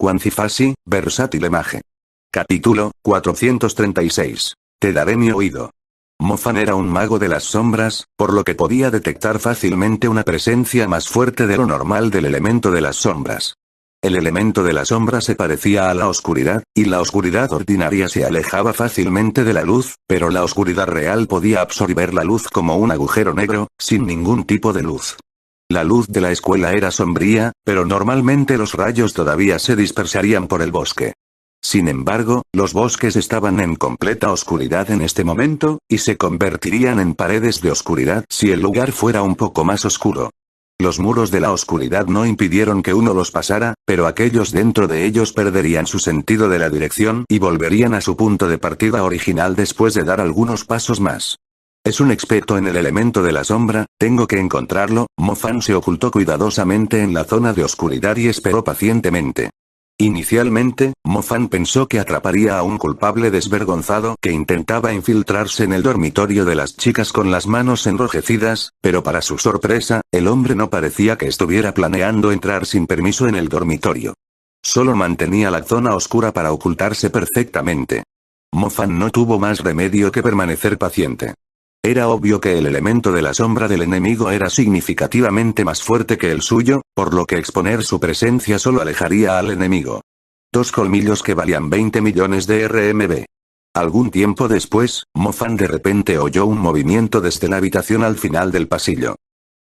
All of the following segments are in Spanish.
Quantifasi, Versatile Mage. Capítulo 436. Te daré mi oído. Mofan era un mago de las sombras, por lo que podía detectar fácilmente una presencia más fuerte de lo normal del elemento de las sombras. El elemento de la sombra se parecía a la oscuridad, y la oscuridad ordinaria se alejaba fácilmente de la luz, pero la oscuridad real podía absorber la luz como un agujero negro, sin ningún tipo de luz. La luz de la escuela era sombría, pero normalmente los rayos todavía se dispersarían por el bosque. Sin embargo, los bosques estaban en completa oscuridad en este momento, y se convertirían en paredes de oscuridad si el lugar fuera un poco más oscuro. Los muros de la oscuridad no impidieron que uno los pasara, pero aquellos dentro de ellos perderían su sentido de la dirección y volverían a su punto de partida original después de dar algunos pasos más. Es un experto en el elemento de la sombra, tengo que encontrarlo. Mofan se ocultó cuidadosamente en la zona de oscuridad y esperó pacientemente. Inicialmente, Mofan pensó que atraparía a un culpable desvergonzado que intentaba infiltrarse en el dormitorio de las chicas con las manos enrojecidas, pero para su sorpresa, el hombre no parecía que estuviera planeando entrar sin permiso en el dormitorio. Solo mantenía la zona oscura para ocultarse perfectamente. Mofan no tuvo más remedio que permanecer paciente. Era obvio que el elemento de la sombra del enemigo era significativamente más fuerte que el suyo, por lo que exponer su presencia solo alejaría al enemigo. 2 colmillos que valían 20 millones de RMB. Algún tiempo después, Mofan de repente oyó un movimiento desde la habitación al final del pasillo.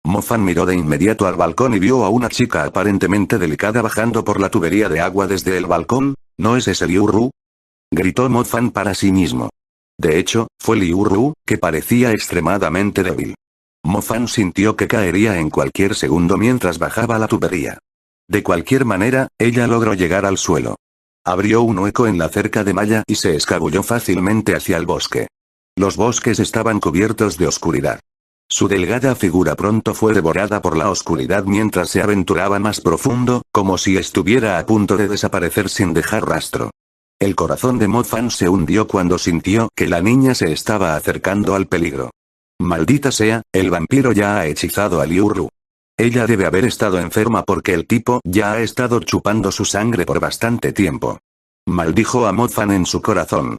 Mofan miró de inmediato al balcón y vio a una chica aparentemente delicada bajando por la tubería de agua desde el balcón. ¿No es ese Liu Ru?, gritó Mofan para sí mismo. De hecho, fue Liu Ru, que parecía extremadamente débil. Mofan sintió que caería en cualquier segundo mientras bajaba la tubería. De cualquier manera, ella logró llegar al suelo. Abrió un hueco en la cerca de malla y se escabulló fácilmente hacia el bosque. Los bosques estaban cubiertos de oscuridad. Su delgada figura pronto fue devorada por la oscuridad mientras se aventuraba más profundo, como si estuviera a punto de desaparecer sin dejar rastro. El corazón de Mofan se hundió cuando sintió que la niña se estaba acercando al peligro. Maldita sea, el vampiro ya ha hechizado a Liu Ru. Ella debe haber estado enferma porque el tipo ya ha estado chupando su sangre por bastante tiempo. Maldijo a Mofan en su corazón.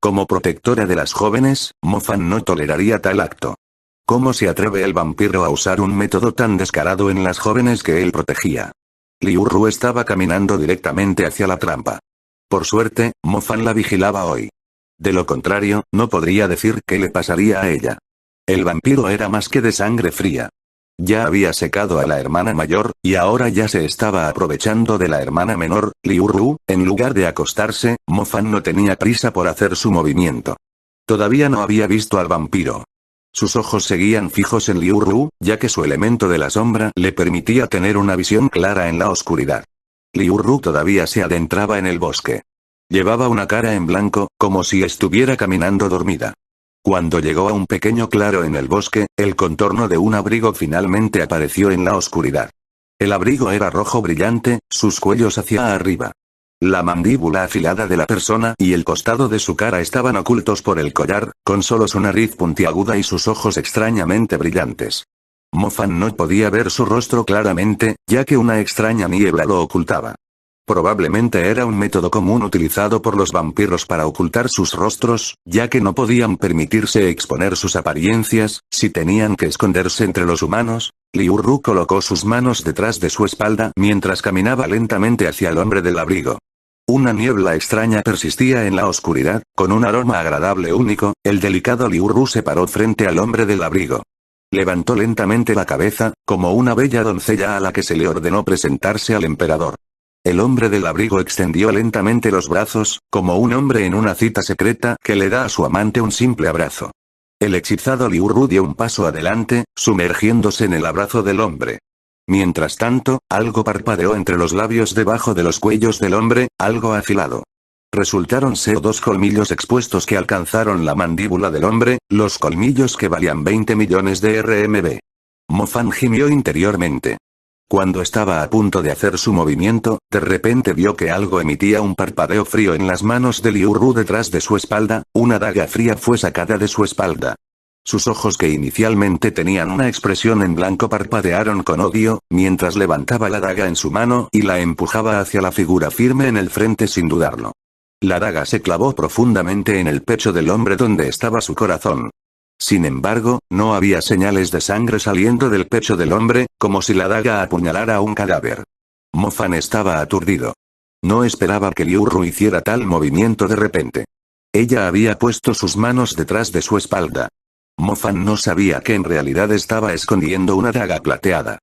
Como protectora de las jóvenes, Mofan no toleraría tal acto. ¿Cómo se atreve el vampiro a usar un método tan descarado en las jóvenes que él protegía? Liu Ru estaba caminando directamente hacia la trampa. Por suerte, Mofan la vigilaba hoy. De lo contrario, no podría decir qué le pasaría a ella. El vampiro era más que de sangre fría. Ya había secado a la hermana mayor, y ahora ya se estaba aprovechando de la hermana menor, Liu Ru. En lugar de acostarse, Mofan no tenía prisa por hacer su movimiento. Todavía no había visto al vampiro. Sus ojos seguían fijos en Liu Ru, ya que su elemento de la sombra le permitía tener una visión clara en la oscuridad. Liu Ru todavía se adentraba en el bosque. Llevaba una cara en blanco, como si estuviera caminando dormida. Cuando llegó a un pequeño claro en el bosque, el contorno de un abrigo finalmente apareció en la oscuridad. El abrigo era rojo brillante, sus cuellos hacia arriba. La mandíbula afilada de la persona y el costado de su cara estaban ocultos por el collar, con solo su nariz puntiaguda y sus ojos extrañamente brillantes. Mofan no podía ver su rostro claramente, ya que una extraña niebla lo ocultaba. Probablemente era un método común utilizado por los vampiros para ocultar sus rostros, ya que no podían permitirse exponer sus apariencias, si tenían que esconderse entre los humanos. Liu Ru colocó sus manos detrás de su espalda mientras caminaba lentamente hacia el hombre del abrigo. Una niebla extraña persistía en la oscuridad, con un aroma agradable único. El delicado Liu Ru se paró frente al hombre del abrigo. Levantó lentamente la cabeza, como una bella doncella a la que se le ordenó presentarse al emperador. El hombre del abrigo extendió lentamente los brazos, como un hombre en una cita secreta que le da a su amante un simple abrazo. El hechizado Liu Ru dio un paso adelante, sumergiéndose en el abrazo del hombre. Mientras tanto, algo parpadeó entre los labios debajo de los cuellos del hombre, algo afilado. Resultaron ser 2 colmillos expuestos que alcanzaron la mandíbula del hombre, los colmillos que valían 20 millones de RMB. Mofan gimió interiormente. Cuando estaba a punto de hacer su movimiento, de repente vio que algo emitía un parpadeo frío en las manos de Liu Ru detrás de su espalda. Una daga fría fue sacada de su espalda. Sus ojos, que inicialmente tenían una expresión en blanco, parpadearon con odio, mientras levantaba la daga en su mano y la empujaba hacia la figura firme en el frente sin dudarlo. La daga se clavó profundamente en el pecho del hombre donde estaba su corazón. Sin embargo, no había señales de sangre saliendo del pecho del hombre, como si la daga apuñalara a un cadáver. Mo Fan estaba aturdido. No esperaba que Liu Ru hiciera tal movimiento de repente. Ella había puesto sus manos detrás de su espalda. Mo Fan no sabía que en realidad estaba escondiendo una daga plateada.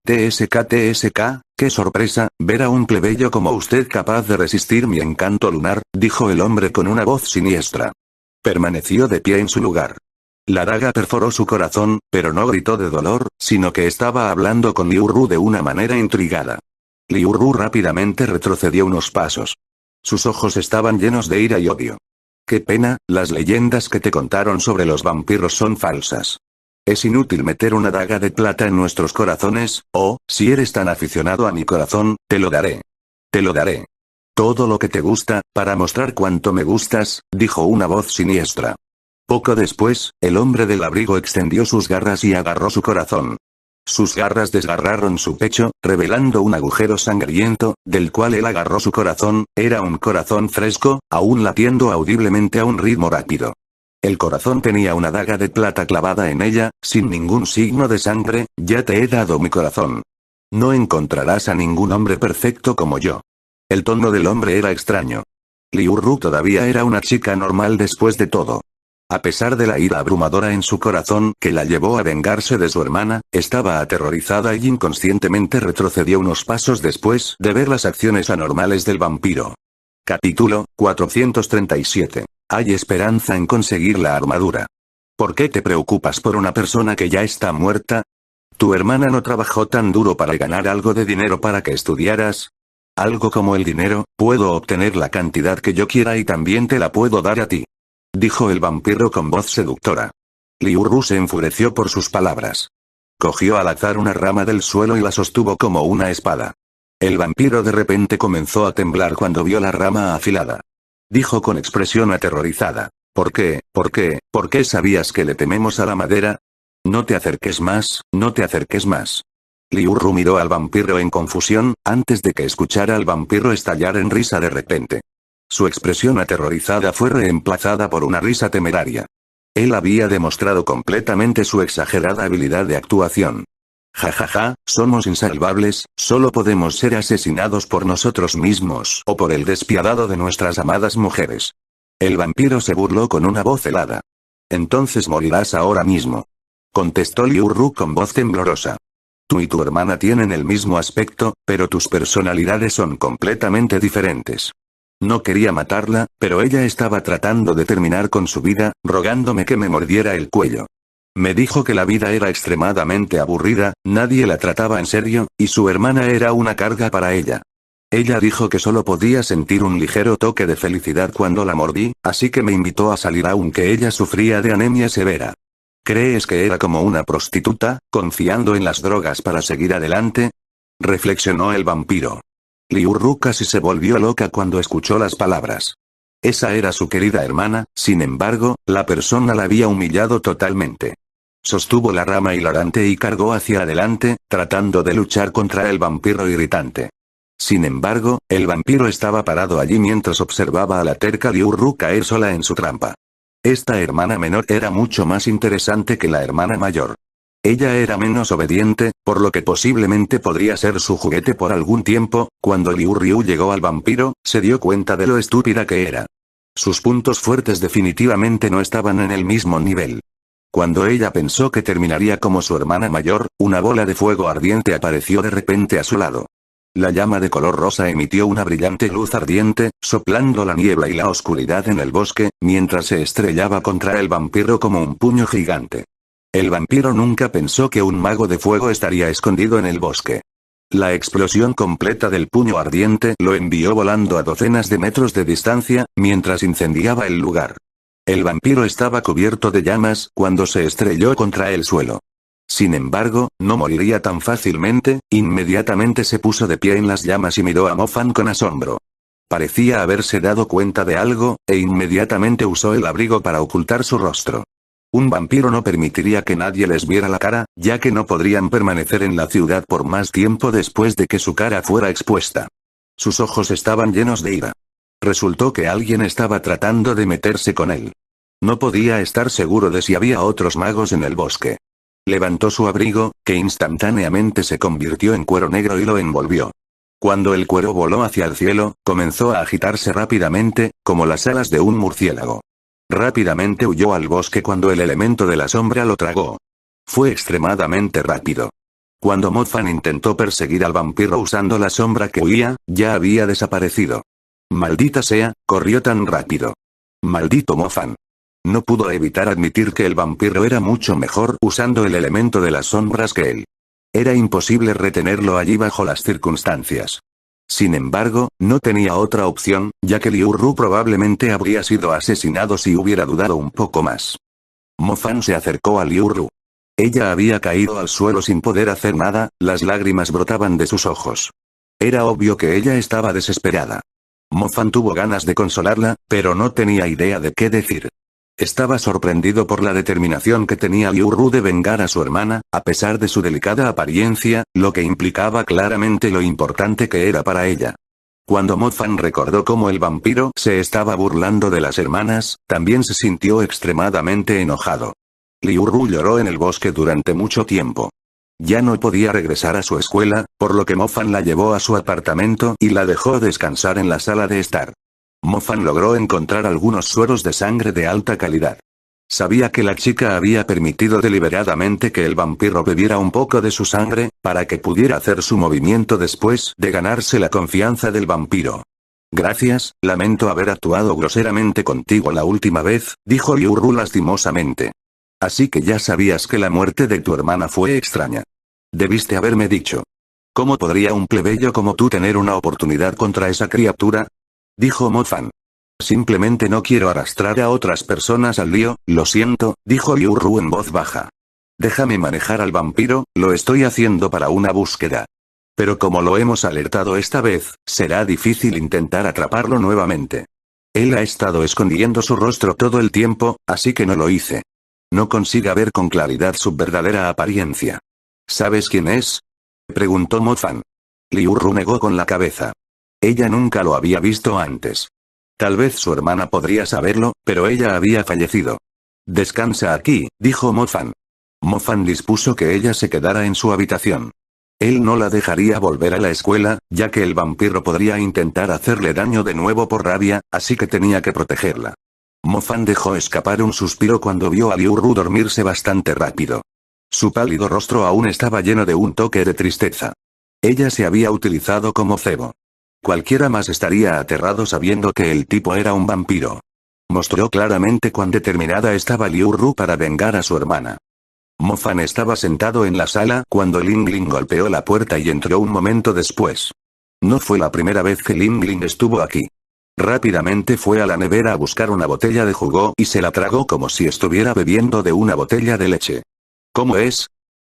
TSK, qué sorpresa, ver a un plebeyo como usted capaz de resistir mi encanto lunar, dijo el hombre con una voz siniestra. Permaneció de pie en su lugar. La daga perforó su corazón, pero no gritó de dolor, sino que estaba hablando con Liu Ru de una manera intrigada. Liu Ru rápidamente retrocedió unos pasos. Sus ojos estaban llenos de ira y odio. Qué pena, las leyendas que te contaron sobre los vampiros son falsas. Es inútil meter una daga de plata en nuestros corazones, o, si eres tan aficionado a mi corazón, te lo daré. Te lo daré. Todo lo que te gusta, para mostrar cuánto me gustas, dijo una voz siniestra. Poco después, el hombre del abrigo extendió sus garras y agarró su corazón. Sus garras desgarraron su pecho, revelando un agujero sangriento, del cual él agarró su corazón. Era un corazón fresco, aún latiendo audiblemente a un ritmo rápido. El corazón tenía una daga de plata clavada en ella, sin ningún signo de sangre. Ya te he dado mi corazón. No encontrarás a ningún hombre perfecto como yo. El tono del hombre era extraño. Liu Ru todavía era una chica normal después de todo. A pesar de la ira abrumadora en su corazón que la llevó a vengarse de su hermana, estaba aterrorizada y inconscientemente retrocedió unos pasos después de ver las acciones anormales del vampiro. Capítulo 437. Hay esperanza en conseguir la armadura. ¿Por qué te preocupas por una persona que ya está muerta? ¿Tu hermana no trabajó tan duro para ganar algo de dinero para que estudiaras? Algo como el dinero, puedo obtener la cantidad que yo quiera y también te la puedo dar a ti, dijo el vampiro con voz seductora. Liu Ru se enfureció por sus palabras. Cogió al azar una rama del suelo y la sostuvo como una espada. El vampiro de repente comenzó a temblar cuando vio la rama afilada. Dijo con expresión aterrorizada. ¿Por qué? ¿Por qué? ¿Por qué sabías que le tememos a la madera? No te acerques más, no te acerques más. Liu Ru miró al vampiro en confusión, antes de que escuchara al vampiro estallar en risa de repente. Su expresión aterrorizada fue reemplazada por una risa temeraria. Él había demostrado completamente su exagerada habilidad de actuación. Ja, somos insalvables, solo podemos ser asesinados por nosotros mismos o por el despiadado de nuestras amadas mujeres. El vampiro se burló con una voz helada. Entonces morirás ahora mismo, contestó Liu Ru con voz temblorosa. Tú y tu hermana tienen el mismo aspecto, pero tus personalidades son completamente diferentes. No quería matarla, pero ella estaba tratando de terminar con su vida, rogándome que me mordiera el cuello. Me dijo que la vida era extremadamente aburrida, nadie la trataba en serio, y su hermana era una carga para ella. Ella dijo que solo podía sentir un ligero toque de felicidad cuando la mordí, así que me invitó a salir aunque ella sufría de anemia severa. ¿Crees que era como una prostituta, confiando en las drogas para seguir adelante? Reflexionó el vampiro. Liu Ru casi se volvió loca cuando escuchó las palabras. Esa era su querida hermana, sin embargo, la persona la había humillado totalmente. Sostuvo la rama hilarante y cargó hacia adelante, tratando de luchar contra el vampiro irritante. Sin embargo, el vampiro estaba parado allí mientras observaba a la terca Liu Ru caer sola en su trampa. Esta hermana menor era mucho más interesante que la hermana mayor. Ella era menos obediente, por lo que posiblemente podría ser su juguete por algún tiempo. Cuando Liu Ru llegó al vampiro, se dio cuenta de lo estúpida que era. Sus puntos fuertes definitivamente no estaban en el mismo nivel. Cuando ella pensó que terminaría como su hermana mayor, una bola de fuego ardiente apareció de repente a su lado. La llama de color rosa emitió una brillante luz ardiente, soplando la niebla y la oscuridad en el bosque, mientras se estrellaba contra el vampiro como un puño gigante. El vampiro nunca pensó que un mago de fuego estaría escondido en el bosque. La explosión completa del puño ardiente lo envió volando a docenas de metros de distancia, mientras incendiaba el lugar. El vampiro estaba cubierto de llamas cuando se estrelló contra el suelo. Sin embargo, no moriría tan fácilmente. Inmediatamente se puso de pie en las llamas y miró a Mo Fan con asombro. Parecía haberse dado cuenta de algo, e inmediatamente usó el abrigo para ocultar su rostro. Un vampiro no permitiría que nadie les viera la cara, ya que no podrían permanecer en la ciudad por más tiempo después de que su cara fuera expuesta. Sus ojos estaban llenos de ira. Resultó que alguien estaba tratando de meterse con él. No podía estar seguro de si había otros magos en el bosque. Levantó su abrigo, que instantáneamente se convirtió en cuero negro y lo envolvió. Cuando el cuero voló hacia el cielo, comenzó a agitarse rápidamente, como las alas de un murciélago. Rápidamente huyó al bosque cuando el elemento de la sombra lo tragó. Fue extremadamente rápido. Cuando Mofan intentó perseguir al vampiro usando la sombra que huía, ya había desaparecido. Maldita sea, corrió tan rápido. Maldito Mofan. No pudo evitar admitir que el vampiro era mucho mejor usando el elemento de las sombras que él. Era imposible retenerlo allí bajo las circunstancias. Sin embargo, no tenía otra opción, ya que Liu Ru probablemente habría sido asesinado si hubiera dudado un poco más. Mofan se acercó a Liu Ru. Ella había caído al suelo sin poder hacer nada, las lágrimas brotaban de sus ojos. Era obvio que ella estaba desesperada. Mofan tuvo ganas de consolarla, pero no tenía idea de qué decir. Estaba sorprendido por la determinación que tenía Liu Ru de vengar a su hermana, a pesar de su delicada apariencia, lo que implicaba claramente lo importante que era para ella. Cuando Mofan recordó cómo el vampiro se estaba burlando de las hermanas, también se sintió extremadamente enojado. Liu Ru lloró en el bosque durante mucho tiempo. Ya no podía regresar a su escuela, por lo que Mofan la llevó a su apartamento y la dejó descansar en la sala de estar. Mofan logró encontrar algunos sueros de sangre de alta calidad. Sabía que la chica había permitido deliberadamente que el vampiro bebiera un poco de su sangre, para que pudiera hacer su movimiento después de ganarse la confianza del vampiro. Gracias, lamento haber actuado groseramente contigo la última vez, dijo Liu Ru lastimosamente. Así que ya sabías que la muerte de tu hermana fue extraña. Debiste haberme dicho. ¿Cómo podría un plebeyo como tú tener una oportunidad contra esa criatura? Dijo Mofan. Simplemente no quiero arrastrar a otras personas al lío, lo siento, dijo Liu Ru en voz baja. Déjame manejar al vampiro, lo estoy haciendo para una búsqueda. Pero como lo hemos alertado esta vez, será difícil intentar atraparlo nuevamente. Él ha estado escondiendo su rostro todo el tiempo, así que no lo hice. No consiga ver con claridad su verdadera apariencia. ¿Sabes quién es? Preguntó Mofan. Liu Ru negó con la cabeza. Ella nunca lo había visto antes. Tal vez su hermana podría saberlo, pero ella había fallecido. Descansa aquí, dijo Mofan. Mofan dispuso que ella se quedara en su habitación. Él no la dejaría volver a la escuela, ya que el vampiro podría intentar hacerle daño de nuevo por rabia, así que tenía que protegerla. Mofan dejó escapar un suspiro cuando vio a Liu Ru dormirse bastante rápido. Su pálido rostro aún estaba lleno de un toque de tristeza. Ella se había utilizado como cebo. Cualquiera más estaría aterrado sabiendo que el tipo era un vampiro. Mostró claramente cuán determinada estaba Liu Ru para vengar a su hermana. Mofan estaba sentado en la sala cuando Ling Ling golpeó la puerta y entró un momento después. No fue la primera vez que Ling Ling estuvo aquí. Rápidamente fue a la nevera a buscar una botella de jugo y se la tragó como si estuviera bebiendo de una botella de leche. ¿Cómo es?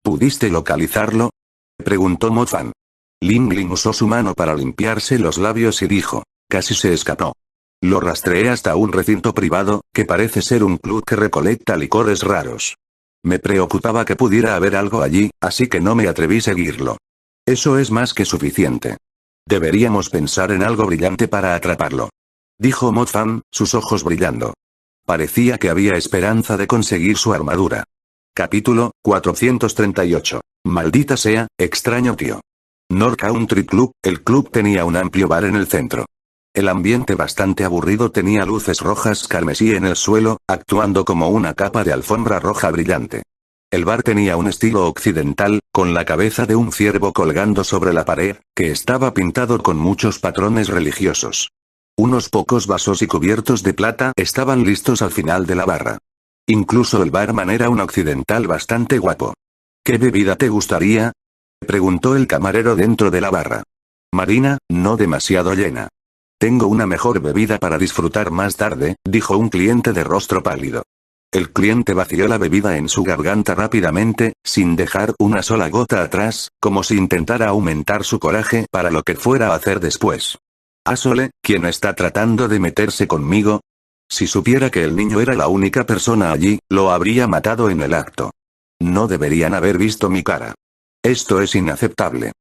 ¿Pudiste localizarlo? Preguntó Mofan. Ling Ling usó su mano para limpiarse los labios y dijo. Casi se escapó. Lo rastreé hasta un recinto privado, que parece ser un club que recolecta licores raros. Me preocupaba que pudiera haber algo allí, así que no me atreví a seguirlo. Eso es más que suficiente. Deberíamos pensar en algo brillante para atraparlo. Dijo Mofan, sus ojos brillando. Parecía que había esperanza de conseguir su armadura. Capítulo 438. Maldita sea, extraño tío. North Country Club, el club tenía un amplio bar en el centro. El ambiente bastante aburrido tenía luces rojas carmesí en el suelo, actuando como una capa de alfombra roja brillante. El bar tenía un estilo occidental, con la cabeza de un ciervo colgando sobre la pared, que estaba pintado con muchos patrones religiosos. Unos pocos vasos y cubiertos de plata estaban listos al final de la barra. Incluso el barman era un occidental bastante guapo. ¿Qué bebida te gustaría? Preguntó el camarero dentro de la barra. Marina, no demasiado llena. Tengo una mejor bebida para disfrutar más tarde, dijo un cliente de rostro pálido. El cliente vació la bebida en su garganta rápidamente, sin dejar una sola gota atrás, como si intentara aumentar su coraje para lo que fuera a hacer después. Asole, ¿quién está tratando de meterse conmigo? Si supiera que el niño era la única persona allí, lo habría matado en el acto. No deberían haber visto mi cara. Esto es inaceptable.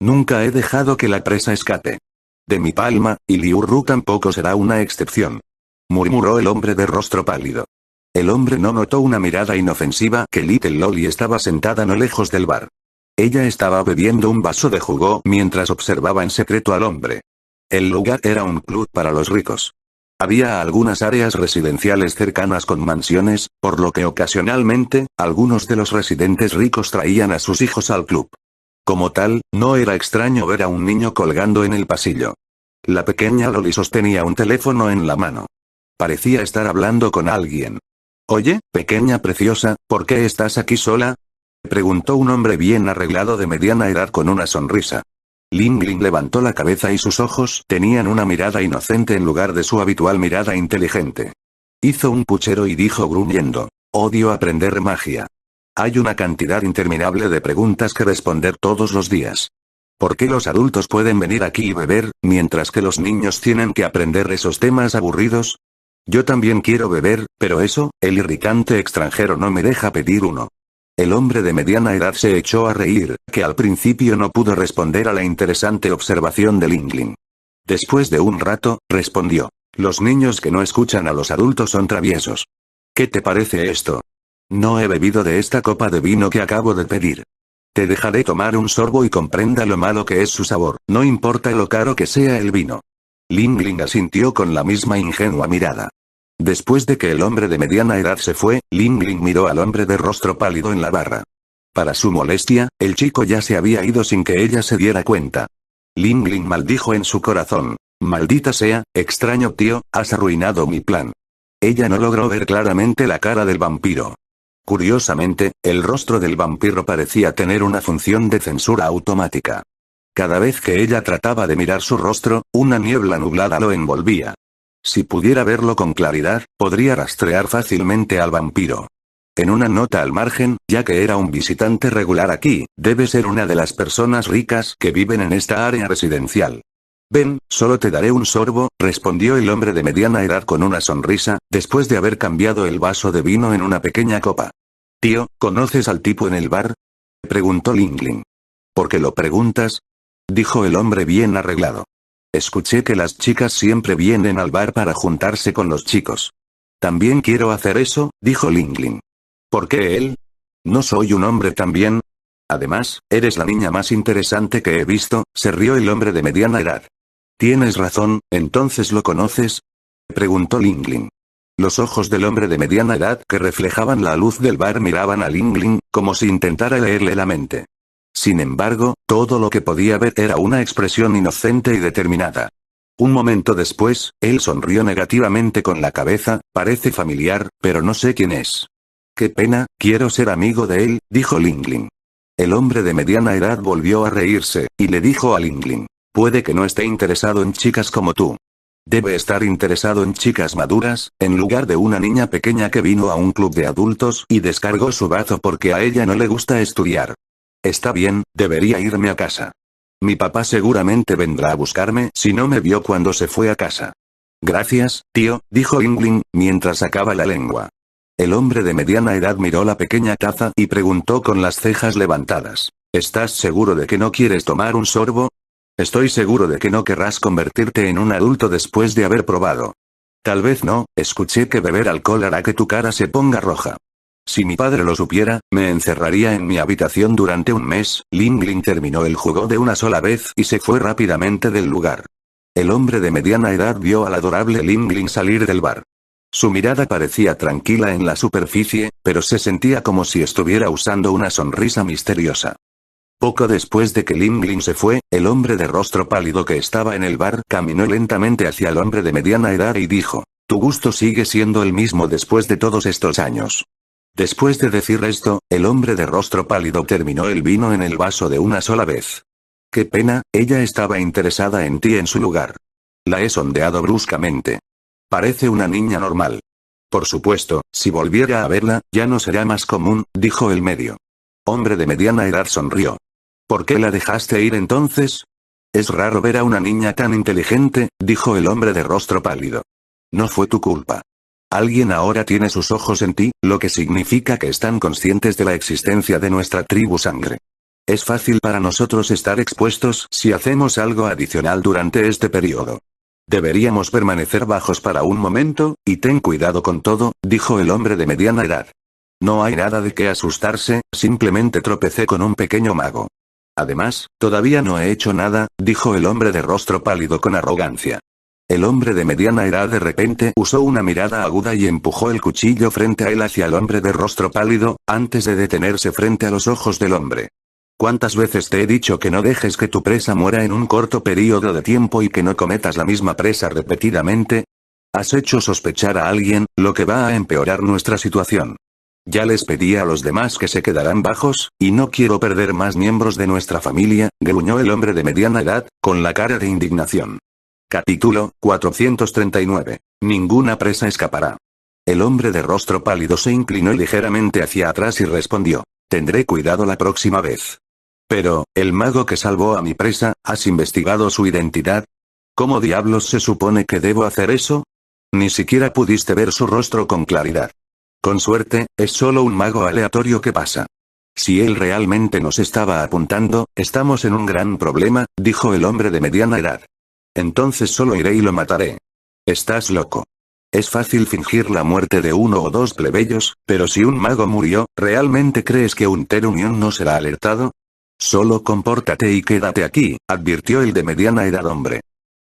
Nunca he dejado que la presa escape de mi palma, y Liu Ru tampoco será una excepción. Murmuró el hombre de rostro pálido. El hombre no notó una mirada inofensiva que Little Loli estaba sentada no lejos del bar. Ella estaba bebiendo un vaso de jugo mientras observaba en secreto al hombre. El lugar era un club para los ricos. Había algunas áreas residenciales cercanas con mansiones, por lo que ocasionalmente, algunos de los residentes ricos traían a sus hijos al club. Como tal, no era extraño ver a un niño colgando en el pasillo. La pequeña Loli sostenía un teléfono en la mano. Parecía estar hablando con alguien. «Oye, pequeña preciosa, ¿por qué estás aquí sola?», preguntó un hombre bien arreglado de mediana edad con una sonrisa. Ling Ling levantó la cabeza y sus ojos tenían una mirada inocente en lugar de su habitual mirada inteligente. Hizo un puchero y dijo gruñendo: «Odio aprender magia. Hay una cantidad interminable de preguntas que responder todos los días. ¿Por qué los adultos pueden venir aquí y beber, mientras que los niños tienen que aprender esos temas aburridos? Yo también quiero beber, pero eso, el irritante extranjero no me deja pedir uno». El hombre de mediana edad se echó a reír, que al principio no pudo responder a la interesante observación de Ling Ling. Después de un rato, respondió: «Los niños que no escuchan a los adultos son traviesos. ¿Qué te parece esto? No he bebido de esta copa de vino que acabo de pedir. Te dejaré tomar un sorbo y comprenda lo malo que es su sabor, no importa lo caro que sea el vino». Ling Ling asintió con la misma ingenua mirada. Después de que el hombre de mediana edad se fue, Ling Ling miró al hombre de rostro pálido en la barra. Para su molestia, el chico ya se había ido sin que ella se diera cuenta. Ling Ling maldijo en su corazón: «Maldita sea, extraño tío, has arruinado mi plan». Ella no logró ver claramente la cara del vampiro. Curiosamente, el rostro del vampiro parecía tener una función de censura automática. Cada vez que ella trataba de mirar su rostro, una niebla nublada lo envolvía. Si pudiera verlo con claridad, podría rastrear fácilmente al vampiro. En una nota al margen, ya que era un visitante regular aquí, debe ser una de las personas ricas que viven en esta área residencial. «Ven, solo te daré un sorbo», respondió el hombre de mediana edad con una sonrisa, después de haber cambiado el vaso de vino en una pequeña copa. «Tío, ¿conoces al tipo en el bar?», preguntó Ling Ling. «¿Por qué lo preguntas?», dijo el hombre bien arreglado. «Escuché que las chicas siempre vienen al bar para juntarse con los chicos. También quiero hacer eso», dijo Ling Ling. «¿Por qué él? ¿No soy un hombre también? Además, eres la niña más interesante que he visto», se rió el hombre de mediana edad. «Tienes razón, ¿entonces lo conoces?», preguntó Ling Ling. Los ojos del hombre de mediana edad que reflejaban la luz del bar miraban a Ling Ling, como si intentara leerle la mente. Sin embargo, todo lo que podía ver era una expresión inocente y determinada. Un momento después, él sonrió negativamente con la cabeza: «Parece familiar, pero no sé quién es». «Qué pena, quiero ser amigo de él», dijo Ling Ling. El hombre de mediana edad volvió a reírse, y le dijo a Ling Ling: «Puede que no esté interesado en chicas como tú. Debe estar interesado en chicas maduras, en lugar de una niña pequeña que vino a un club de adultos y descargó su bazo porque a ella no le gusta estudiar. Está bien, debería irme a casa. Mi papá seguramente vendrá a buscarme si no me vio cuando se fue a casa». «Gracias, tío», dijo Ling Ling, mientras sacaba la lengua. El hombre de mediana edad miró la pequeña taza y preguntó con las cejas levantadas: «¿Estás seguro de que no quieres tomar un sorbo? Estoy seguro de que no querrás convertirte en un adulto después de haber probado». «Tal vez no, escuché que beber alcohol hará que tu cara se ponga roja. Si mi padre lo supiera, me encerraría en mi habitación durante un mes». Ling Ling terminó el jugo de una sola vez y se fue rápidamente del lugar. El hombre de mediana edad vio al adorable Ling Ling salir del bar. Su mirada parecía tranquila en la superficie, pero se sentía como si estuviera usando una sonrisa misteriosa. Poco después de que Ling Ling se fue, el hombre de rostro pálido que estaba en el bar caminó lentamente hacia el hombre de mediana edad y dijo: «Tu gusto sigue siendo el mismo después de todos estos años». Después de decir esto, el hombre de rostro pálido terminó el vino en el vaso de una sola vez. «Qué pena, ella estaba interesada en ti en su lugar. La he sondeado bruscamente. Parece una niña normal. Por supuesto, si volviera a verla, ya no será más común», dijo el medio. Hombre de mediana edad sonrió. «¿Por qué la dejaste ir entonces? Es raro ver a una niña tan inteligente», dijo el hombre de rostro pálido. «No fue tu culpa. Alguien ahora tiene sus ojos en ti, lo que significa que están conscientes de la existencia de nuestra tribu sangre. Es fácil para nosotros estar expuestos si hacemos algo adicional durante este periodo. Deberíamos permanecer bajos para un momento, y ten cuidado con todo, dijo el hombre de mediana edad. No hay nada de qué asustarse, simplemente tropecé con un pequeño mago. Además, todavía no he hecho nada, dijo el hombre de rostro pálido con arrogancia. El hombre de mediana edad de repente usó una mirada aguda y empujó el cuchillo frente a él hacia el hombre de rostro pálido, antes de detenerse frente a los ojos del hombre. ¿Cuántas veces te he dicho que no dejes que tu presa muera en un corto periodo de tiempo y que no cometas la misma presa repetidamente? Has hecho sospechar a alguien, lo que va a empeorar nuestra situación. Ya les pedí a los demás que se quedarán bajos, y no quiero perder más miembros de nuestra familia, gruñó el hombre de mediana edad, con la cara de indignación. Capítulo 439. Ninguna presa escapará. El hombre de rostro pálido se inclinó ligeramente hacia atrás y respondió. Tendré cuidado la próxima vez. Pero, el mago que salvó a mi presa, ¿has investigado su identidad? ¿Cómo diablos se supone que debo hacer eso? Ni siquiera pudiste ver su rostro con claridad. Con suerte, es solo un mago aleatorio que pasa. Si él realmente nos estaba apuntando, estamos en un gran problema, dijo el hombre de mediana edad. Entonces solo iré y lo mataré. Estás loco. Es fácil fingir la muerte de uno o dos plebeyos, pero si un mago murió, ¿realmente crees que un Terunión no será alertado? Solo compórtate y quédate aquí, advirtió el de mediana edad hombre.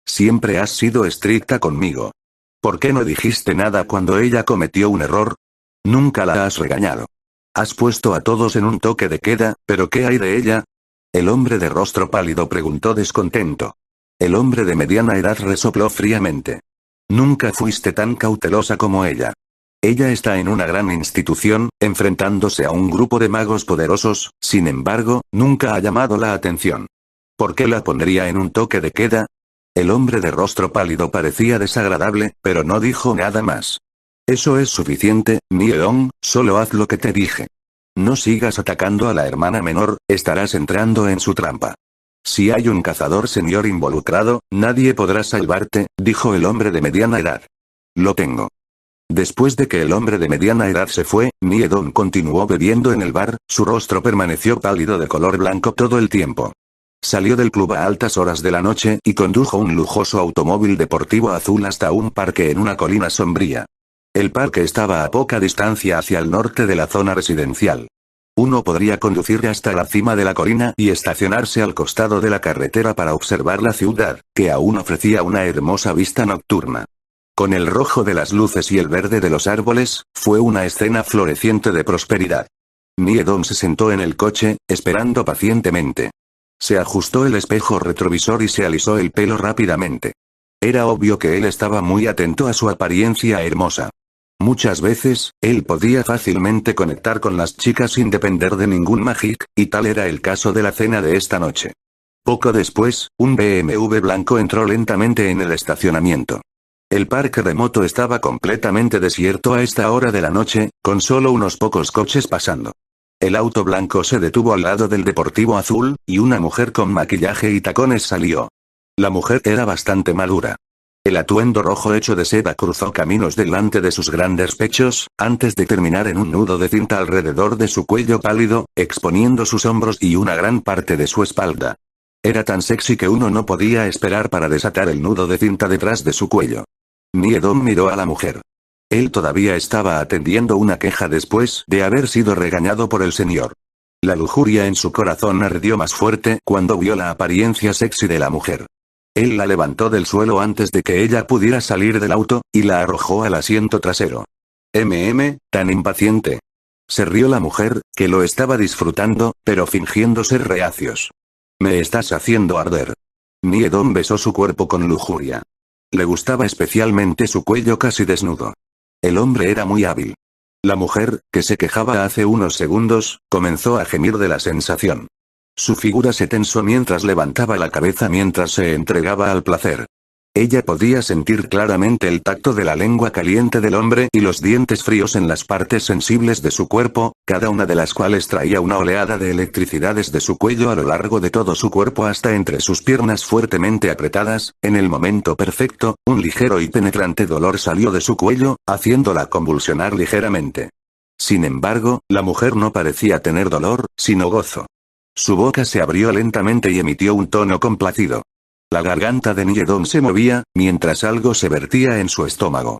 Siempre has sido estricta conmigo. ¿Por qué no dijiste nada cuando ella cometió un error? Nunca la has regañado. Has puesto a todos en un toque de queda, ¿pero qué hay de ella? El hombre de rostro pálido preguntó descontento. El hombre de mediana edad resopló fríamente. Nunca fuiste tan cautelosa como ella. Ella está en una gran institución, enfrentándose a un grupo de magos poderosos, sin embargo, nunca ha llamado la atención. ¿Por qué la pondría en un toque de queda? El hombre de rostro pálido parecía desagradable, pero no dijo nada más. Eso es suficiente, Nieon, solo haz lo que te dije. No sigas atacando a la hermana menor, estarás entrando en su trampa. Si hay un cazador senior involucrado, nadie podrá salvarte, dijo el hombre de mediana edad. Lo tengo. Después de que el hombre de mediana edad se fue, Niedon continuó bebiendo en el bar, su rostro permaneció pálido de color blanco todo el tiempo. Salió del club a altas horas de la noche y condujo un lujoso automóvil deportivo azul hasta un parque en una colina sombría. El parque estaba a poca distancia hacia el norte de la zona residencial. Uno podría conducir hasta la cima de la colina y estacionarse al costado de la carretera para observar la ciudad, que aún ofrecía una hermosa vista nocturna. Con el rojo de las luces y el verde de los árboles, fue una escena floreciente de prosperidad. Niedon se sentó en el coche, esperando pacientemente. Se ajustó el espejo retrovisor y se alisó el pelo rápidamente. Era obvio que él estaba muy atento a su apariencia hermosa. Muchas veces, él podía fácilmente conectar con las chicas sin depender de ningún magic, y tal era el caso de la cena de esta noche. Poco después, un BMW blanco entró lentamente en el estacionamiento. El parque remoto estaba completamente desierto a esta hora de la noche, con solo unos pocos coches pasando. El auto blanco se detuvo al lado del deportivo azul, y una mujer con maquillaje y tacones salió. La mujer era bastante madura. El atuendo rojo hecho de seda cruzó caminos delante de sus grandes pechos, antes de terminar en un nudo de cinta alrededor de su cuello pálido, exponiendo sus hombros y una gran parte de su espalda. Era tan sexy que uno no podía esperar para desatar el nudo de cinta detrás de su cuello. Niedon miró a la mujer. Él todavía estaba atendiendo una queja después de haber sido regañado por el señor. La lujuria en su corazón ardió más fuerte cuando vio la apariencia sexy de la mujer. Él la levantó del suelo antes de que ella pudiera salir del auto, y la arrojó al asiento trasero. Tan impaciente. Se rió la mujer, que lo estaba disfrutando, pero fingiendo ser reacios. Me estás haciendo arder. Niedon besó su cuerpo con lujuria. Le gustaba especialmente su cuello casi desnudo. El hombre era muy hábil. La mujer, que se quejaba hace unos segundos, comenzó a gemir de la sensación. Su figura se tensó mientras levantaba la cabeza mientras se entregaba al placer. Ella podía sentir claramente el tacto de la lengua caliente del hombre y los dientes fríos en las partes sensibles de su cuerpo, cada una de las cuales traía una oleada de electricidad desde su cuello a lo largo de todo su cuerpo hasta entre sus piernas fuertemente apretadas. En el momento perfecto, un ligero y penetrante dolor salió de su cuello, haciéndola convulsionar ligeramente. Sin embargo, la mujer no parecía tener dolor, sino gozo. Su boca se abrió lentamente y emitió un tono complacido. La garganta de Niedon se movía, mientras algo se vertía en su estómago.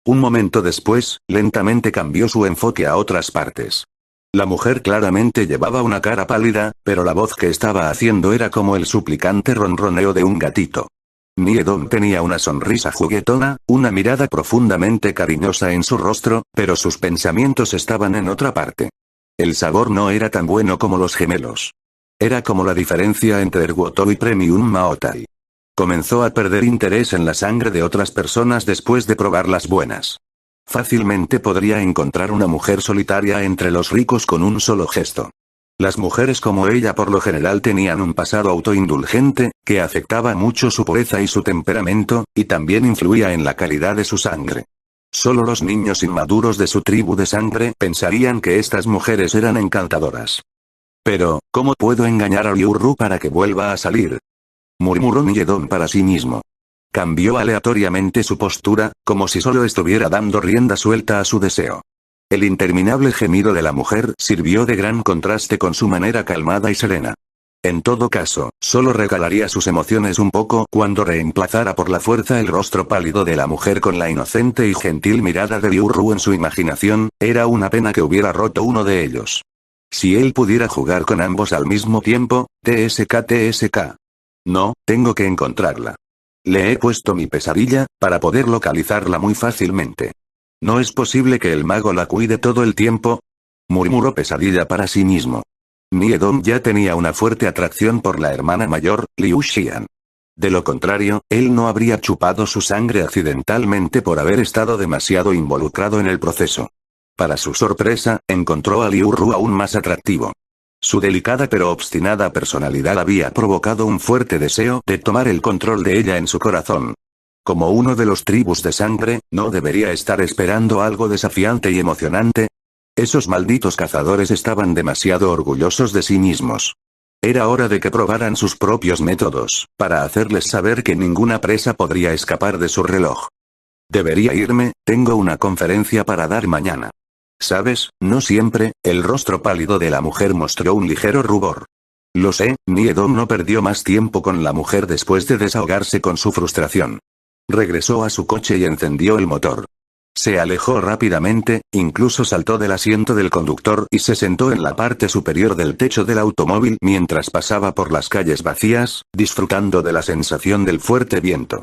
Un momento después, lentamente cambió su enfoque a otras partes. La mujer claramente llevaba una cara pálida, pero la voz que estaba haciendo era como el suplicante ronroneo de un gatito. Niedon tenía una sonrisa juguetona, una mirada profundamente cariñosa en su rostro, pero sus pensamientos estaban en otra parte. El sabor no era tan bueno como los gemelos. Era como la diferencia entre Ergoto y Premium Maotai. Comenzó a perder interés en la sangre de otras personas después de probar las buenas. Fácilmente podría encontrar una mujer solitaria entre los ricos con un solo gesto. Las mujeres como ella por lo general tenían un pasado autoindulgente, que afectaba mucho su pureza y su temperamento, y también influía en la calidad de su sangre. Solo los niños inmaduros de su tribu de sangre pensarían que estas mujeres eran encantadoras. Pero, ¿cómo puedo engañar a Liu Ru para que vuelva a salir?, murmuró Niedon para sí mismo. Cambió aleatoriamente su postura, como si solo estuviera dando rienda suelta a su deseo. El interminable gemido de la mujer sirvió de gran contraste con su manera calmada y serena. En todo caso, solo regalaría sus emociones un poco cuando reemplazara por la fuerza el rostro pálido de la mujer con la inocente y gentil mirada de Liu Ru en su imaginación. Era una pena que hubiera roto uno de ellos. Si él pudiera jugar con ambos al mismo tiempo, TSK. No, tengo que encontrarla. Le he puesto mi pesadilla, para poder localizarla muy fácilmente. ¿No es posible que el mago la cuide todo el tiempo?, murmuró Pesadilla para sí mismo. Niedon ya tenía una fuerte atracción por la hermana mayor, Liu Xian. De lo contrario, él no habría chupado su sangre accidentalmente por haber estado demasiado involucrado en el proceso. Para su sorpresa, encontró a Liu Ru aún más atractivo. Su delicada pero obstinada personalidad había provocado un fuerte deseo de tomar el control de ella en su corazón. Como uno de los tribus de sangre, ¿no debería estar esperando algo desafiante y emocionante? Esos malditos cazadores estaban demasiado orgullosos de sí mismos. Era hora de que probaran sus propios métodos, para hacerles saber que ninguna presa podría escapar de su reloj. Debería irme, tengo una conferencia para dar mañana. ¿Sabes? No siempre. El rostro pálido de la mujer mostró un ligero rubor. Lo sé, Niedon no perdió más tiempo con la mujer después de desahogarse con su frustración. Regresó a su coche y encendió el motor. Se alejó rápidamente, incluso saltó del asiento del conductor y se sentó en la parte superior del techo del automóvil mientras pasaba por las calles vacías, disfrutando de la sensación del fuerte viento.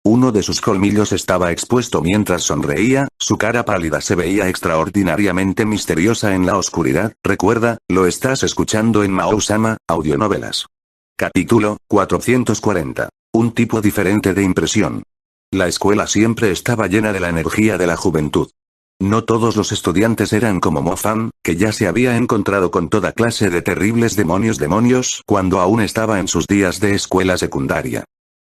Uno de sus colmillos estaba expuesto mientras sonreía, su cara pálida se veía extraordinariamente misteriosa en la oscuridad. Recuerda, lo estás escuchando en Mao-sama, audionovelas. Capítulo 440. Un tipo diferente de impresión. La escuela siempre estaba llena de la energía de la juventud. No todos los estudiantes eran como Mo-fan, que ya se había encontrado con toda clase de terribles demonios cuando aún estaba en sus días de escuela secundaria.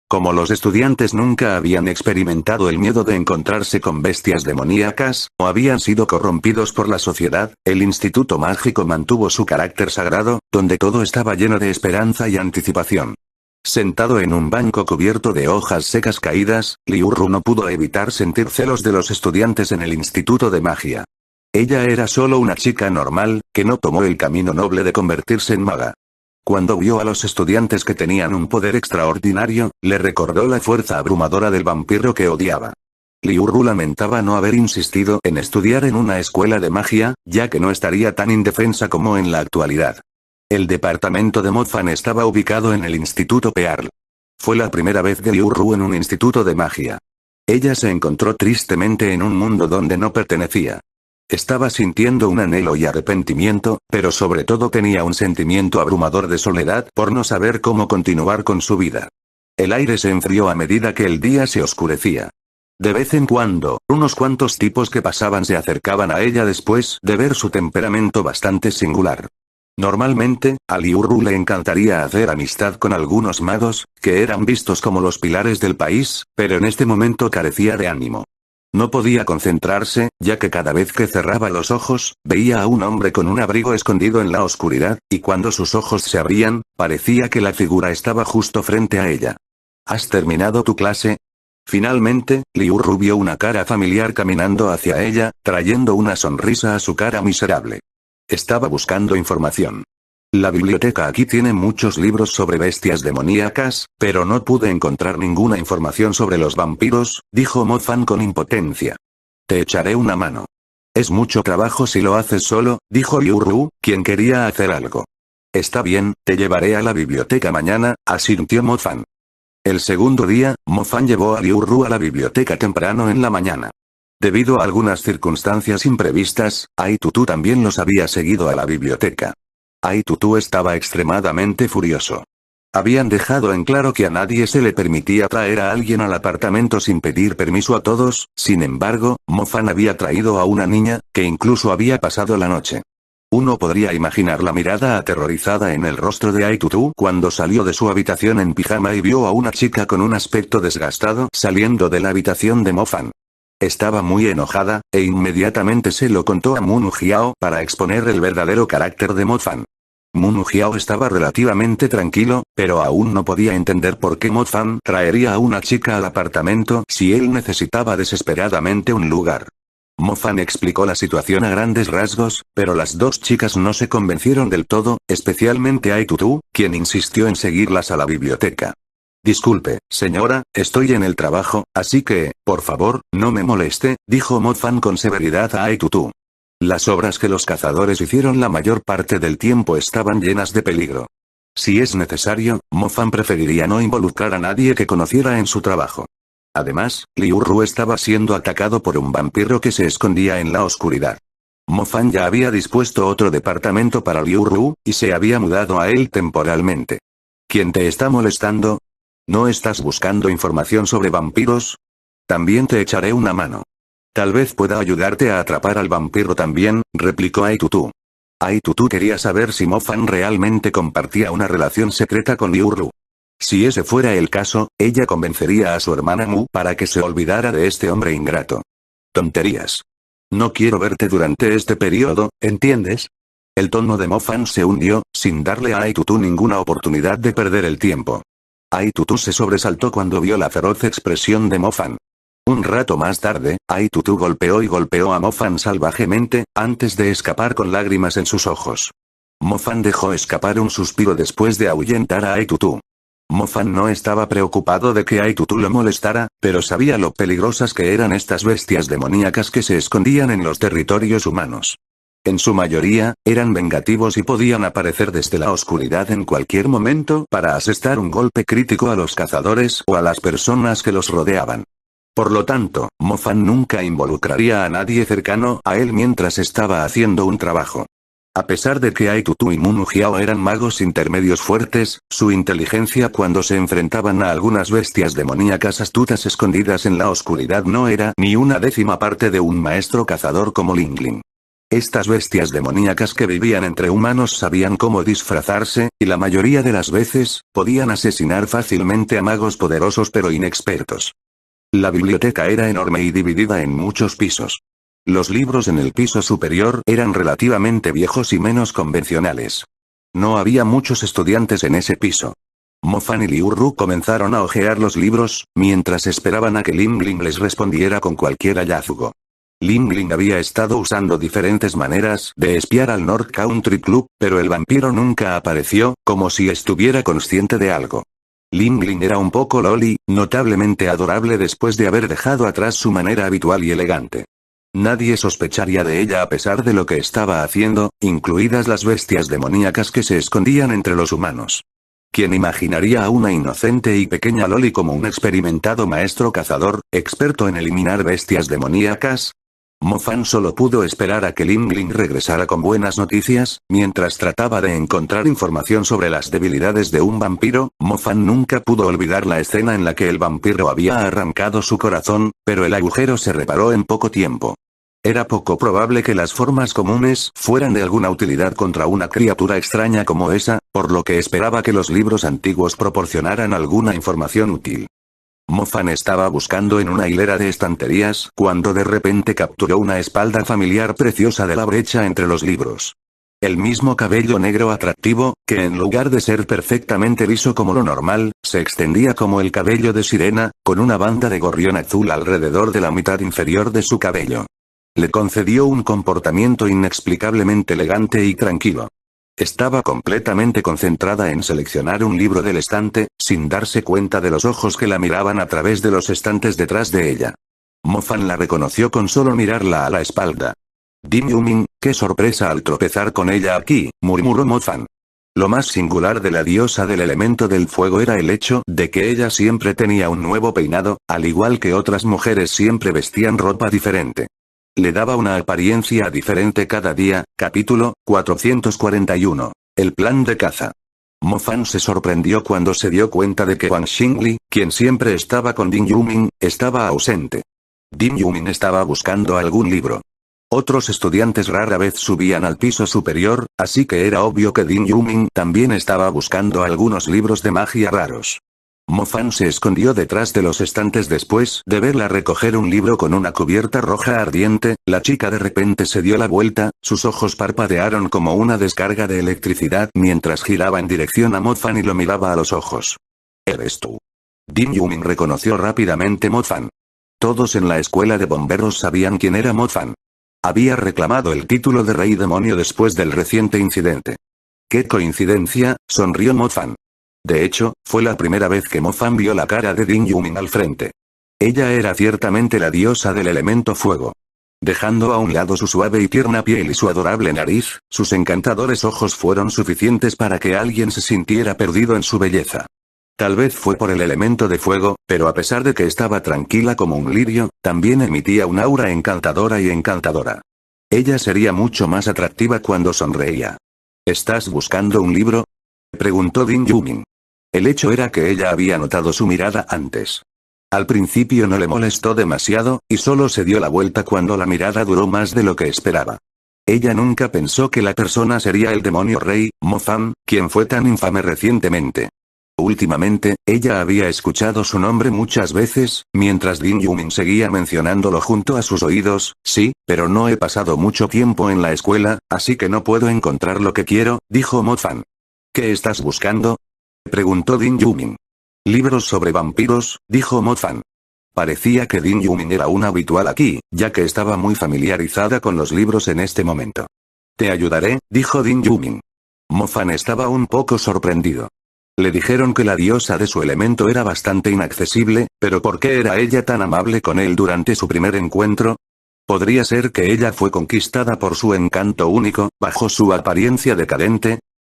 Como los estudiantes nunca habían experimentado el miedo de encontrarse con bestias demoníacas, o habían sido corrompidos por la sociedad, el Instituto Mágico mantuvo su carácter sagrado, donde todo estaba lleno de esperanza y anticipación. Sentado en un banco cubierto de hojas secas caídas, Liu Ru no pudo evitar sentir celos de los estudiantes en el Instituto de Magia. Ella era solo una chica normal, que no tomó el camino noble de convertirse en maga. Cuando vio a los estudiantes que tenían un poder extraordinario, le recordó la fuerza abrumadora del vampiro que odiaba. Liu Ru lamentaba no haber insistido en estudiar en una escuela de magia, ya que no estaría tan indefensa como en la actualidad. El departamento de Mo-fan estaba ubicado en el Instituto Pearl. Fue la primera vez de Liu Ru en un instituto de magia. Ella se encontró tristemente en un mundo donde no pertenecía. Estaba sintiendo un anhelo y arrepentimiento, pero sobre todo tenía un sentimiento abrumador de soledad por no saber cómo continuar con su vida. El aire se enfrió a medida que el día se oscurecía. De vez en cuando, unos cuantos tipos que pasaban se acercaban a ella después de ver su temperamento bastante singular. Normalmente, a Liu Ru le encantaría hacer amistad con algunos magos, que eran vistos como los pilares del país, pero en este momento carecía de ánimo. No podía concentrarse, ya que cada vez que cerraba los ojos, veía a un hombre con un abrigo escondido en la oscuridad, y cuando sus ojos se abrían, parecía que la figura estaba justo frente a ella. ¿Has terminado tu clase? Finalmente, Liu Ru vio una cara familiar caminando hacia ella, trayendo una sonrisa a su cara miserable. Estaba buscando información. La biblioteca aquí tiene muchos libros sobre bestias demoníacas, pero no pude encontrar ninguna información sobre los vampiros, dijo Mo Fan con impotencia. Te echaré una mano. Es mucho trabajo si lo haces solo, dijo Liu Ru, quien quería hacer algo. Está bien, te llevaré a la biblioteca mañana, asintió Mo Fan. El segundo día, Mo Fan llevó a Liu Ru a la biblioteca temprano en la mañana. Debido a algunas circunstancias imprevistas, Ai Tutu también los había seguido a la biblioteca. Ai Tutu estaba extremadamente furioso. Habían dejado en claro que a nadie se le permitía traer a alguien al apartamento sin pedir permiso a todos, sin embargo, Mo Fan había traído a una niña, que incluso había pasado la noche. Uno podría imaginar la mirada aterrorizada en el rostro de Ai Tutu cuando salió de su habitación en pijama y vio a una chica con un aspecto desgastado saliendo de la habitación de Mo Fan. Estaba muy enojada, e inmediatamente se lo contó a Munu Jiao para exponer el verdadero carácter de Mo Fan. Munu Jiao estaba relativamente tranquilo, pero aún no podía entender por qué Mo Fan traería a una chica al apartamento si él necesitaba desesperadamente un lugar. Mo Fan explicó la situación a grandes rasgos, pero las dos chicas no se convencieron del todo, especialmente Ai Tutu, quien insistió en seguirlas a la biblioteca. Disculpe, señora, estoy en el trabajo, así que, por favor, no me moleste, dijo Mo Fan con severidad a Ai Tutu. Las obras que los cazadores hicieron la mayor parte del tiempo estaban llenas de peligro. Si es necesario, Mo Fan preferiría no involucrar a nadie que conociera en su trabajo. Además, Liu Ru estaba siendo atacado por un vampiro que se escondía en la oscuridad. Mo Fan ya había dispuesto otro departamento para Liu Ru, y se había mudado a él temporalmente. ¿Quién te está molestando? ¿No estás buscando información sobre vampiros? También te echaré una mano. Tal vez pueda ayudarte a atrapar al vampiro también, replicó Ai Tutu. Ai Tutu quería saber si Mo Fan realmente compartía una relación secreta con Liu Ru. Si ese fuera el caso, ella convencería a su hermana Mu para que se olvidara de este hombre ingrato. Tonterías. No quiero verte durante este periodo, ¿entiendes? El tono de Mo Fan se hundió, sin darle a Ai Tutu ninguna oportunidad de perder el tiempo. Ai Tutu se sobresaltó cuando vio la feroz expresión de Mo Fan. Un rato más tarde, Ai Tutu golpeó a Mo Fan salvajemente, antes de escapar con lágrimas en sus ojos. Mo Fan dejó escapar un suspiro después de ahuyentar a Ai Tutu. Mo Fan no estaba preocupado de que Ai Tutu lo molestara, pero sabía lo peligrosas que eran estas bestias demoníacas que se escondían en los territorios humanos. En su mayoría, eran vengativos y podían aparecer desde la oscuridad en cualquier momento para asestar un golpe crítico a los cazadores o a las personas que los rodeaban. Por lo tanto, Mo Fan nunca involucraría a nadie cercano a él mientras estaba haciendo un trabajo. A pesar de que Ai Tutu y Munu Jiao eran magos intermedios fuertes, su inteligencia cuando se enfrentaban a algunas bestias demoníacas astutas escondidas en la oscuridad no era ni una décima parte de un maestro cazador como Lingling. Estas bestias demoníacas que vivían entre humanos sabían cómo disfrazarse, y la mayoría de las veces, podían asesinar fácilmente a magos poderosos pero inexpertos. La biblioteca era enorme y dividida en muchos pisos. Los libros en el piso superior eran relativamente viejos y menos convencionales. No había muchos estudiantes en ese piso. Mo Fan y Liu Ru comenzaron a hojear los libros, mientras esperaban a que Lingling les respondiera con cualquier hallazgo. Lingling había estado usando diferentes maneras de espiar al North Country Club, pero el vampiro nunca apareció, como si estuviera consciente de algo. Lingling era un poco loli, notablemente adorable después de haber dejado atrás su manera habitual y elegante. Nadie sospecharía de ella a pesar de lo que estaba haciendo, incluidas las bestias demoníacas que se escondían entre los humanos. ¿Quién imaginaría a una inocente y pequeña loli como un experimentado maestro cazador, experto en eliminar bestias demoníacas? Mo Fan solo pudo esperar a que Lingling regresara con buenas noticias, mientras trataba de encontrar información sobre las debilidades de un vampiro. Mo Fan nunca pudo olvidar la escena en la que el vampiro había arrancado su corazón, pero el agujero se reparó en poco tiempo. Era poco probable que las formas comunes fueran de alguna utilidad contra una criatura extraña como esa, por lo que esperaba que los libros antiguos proporcionaran alguna información útil. Mo-Fan estaba buscando en una hilera de estanterías cuando de repente capturó una espalda familiar preciosa de la brecha entre los libros. El mismo cabello negro atractivo, que en lugar de ser perfectamente liso como lo normal, se extendía como el cabello de sirena, con una banda de gorrión azul alrededor de la mitad inferior de su cabello. Le concedió un comportamiento inexplicablemente elegante y tranquilo. Estaba completamente concentrada en seleccionar un libro del estante, sin darse cuenta de los ojos que la miraban a través de los estantes detrás de ella. Mo-Fan la reconoció con solo mirarla a la espalda. Dim Yumin, qué sorpresa al tropezar con ella aquí, murmuró Mo-Fan. Lo más singular de la diosa del elemento del fuego era el hecho de que ella siempre tenía un nuevo peinado, al igual que otras mujeres siempre vestían ropa diferente. Le daba una apariencia diferente cada día. Capítulo 441. El plan de caza. Mo-Fan se sorprendió cuando se dio cuenta de que Wang Xingli, quien siempre estaba con Dim Yumin, estaba ausente. Dim Yumin estaba buscando algún libro. Otros estudiantes rara vez subían al piso superior, así que era obvio que Dim Yumin también estaba buscando algunos libros de magia raros. Mo-Fan se escondió detrás de los estantes después de verla recoger un libro con una cubierta roja ardiente. La chica de repente se dio la vuelta, sus ojos parpadearon como una descarga de electricidad mientras giraba en dirección a Mo-Fan y lo miraba a los ojos. ¿Eres tú? Dim Yumin reconoció rápidamente Mo-Fan. Todos en la escuela de bomberos sabían quién era Mo-Fan. Había reclamado el título de Rey Demonio después del reciente incidente. ¡Qué coincidencia!, sonrió Mo-Fan. De hecho, fue la primera vez que Mo-Fan vio la cara de Dim Yumin al frente. Ella era ciertamente la diosa del elemento fuego. Dejando a un lado su suave y tierna piel y su adorable nariz, sus encantadores ojos fueron suficientes para que alguien se sintiera perdido en su belleza. Tal vez fue por el elemento de fuego, pero a pesar de que estaba tranquila como un lirio, también emitía un aura encantadora y encantadora. Ella sería mucho más atractiva cuando sonreía. ¿Estás buscando un libro?, preguntó Dim Yumin. El hecho era que ella había notado su mirada antes. Al principio no le molestó demasiado, y solo se dio la vuelta cuando la mirada duró más de lo que esperaba. Ella nunca pensó que la persona sería el demonio rey, Mo-Fan, quien fue tan infame recientemente. Últimamente, ella había escuchado su nombre muchas veces, mientras Dim Yumin seguía mencionándolo junto a sus oídos. Sí, pero no he pasado mucho tiempo en la escuela, así que no puedo encontrar lo que quiero, dijo Mo-Fan. ¿Qué estás buscando?, preguntó Dim Yumin. Libros sobre vampiros, dijo Mo-Fan. Parecía que Dim Yumin era un habitual aquí, ya que estaba muy familiarizada con los libros en este momento. Te ayudaré, dijo Dim Yumin. Mo-Fan estaba un poco sorprendido. Le dijeron que la diosa de su elemento era bastante inaccesible, pero ¿por qué era ella tan amable con él durante su primer encuentro? ¿Podría ser que ella fue conquistada por su encanto único, bajo su apariencia decadente?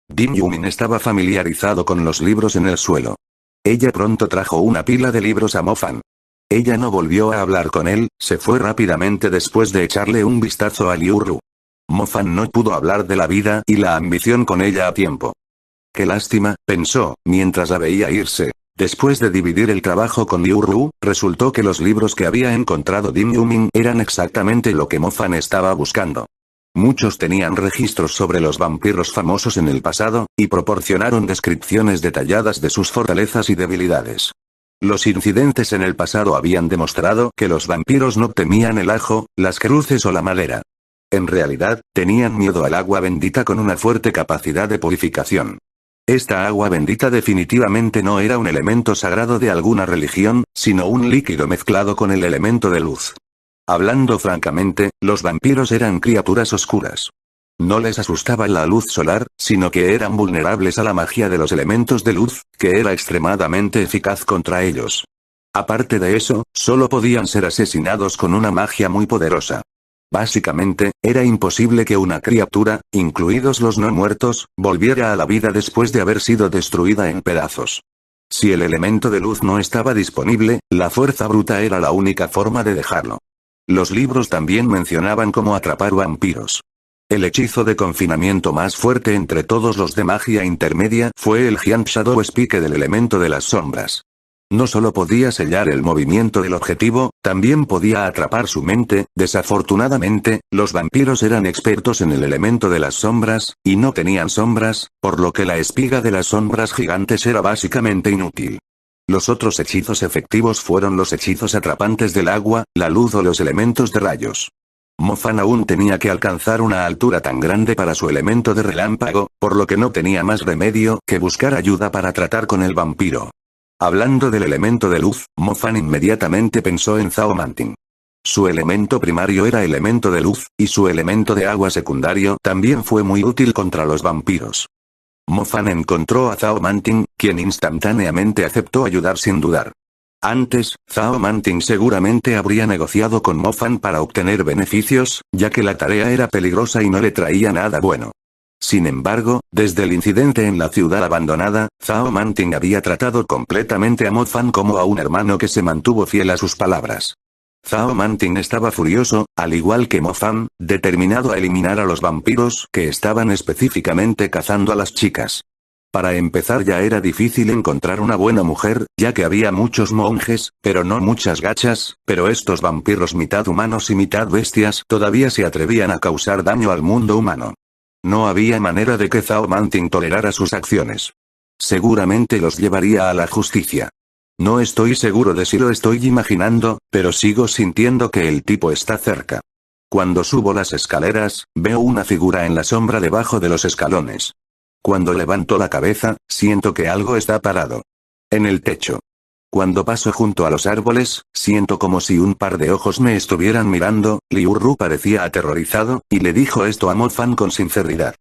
Dim Yumin estaba familiarizado con los libros en el suelo. Ella pronto trajo una pila de libros a Mo-Fan. Ella no volvió a hablar con él, se fue rápidamente después de echarle un vistazo a Liu Ru. Mo-Fan no pudo hablar de la vida y la ambición con ella a tiempo. Qué lástima, pensó, mientras la veía irse. Después de dividir el trabajo con Liu Ru, resultó que los libros que había encontrado Dim Yumin eran exactamente lo que Mo-Fan estaba buscando. Muchos tenían registros sobre los vampiros famosos en el pasado, y proporcionaron descripciones detalladas de sus fortalezas y debilidades. Los incidentes en el pasado habían demostrado que los vampiros no temían el ajo, las cruces o la madera. En realidad, tenían miedo al agua bendita con una fuerte capacidad de purificación. Esta agua bendita definitivamente no era un elemento sagrado de alguna religión, sino un líquido mezclado con el elemento de luz. Hablando francamente, los vampiros eran criaturas oscuras. No les asustaba la luz solar, sino que eran vulnerables a la magia de los elementos de luz, que era extremadamente eficaz contra ellos. Aparte de eso, solo podían ser asesinados con una magia muy poderosa. Básicamente, era imposible que una criatura, incluidos los no muertos, volviera a la vida después de haber sido destruida en pedazos. Si el elemento de luz no estaba disponible, la fuerza bruta era la única forma de dejarlo. Los libros también mencionaban cómo atrapar vampiros. El hechizo de confinamiento más fuerte entre todos los de magia intermedia fue el Giant Shadow Spike del elemento de las sombras. No solo podía sellar el movimiento del objetivo, también podía atrapar su mente. Desafortunadamente, los vampiros eran expertos en el elemento de las sombras, y no tenían sombras, por lo que la espiga de las sombras gigantes era básicamente inútil. Los otros hechizos efectivos fueron los hechizos atrapantes del agua, la luz o los elementos de rayos. Mofan aún tenía que alcanzar una altura tan grande para su elemento de relámpago, por lo que no tenía más remedio que buscar ayuda para tratar con el vampiro. Hablando del elemento de luz, Mofan inmediatamente pensó en Zhao Manting. Su elemento primario era elemento de luz, y su elemento de agua secundario también fue muy útil contra los vampiros. Mofan encontró a Zhao Manting, quien instantáneamente aceptó ayudar sin dudar. Antes, Zhao Manting seguramente habría negociado con Mofan para obtener beneficios, ya que la tarea era peligrosa y no le traía nada bueno. Sin embargo, desde el incidente en la ciudad abandonada, Zhao Manting había tratado completamente a Mofan como a un hermano que se mantuvo fiel a sus palabras. Zhao Manting estaba furioso, al igual que Mofan, determinado a eliminar a los vampiros que estaban específicamente cazando a las chicas. Para empezar ya era difícil encontrar una buena mujer, ya que había muchos monjes, pero no muchas gachas, pero estos vampiros mitad humanos y mitad bestias todavía se atrevían a causar daño al mundo humano. No había manera de que Zhao Manting tolerara sus acciones. Seguramente los llevaría a la justicia. No estoy seguro de si lo estoy imaginando, pero sigo sintiendo que el tipo está cerca. Cuando subo las escaleras, veo una figura en la sombra debajo de los escalones. Cuando levanto la cabeza, siento que algo está parado en el techo. Cuando paso junto a los árboles, siento como si un par de ojos me estuvieran mirando. Liu Ru parecía aterrorizado, y le dijo esto a Mofan con sinceridad.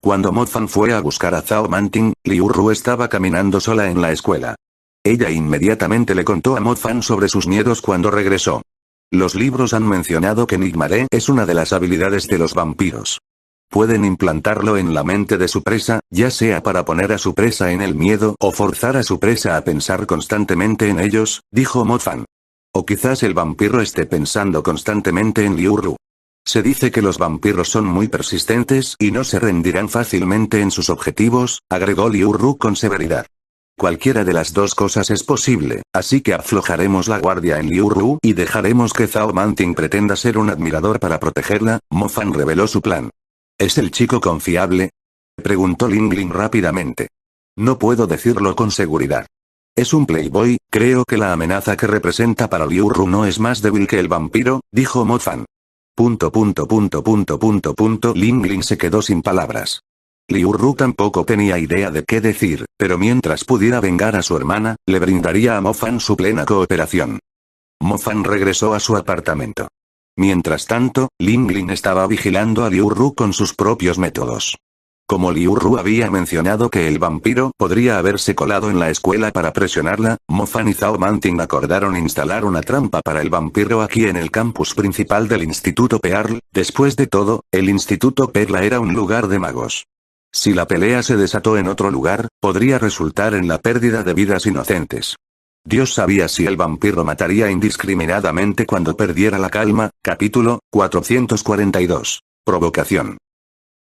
Cuando Mofan fue a buscar a Zhao Manting, Liu Ru estaba caminando sola en la escuela. Ella inmediatamente le contó a Mofan sobre sus miedos cuando regresó. Los libros han mencionado que Nigmare es una de las habilidades de los vampiros. Pueden implantarlo en la mente de su presa, ya sea para poner a su presa en el miedo o forzar a su presa a pensar constantemente en ellos, dijo Mofan. O quizás el vampiro esté pensando constantemente en Liu Ru. Se dice que los vampiros son muy persistentes y no se rendirán fácilmente en sus objetivos, agregó Liu Ru con severidad. Cualquiera de las dos cosas es posible, así que aflojaremos la guardia en Liu Ru y dejaremos que Zhao Manting pretenda ser un admirador para protegerla. Mofan reveló su plan. ¿Es el chico confiable?, preguntó Ling Ling rápidamente. No puedo decirlo con seguridad. Es un playboy, creo que la amenaza que representa para Liu Ru no es más débil que el vampiro, dijo Mofan. Ling Ling se quedó sin palabras. Liu Ru tampoco tenía idea de qué decir, pero mientras pudiera vengar a su hermana, le brindaría a Mofan su plena cooperación. Mofan regresó a su apartamento. Mientras tanto, Ling Ling estaba vigilando a Liu Ru con sus propios métodos. Como Liu Ru había mencionado que el vampiro podría haberse colado en la escuela para presionarla, Mofan y Zhao Manting acordaron instalar una trampa para el vampiro aquí en el campus principal del Instituto Pearl. Después de todo, el Instituto Perla era un lugar de magos. Si la pelea se desató en otro lugar, podría resultar en la pérdida de vidas inocentes. Dios sabía si el vampiro mataría indiscriminadamente cuando perdiera la calma. Capítulo 442. Provocación.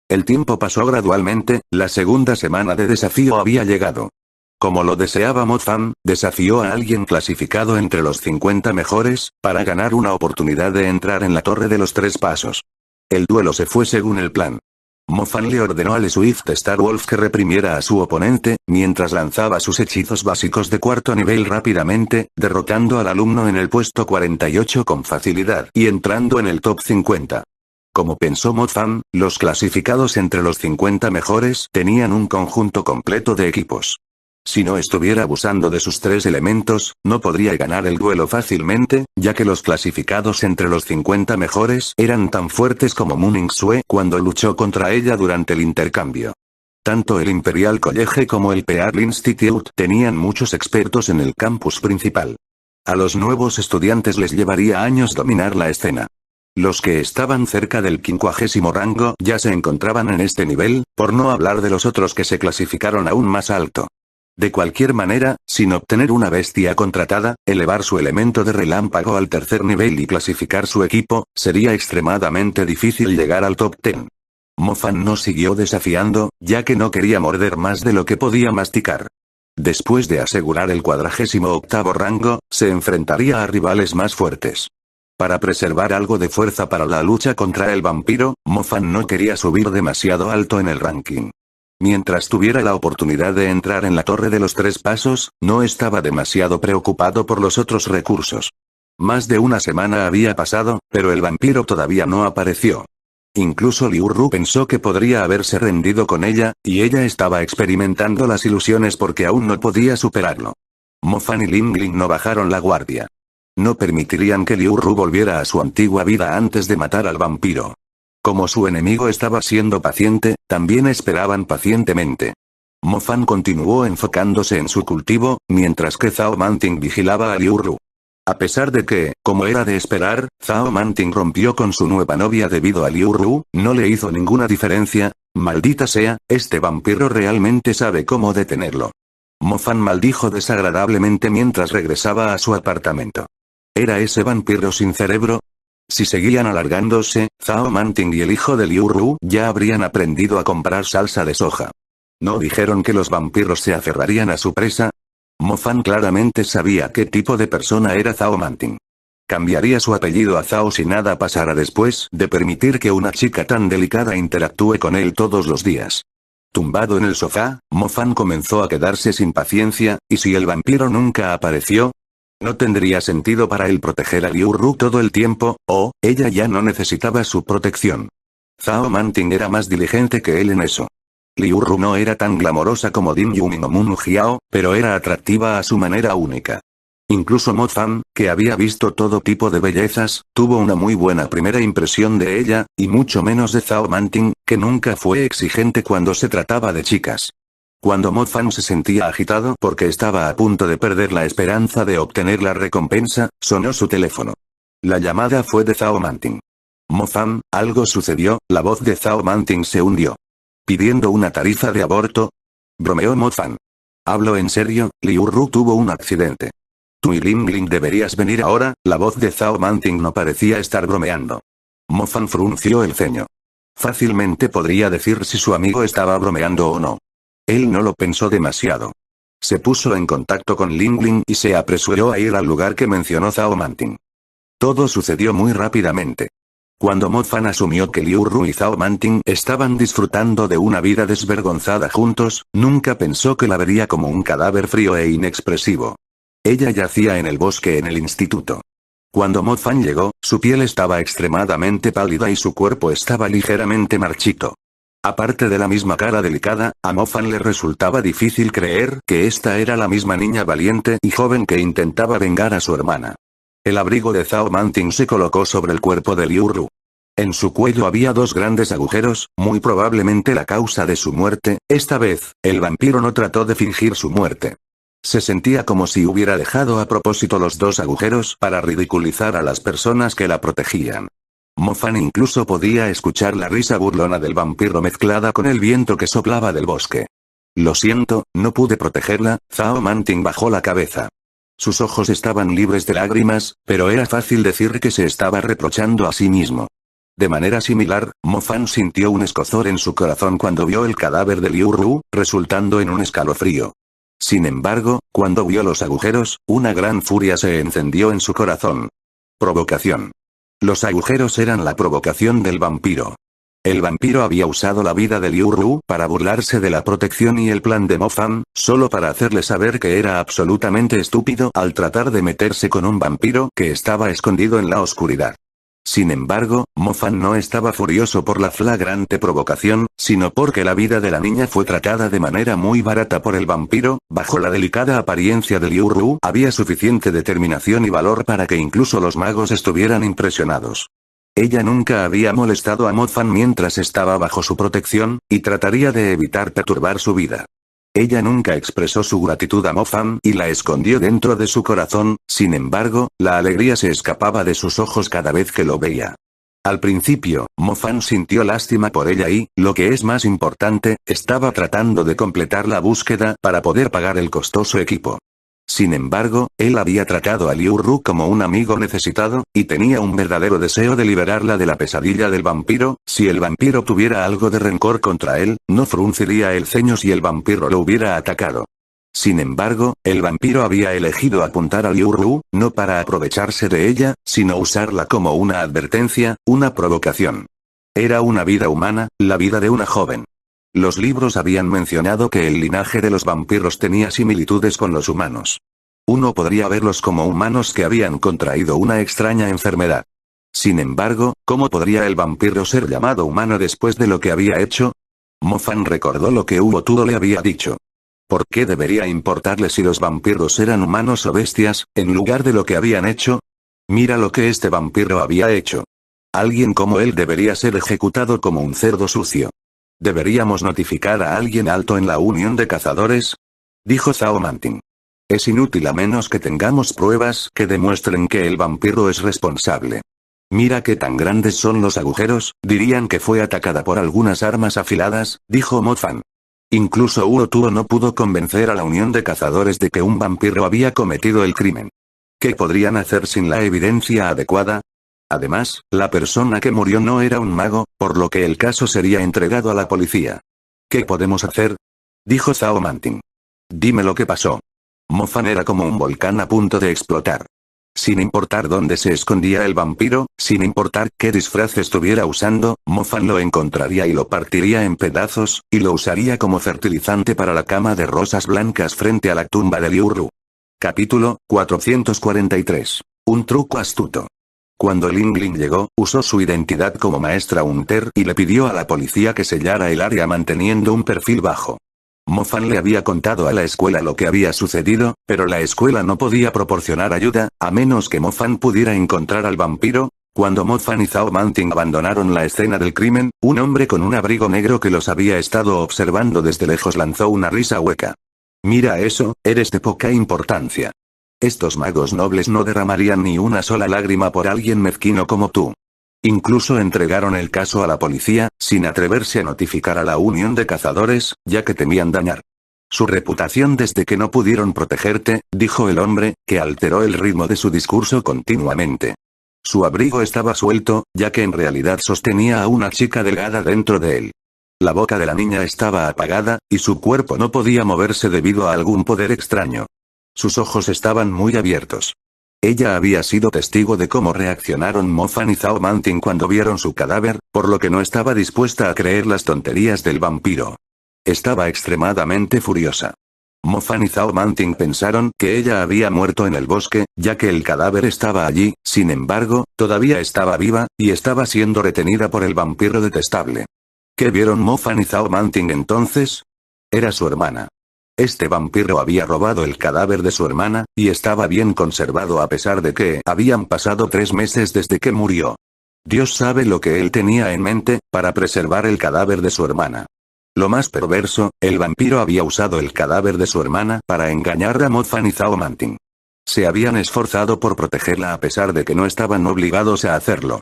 El tiempo pasó gradualmente, la segunda semana de desafío había llegado. Como lo deseaba Mofan, desafió a alguien clasificado entre los 50 mejores, para ganar una oportunidad de entrar en la Torre de los Tres Pasos. El duelo se fue según el plan. Mofan le ordenó al Swift Star Wolf que reprimiera a su oponente, mientras lanzaba sus hechizos básicos de cuarto nivel rápidamente, derrotando al alumno en el puesto 48 con facilidad y entrando en el top 50. Como pensó Mofan, los clasificados entre los 50 mejores tenían un conjunto completo de equipos. Si no estuviera abusando de sus tres elementos, no podría ganar el duelo fácilmente, ya que los clasificados entre los 50 mejores eran tan fuertes como Mu Ningsue cuando luchó contra ella durante el intercambio. Tanto el Imperial College como el Pearl Institute tenían muchos expertos en el campus principal. A los nuevos estudiantes les llevaría años dominar la escena. Los que estaban cerca del 50º rango ya se encontraban en este nivel, por no hablar de los otros que se clasificaron aún más alto. De cualquier manera, sin obtener una bestia contratada, elevar su elemento de relámpago al tercer nivel y clasificar su equipo, sería extremadamente difícil llegar al top 10. Mofan no siguió desafiando, ya que no quería morder más de lo que podía masticar. Después de asegurar el 48º rango, se enfrentaría a rivales más fuertes. Para preservar algo de fuerza para la lucha contra el vampiro, Mo-Fan no quería subir demasiado alto en el ranking. Mientras tuviera la oportunidad de entrar en la Torre de los Tres Pasos, no estaba demasiado preocupado por los otros recursos. Más de una semana había pasado, pero el vampiro todavía no apareció. Incluso Liu Ru pensó que podría haberse rendido con ella, y ella estaba experimentando las ilusiones porque aún no podía superarlo. Mo-Fan y Ling Ling no bajaron la guardia. No permitirían que Liu Ru volviera a su antigua vida antes de matar al vampiro. Como su enemigo estaba siendo paciente, también esperaban pacientemente. Mo-Fan continuó enfocándose en su cultivo, mientras que Zhao Manting vigilaba a Liu Ru. A pesar de que, como era de esperar, Zhao Manting rompió con su nueva novia debido a Liu Ru, no le hizo ninguna diferencia. Maldita sea, este vampiro realmente sabe cómo detenerlo. Mo-Fan maldijo desagradablemente mientras regresaba a su apartamento. ¿Era ese vampiro sin cerebro? Si seguían alargándose, Zhao Manting y el hijo de Liu Ru ya habrían aprendido a comprar salsa de soja. ¿No dijeron que los vampiros se aferrarían a su presa? Mo-Fan claramente sabía qué tipo de persona era Zhao Manting. Cambiaría su apellido a Zhao si nada pasara después de permitir que una chica tan delicada interactúe con él todos los días. Tumbado en el sofá, Mo-Fan comenzó a quedarse sin paciencia, ¿y si el vampiro nunca apareció? No tendría sentido para él proteger a Liu Ru todo el tiempo, o, ella ya no necesitaba su protección. Zhao Manting era más diligente que él en eso. Liu Ru no era tan glamorosa como Din Yumin o Moon Jiao, pero era atractiva a su manera única. Incluso Mo-Fan, que había visto todo tipo de bellezas, tuvo una muy buena primera impresión de ella, y mucho menos de Zhao Manting, que nunca fue exigente cuando se trataba de chicas. Cuando Mo-Fan se sentía agitado porque estaba a punto de perder la esperanza de obtener la recompensa, sonó su teléfono. La llamada fue de Zhao Manting. Mo-Fan, algo sucedió, la voz de Zhao Manting se hundió. ¿Pidiendo una tarifa de aborto? Bromeó Mo-Fan. Hablo en serio, Liu Ru tuvo un accidente. Tú y Ling Ling deberías venir ahora, la voz de Zhao Manting no parecía estar bromeando. Mo-Fan frunció el ceño. Fácilmente podría decir si su amigo estaba bromeando o no. Él no lo pensó demasiado. Se puso en contacto con Ling Ling y se apresuró a ir al lugar que mencionó Zhao Manting. Todo sucedió muy rápidamente. Cuando Mo-Fan asumió que Liu Ru y Zhao Manting estaban disfrutando de una vida desvergonzada juntos, nunca pensó que la vería como un cadáver frío e inexpresivo. Ella yacía en el bosque en el instituto. Cuando Mo-Fan llegó, su piel estaba extremadamente pálida y su cuerpo estaba ligeramente marchito. Aparte de la misma cara delicada, a Mo-Fan le resultaba difícil creer que esta era la misma niña valiente y joven que intentaba vengar a su hermana. El abrigo de Zhao Manting se colocó sobre el cuerpo de Liu Ru. En su cuello había dos grandes agujeros, muy probablemente la causa de su muerte. Esta vez, el vampiro no trató de fingir su muerte. Se sentía como si hubiera dejado a propósito los dos agujeros para ridiculizar a las personas que la protegían. Mo-Fan incluso podía escuchar la risa burlona del vampiro mezclada con el viento que soplaba del bosque. Lo siento, no pude protegerla. Zhao Manting bajó la cabeza. Sus ojos estaban libres de lágrimas, pero era fácil decir que se estaba reprochando a sí mismo. De manera similar, Mo-Fan sintió un escozor en su corazón cuando vio el cadáver de Liu Ru, resultando en un escalofrío. Sin embargo, cuando vio los agujeros, una gran furia se encendió en su corazón. Provocación. Los agujeros eran la provocación del vampiro. El vampiro había usado la vida de Liu Ru para burlarse de la protección y el plan de Mo-Fan, solo para hacerle saber que era absolutamente estúpido al tratar de meterse con un vampiro que estaba escondido en la oscuridad. Sin embargo, Mo-Fan no estaba furioso por la flagrante provocación, sino porque la vida de la niña fue tratada de manera muy barata por el vampiro. Bajo la delicada apariencia de Liu Ru había suficiente determinación y valor para que incluso los magos estuvieran impresionados. Ella nunca había molestado a Mo-Fan mientras estaba bajo su protección, y trataría de evitar perturbar su vida. Ella nunca expresó su gratitud a Mo-Fan y la escondió dentro de su corazón. Sin embargo, la alegría se escapaba de sus ojos cada vez que lo veía. Al principio, Mo-Fan sintió lástima por ella y, lo que es más importante, estaba tratando de completar la búsqueda para poder pagar el costoso equipo. Sin embargo, él había tratado a Liu Ru como un amigo necesitado, y tenía un verdadero deseo de liberarla de la pesadilla del vampiro. Si el vampiro tuviera algo de rencor contra él, no frunciría el ceño si el vampiro lo hubiera atacado. Sin embargo, el vampiro había elegido apuntar a Liu Ru, no para aprovecharse de ella, sino usarla como una advertencia, una provocación. Era una vida humana, la vida de una joven. Los libros habían mencionado que el linaje de los vampiros tenía similitudes con los humanos. Uno podría verlos como humanos que habían contraído una extraña enfermedad. Sin embargo, ¿cómo podría el vampiro ser llamado humano después de lo que había hecho? Mo Fan recordó lo que Hugo Tudo le había dicho. ¿Por qué debería importarle si los vampiros eran humanos o bestias, en lugar de lo que habían hecho? Mira lo que este vampiro había hecho. Alguien como él debería ser ejecutado como un cerdo sucio. ¿Deberíamos notificar a alguien alto en la Unión de Cazadores? Dijo Zhao Manting. Es inútil a menos que tengamos pruebas que demuestren que el vampiro es responsable. Mira qué tan grandes son los agujeros, dirían que fue atacada por algunas armas afiladas, dijo Mo Fan. Incluso Hugo Tuo no pudo convencer a la Unión de Cazadores de que un vampiro había cometido el crimen. ¿Qué podrían hacer sin la evidencia adecuada? Además, la persona que murió no era un mago, por lo que el caso sería entregado a la policía. ¿Qué podemos hacer? Dijo Zhao Manting. Dime lo que pasó. Mo Fan era como un volcán a punto de explotar. Sin importar dónde se escondía el vampiro, sin importar qué disfraz estuviera usando, Mo Fan lo encontraría y lo partiría en pedazos, y lo usaría como fertilizante para la cama de rosas blancas frente a la tumba de Liu Ru. Capítulo 443. Un truco astuto. Cuando Ling Ling llegó, usó su identidad como maestra Unter y le pidió a la policía que sellara el área manteniendo un perfil bajo. Mo Fan le había contado a la escuela lo que había sucedido, pero la escuela no podía proporcionar ayuda, a menos que Mo Fan pudiera encontrar al vampiro. Cuando Mo Fan y Zhao Manting abandonaron la escena del crimen, un hombre con un abrigo negro que los había estado observando desde lejos lanzó una risa hueca. Mira eso, eres de poca importancia. Estos magos nobles no derramarían ni una sola lágrima por alguien mezquino como tú. Incluso entregaron el caso a la policía, sin atreverse a notificar a la Unión de Cazadores, ya que temían dañar su reputación desde que no pudieron protegerte, dijo el hombre, que alteró el ritmo de su discurso continuamente. Su abrigo estaba suelto, ya que en realidad sostenía a una chica delgada dentro de él. La boca de la niña estaba apagada, y su cuerpo no podía moverse debido a algún poder extraño. Sus ojos estaban muy abiertos. Ella había sido testigo de cómo reaccionaron Mo Fan y Zhao Manting cuando vieron su cadáver, por lo que no estaba dispuesta a creer las tonterías del vampiro. Estaba extremadamente furiosa. Mo Fan y Zhao Manting pensaron que ella había muerto en el bosque, ya que el cadáver estaba allí, sin embargo, todavía estaba viva, y estaba siendo retenida por el vampiro detestable. ¿Qué vieron Mo Fan y Zhao Manting entonces? Era su hermana. Este vampiro había robado el cadáver de su hermana, y estaba bien conservado a pesar de que habían pasado 3 meses desde que murió. Dios sabe lo que él tenía en mente, para preservar el cadáver de su hermana. Lo más perverso, el vampiro había usado el cadáver de su hermana para engañar a Mo Fan y Zhao Manting. Se habían esforzado por protegerla a pesar de que no estaban obligados a hacerlo.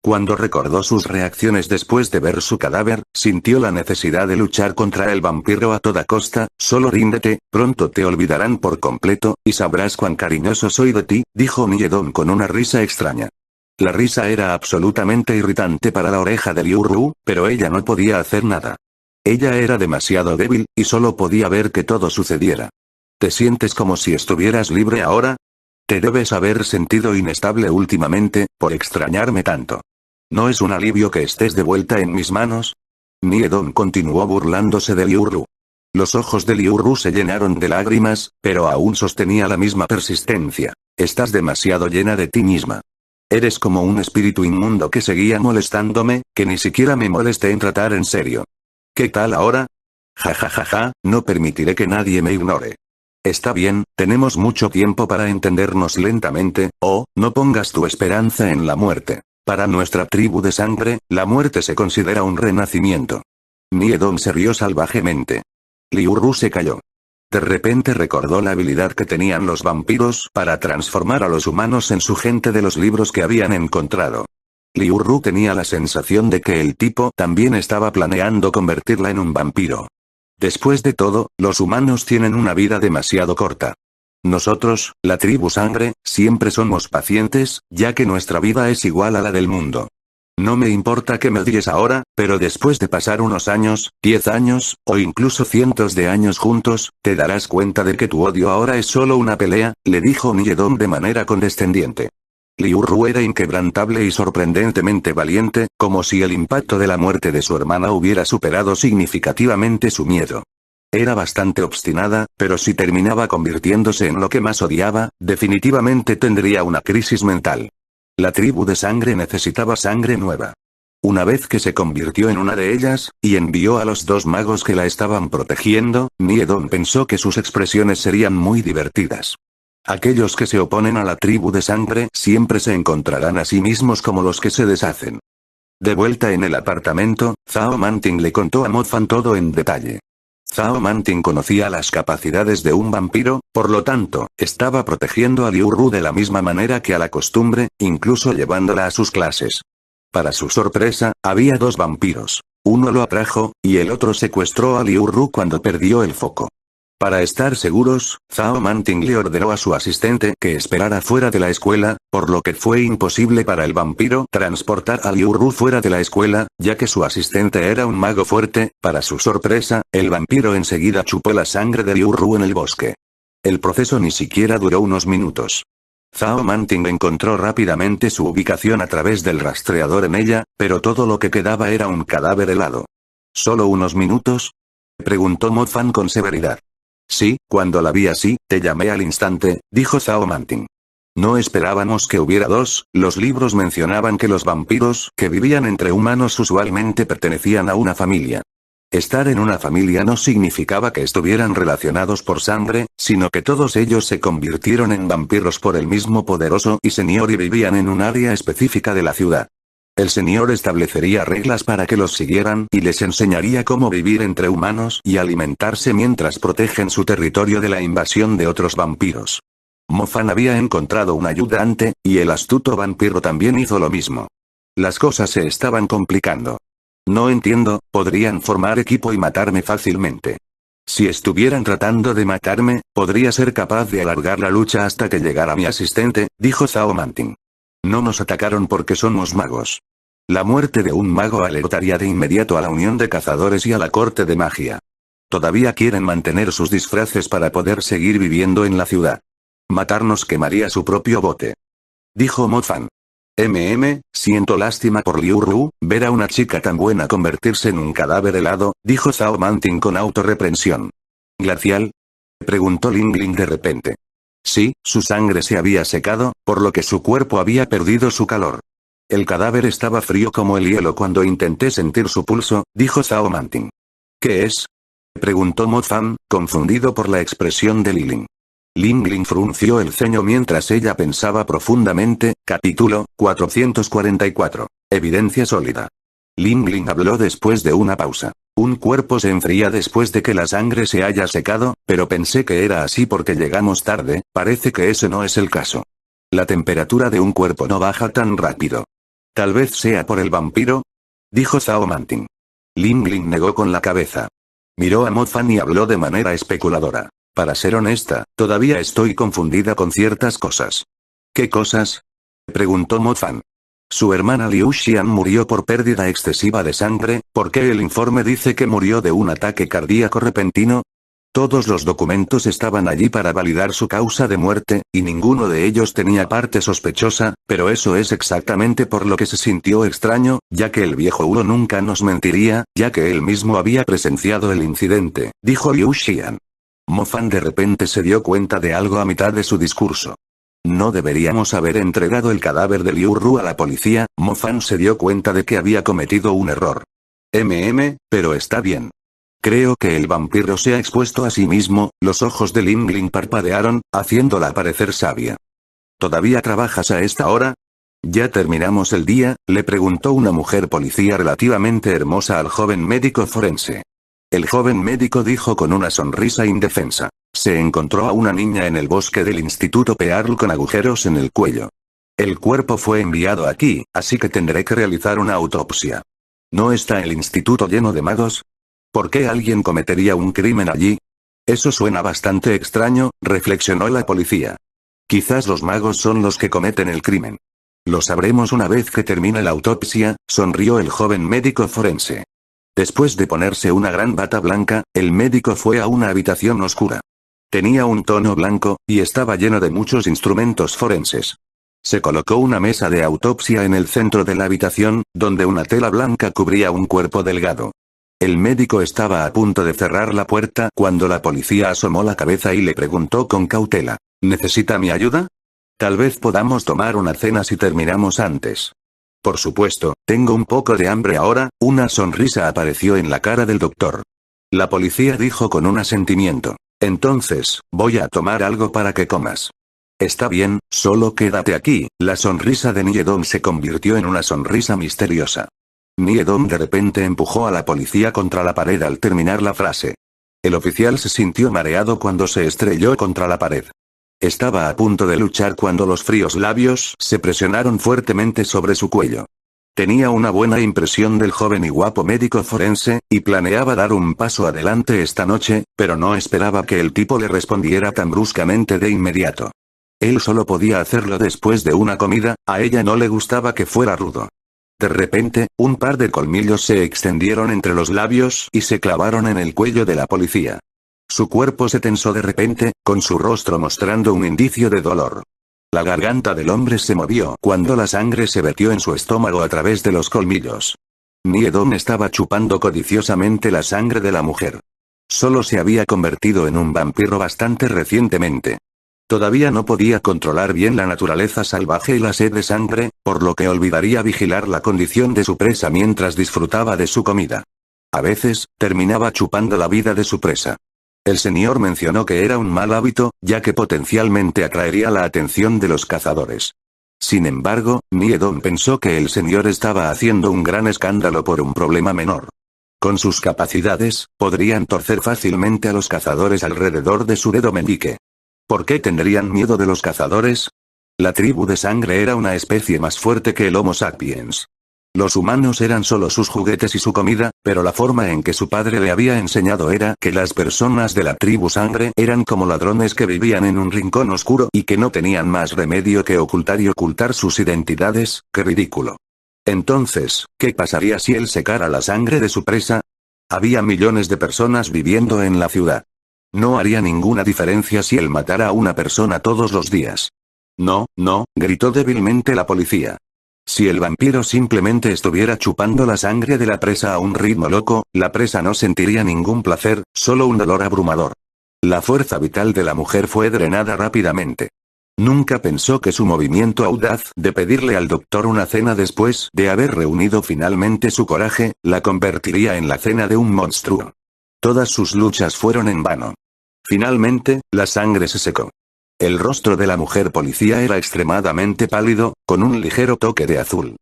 Cuando recordó sus reacciones después de ver su cadáver, sintió la necesidad de luchar contra el vampiro a toda costa. Solo ríndete, pronto te olvidarán por completo, y sabrás cuán cariñoso soy de ti, dijo Niedon con una risa extraña. La risa era absolutamente irritante para la oreja de Liu Ru, pero ella no podía hacer nada. Ella era demasiado débil, y solo podía ver que todo sucediera. ¿Te sientes como si estuvieras libre ahora? Te debes haber sentido inestable últimamente, por extrañarme tanto. ¿No es un alivio que estés de vuelta en mis manos? Niedon continuó burlándose de Liu Ru. Los ojos de Liu Ru se llenaron de lágrimas, pero aún sostenía la misma persistencia. Estás demasiado llena de ti misma. Eres como un espíritu inmundo que seguía molestándome, que ni siquiera me molesté en tratar en serio. ¿Qué tal ahora? Ja ja ja ja, no permitiré que nadie me ignore. Está bien, tenemos mucho tiempo para entendernos lentamente, no pongas tu esperanza en la muerte. Para nuestra tribu de sangre, la muerte se considera un renacimiento. Niedon se rió salvajemente. Liu Ru se calló. De repente recordó la habilidad que tenían los vampiros para transformar a los humanos en su gente de los libros que habían encontrado. Liu Ru tenía la sensación de que el tipo también estaba planeando convertirla en un vampiro. Después de todo, los humanos tienen una vida demasiado corta. Nosotros, la tribu sangre, siempre somos pacientes, ya que nuestra vida es igual a la del mundo. No me importa que me odies ahora, pero después de pasar unos años, 10 años, o incluso cientos de años juntos, te darás cuenta de que tu odio ahora es solo una pelea, le dijo Niedong de manera condescendiente. Liu Ru era inquebrantable y sorprendentemente valiente, como si el impacto de la muerte de su hermana hubiera superado significativamente su miedo. Era bastante obstinada, pero si terminaba convirtiéndose en lo que más odiaba, definitivamente tendría una crisis mental. La tribu de sangre necesitaba sangre nueva. Una vez que se convirtió en una de ellas, y envió a los 2 magos que la estaban protegiendo, Niedong pensó que sus expresiones serían muy divertidas. Aquellos que se oponen a la tribu de sangre siempre se encontrarán a sí mismos como los que se deshacen. De vuelta en el apartamento, Zhao Manting le contó a Mo Fan todo en detalle. Zhao Manting conocía las capacidades de un vampiro, por lo tanto, estaba protegiendo a Liu Ru de la misma manera que a la costumbre, incluso llevándola a sus clases. Para su sorpresa, había 2 vampiros. Uno lo atrajo, y el otro secuestró a Liu Ru cuando perdió el foco. Para estar seguros, Zhao Manting le ordenó a su asistente que esperara fuera de la escuela, por lo que fue imposible para el vampiro transportar a Liu Ru fuera de la escuela, ya que su asistente era un mago fuerte. Para su sorpresa, el vampiro enseguida chupó la sangre de Liu Ru en el bosque. El proceso ni siquiera duró unos minutos. Zhao Manting encontró rápidamente su ubicación a través del rastreador en ella, pero todo lo que quedaba era un cadáver helado. ¿Solo unos minutos?, preguntó Mo Fan con severidad. Sí, cuando la vi así, te llamé al instante, dijo Zhao Manting. No esperábamos que hubiera 2, los libros mencionaban que los vampiros que vivían entre humanos usualmente pertenecían a una familia. Estar en una familia no significaba que estuvieran relacionados por sangre, sino que todos ellos se convirtieron en vampiros por el mismo poderoso y señor y vivían en un área específica de la ciudad. El señor establecería reglas para que los siguieran y les enseñaría cómo vivir entre humanos y alimentarse mientras protegen su territorio de la invasión de otros vampiros. Mo Fan había encontrado un ayudante, y el astuto vampiro también hizo lo mismo. Las cosas se estaban complicando. No entiendo, podrían formar equipo y matarme fácilmente. Si estuvieran tratando de matarme, podría ser capaz de alargar la lucha hasta que llegara mi asistente, dijo Zhao Manting. No nos atacaron porque somos magos. La muerte de un mago alertaría de inmediato a la Unión de Cazadores y a la Corte de Magia. Todavía quieren mantener sus disfraces para poder seguir viviendo en la ciudad. Matarnos quemaría su propio bote. Dijo Mo Fan. Siento lástima por Liu Ru, ver a una chica tan buena convertirse en un cadáver helado, dijo Zhao Manting con autorreprensión. ¿Glacial?, preguntó Ling Ling de repente. Sí, su sangre se había secado, por lo que su cuerpo había perdido su calor. El cadáver estaba frío como el hielo cuando intenté sentir su pulso, dijo Zhao Manting. ¿Qué es?, preguntó Mo Fan, confundido por la expresión de Ling. Ling Ling frunció el ceño mientras ella pensaba profundamente. Capítulo 444. Evidencia sólida. Ling Ling habló después de una pausa. Un cuerpo se enfría después de que la sangre se haya secado, pero pensé que era así porque llegamos tarde, parece que ese no es el caso. La temperatura de un cuerpo no baja tan rápido. Tal vez sea por el vampiro, dijo Zhao Manting. Ling Ling negó con la cabeza. Miró a Mo Fan y habló de manera especuladora. Para ser honesta, todavía estoy confundida con ciertas cosas. ¿Qué cosas?, preguntó Mo Fan. Su hermana Liu Xian murió por pérdida excesiva de sangre. ¿Por qué el informe dice que murió de un ataque cardíaco repentino? Todos los documentos estaban allí para validar su causa de muerte, y ninguno de ellos tenía parte sospechosa, pero eso es exactamente por lo que se sintió extraño, ya que el viejo Uro nunca nos mentiría, ya que él mismo había presenciado el incidente, dijo Liu Xian. Mo Fan de repente se dio cuenta de algo a mitad de su discurso. No deberíamos haber entregado el cadáver de Liu Ru a la policía. Mo Fan se dio cuenta de que había cometido un error. Pero está bien. Creo que el vampiro se ha expuesto a sí mismo. Los ojos de Ling Ling parpadearon, haciéndola parecer sabia. ¿Todavía trabajas a esta hora? ¿Ya terminamos el día?, le preguntó una mujer policía relativamente hermosa al joven médico forense. El joven médico dijo con una sonrisa indefensa. Se encontró a una niña en el bosque del Instituto Pearl con agujeros en el cuello. El cuerpo fue enviado aquí, así que tendré que realizar una autopsia. ¿No está el instituto lleno de magos? ¿Por qué alguien cometería un crimen allí? Eso suena bastante extraño, reflexionó la policía. Quizás los magos son los que cometen el crimen. Lo sabremos una vez que termine la autopsia, sonrió el joven médico forense. Después de ponerse una gran bata blanca, el médico fue a una habitación oscura. Tenía un tono blanco, y estaba lleno de muchos instrumentos forenses. Se colocó una mesa de autopsia en el centro de la habitación, donde una tela blanca cubría un cuerpo delgado. El médico estaba a punto de cerrar la puerta cuando la policía asomó la cabeza y le preguntó con cautela: ¿necesita mi ayuda? Tal vez podamos tomar una cena si terminamos antes. Por supuesto, tengo un poco de hambre ahora. Una sonrisa apareció en la cara del doctor. La policía dijo con un asentimiento: entonces, voy a tomar algo para que comas. Está bien, solo quédate aquí. La sonrisa de Niedon se convirtió en una sonrisa misteriosa. Niedon de repente empujó a la policía contra la pared al terminar la frase. El oficial se sintió mareado cuando se estrelló contra la pared. Estaba a punto de luchar cuando los fríos labios se presionaron fuertemente sobre su cuello. Tenía una buena impresión del joven y guapo médico forense, y planeaba dar un paso adelante esta noche, pero no esperaba que el tipo le respondiera tan bruscamente de inmediato. Él solo podía hacerlo después de una comida, a ella no le gustaba que fuera rudo. De repente, un par de colmillos se extendieron entre los labios y se clavaron en el cuello de la policía. Su cuerpo se tensó de repente, con su rostro mostrando un indicio de dolor. La garganta del hombre se movió cuando la sangre se vertió en su estómago a través de los colmillos. Niedon estaba chupando codiciosamente la sangre de la mujer. Solo se había convertido en un vampiro bastante recientemente. Todavía no podía controlar bien la naturaleza salvaje y la sed de sangre, por lo que olvidaría vigilar la condición de su presa mientras disfrutaba de su comida. A veces, terminaba chupando la vida de su presa. El señor mencionó que era un mal hábito, ya que potencialmente atraería la atención de los cazadores. Sin embargo, Niedon pensó que el señor estaba haciendo un gran escándalo por un problema menor. Con sus capacidades, podrían torcer fácilmente a los cazadores alrededor de su dedo meñique. ¿Por qué tendrían miedo de los cazadores? La tribu de sangre era una especie más fuerte que el Homo sapiens. Los humanos eran solo sus juguetes y su comida, pero la forma en que su padre le había enseñado era que las personas de la tribu sangre eran como ladrones que vivían en un rincón oscuro y que no tenían más remedio que ocultar sus identidades. ¡Qué ridículo! Entonces, ¿qué pasaría si él secara la sangre de su presa? Había millones de personas viviendo en la ciudad. No haría ninguna diferencia si él matara a una persona todos los días. No, no, gritó débilmente la policía. Si el vampiro simplemente estuviera chupando la sangre de la presa a un ritmo loco, la presa no sentiría ningún placer, solo un dolor abrumador. La fuerza vital de la mujer fue drenada rápidamente. Nunca pensó que su movimiento audaz de pedirle al doctor una cena después de haber reunido finalmente su coraje, la convertiría en la cena de un monstruo. Todas sus luchas fueron en vano. Finalmente, la sangre se secó. El rostro de la mujer policía era extremadamente pálido, con un ligero toque de azul.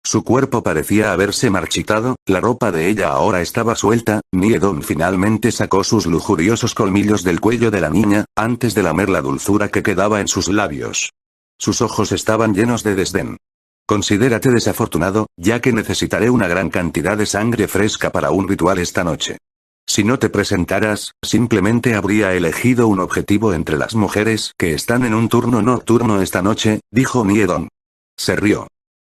Su cuerpo parecía haberse marchitado, la ropa de ella ahora estaba suelta. Niedon finalmente sacó sus lujuriosos colmillos del cuello de la niña, antes de lamer la dulzura que quedaba en sus labios. Sus ojos estaban llenos de desdén. Considérate desafortunado, ya que necesitaré una gran cantidad de sangre fresca para un ritual esta noche. Si no te presentaras, simplemente habría elegido un objetivo entre las mujeres que están en un turno nocturno esta noche, dijo Niedon. Se rió.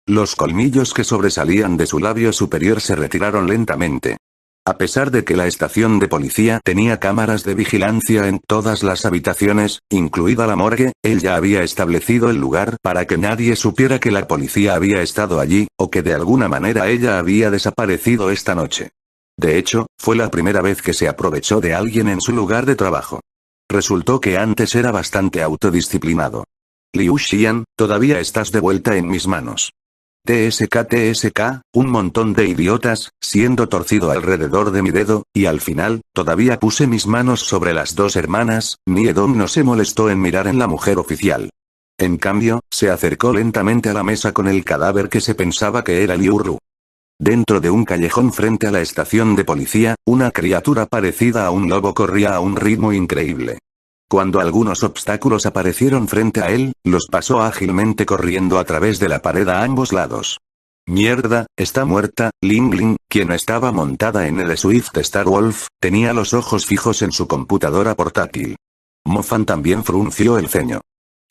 Los colmillos que sobresalían de su labio superior se retiraron lentamente. A pesar de que la estación de policía tenía cámaras de vigilancia en todas las habitaciones, incluida la morgue, él ya había establecido el lugar para que nadie supiera que la policía había estado allí, o que de alguna manera ella había desaparecido esta noche. De hecho, fue la primera vez que se aprovechó de alguien en su lugar de trabajo. Resultó que antes era bastante autodisciplinado. Liu Xian, todavía estás de vuelta en mis manos. TSK, un montón de idiotas, siendo torcido alrededor de mi dedo, y al final, todavía puse mis manos sobre las dos hermanas. Niedon no se molestó en mirar en la mujer oficial. En cambio, se acercó lentamente a la mesa con el cadáver que se pensaba que era Liu Ru. Dentro de un callejón frente a la estación de policía, una criatura parecida a un lobo corría a un ritmo increíble. Cuando algunos obstáculos aparecieron frente a él, los pasó ágilmente corriendo a través de la pared a ambos lados. Mierda, está muerta. Ling Ling, quien estaba montada en el Swift Star Wolf, tenía los ojos fijos en su computadora portátil. Mo Fan también frunció el ceño.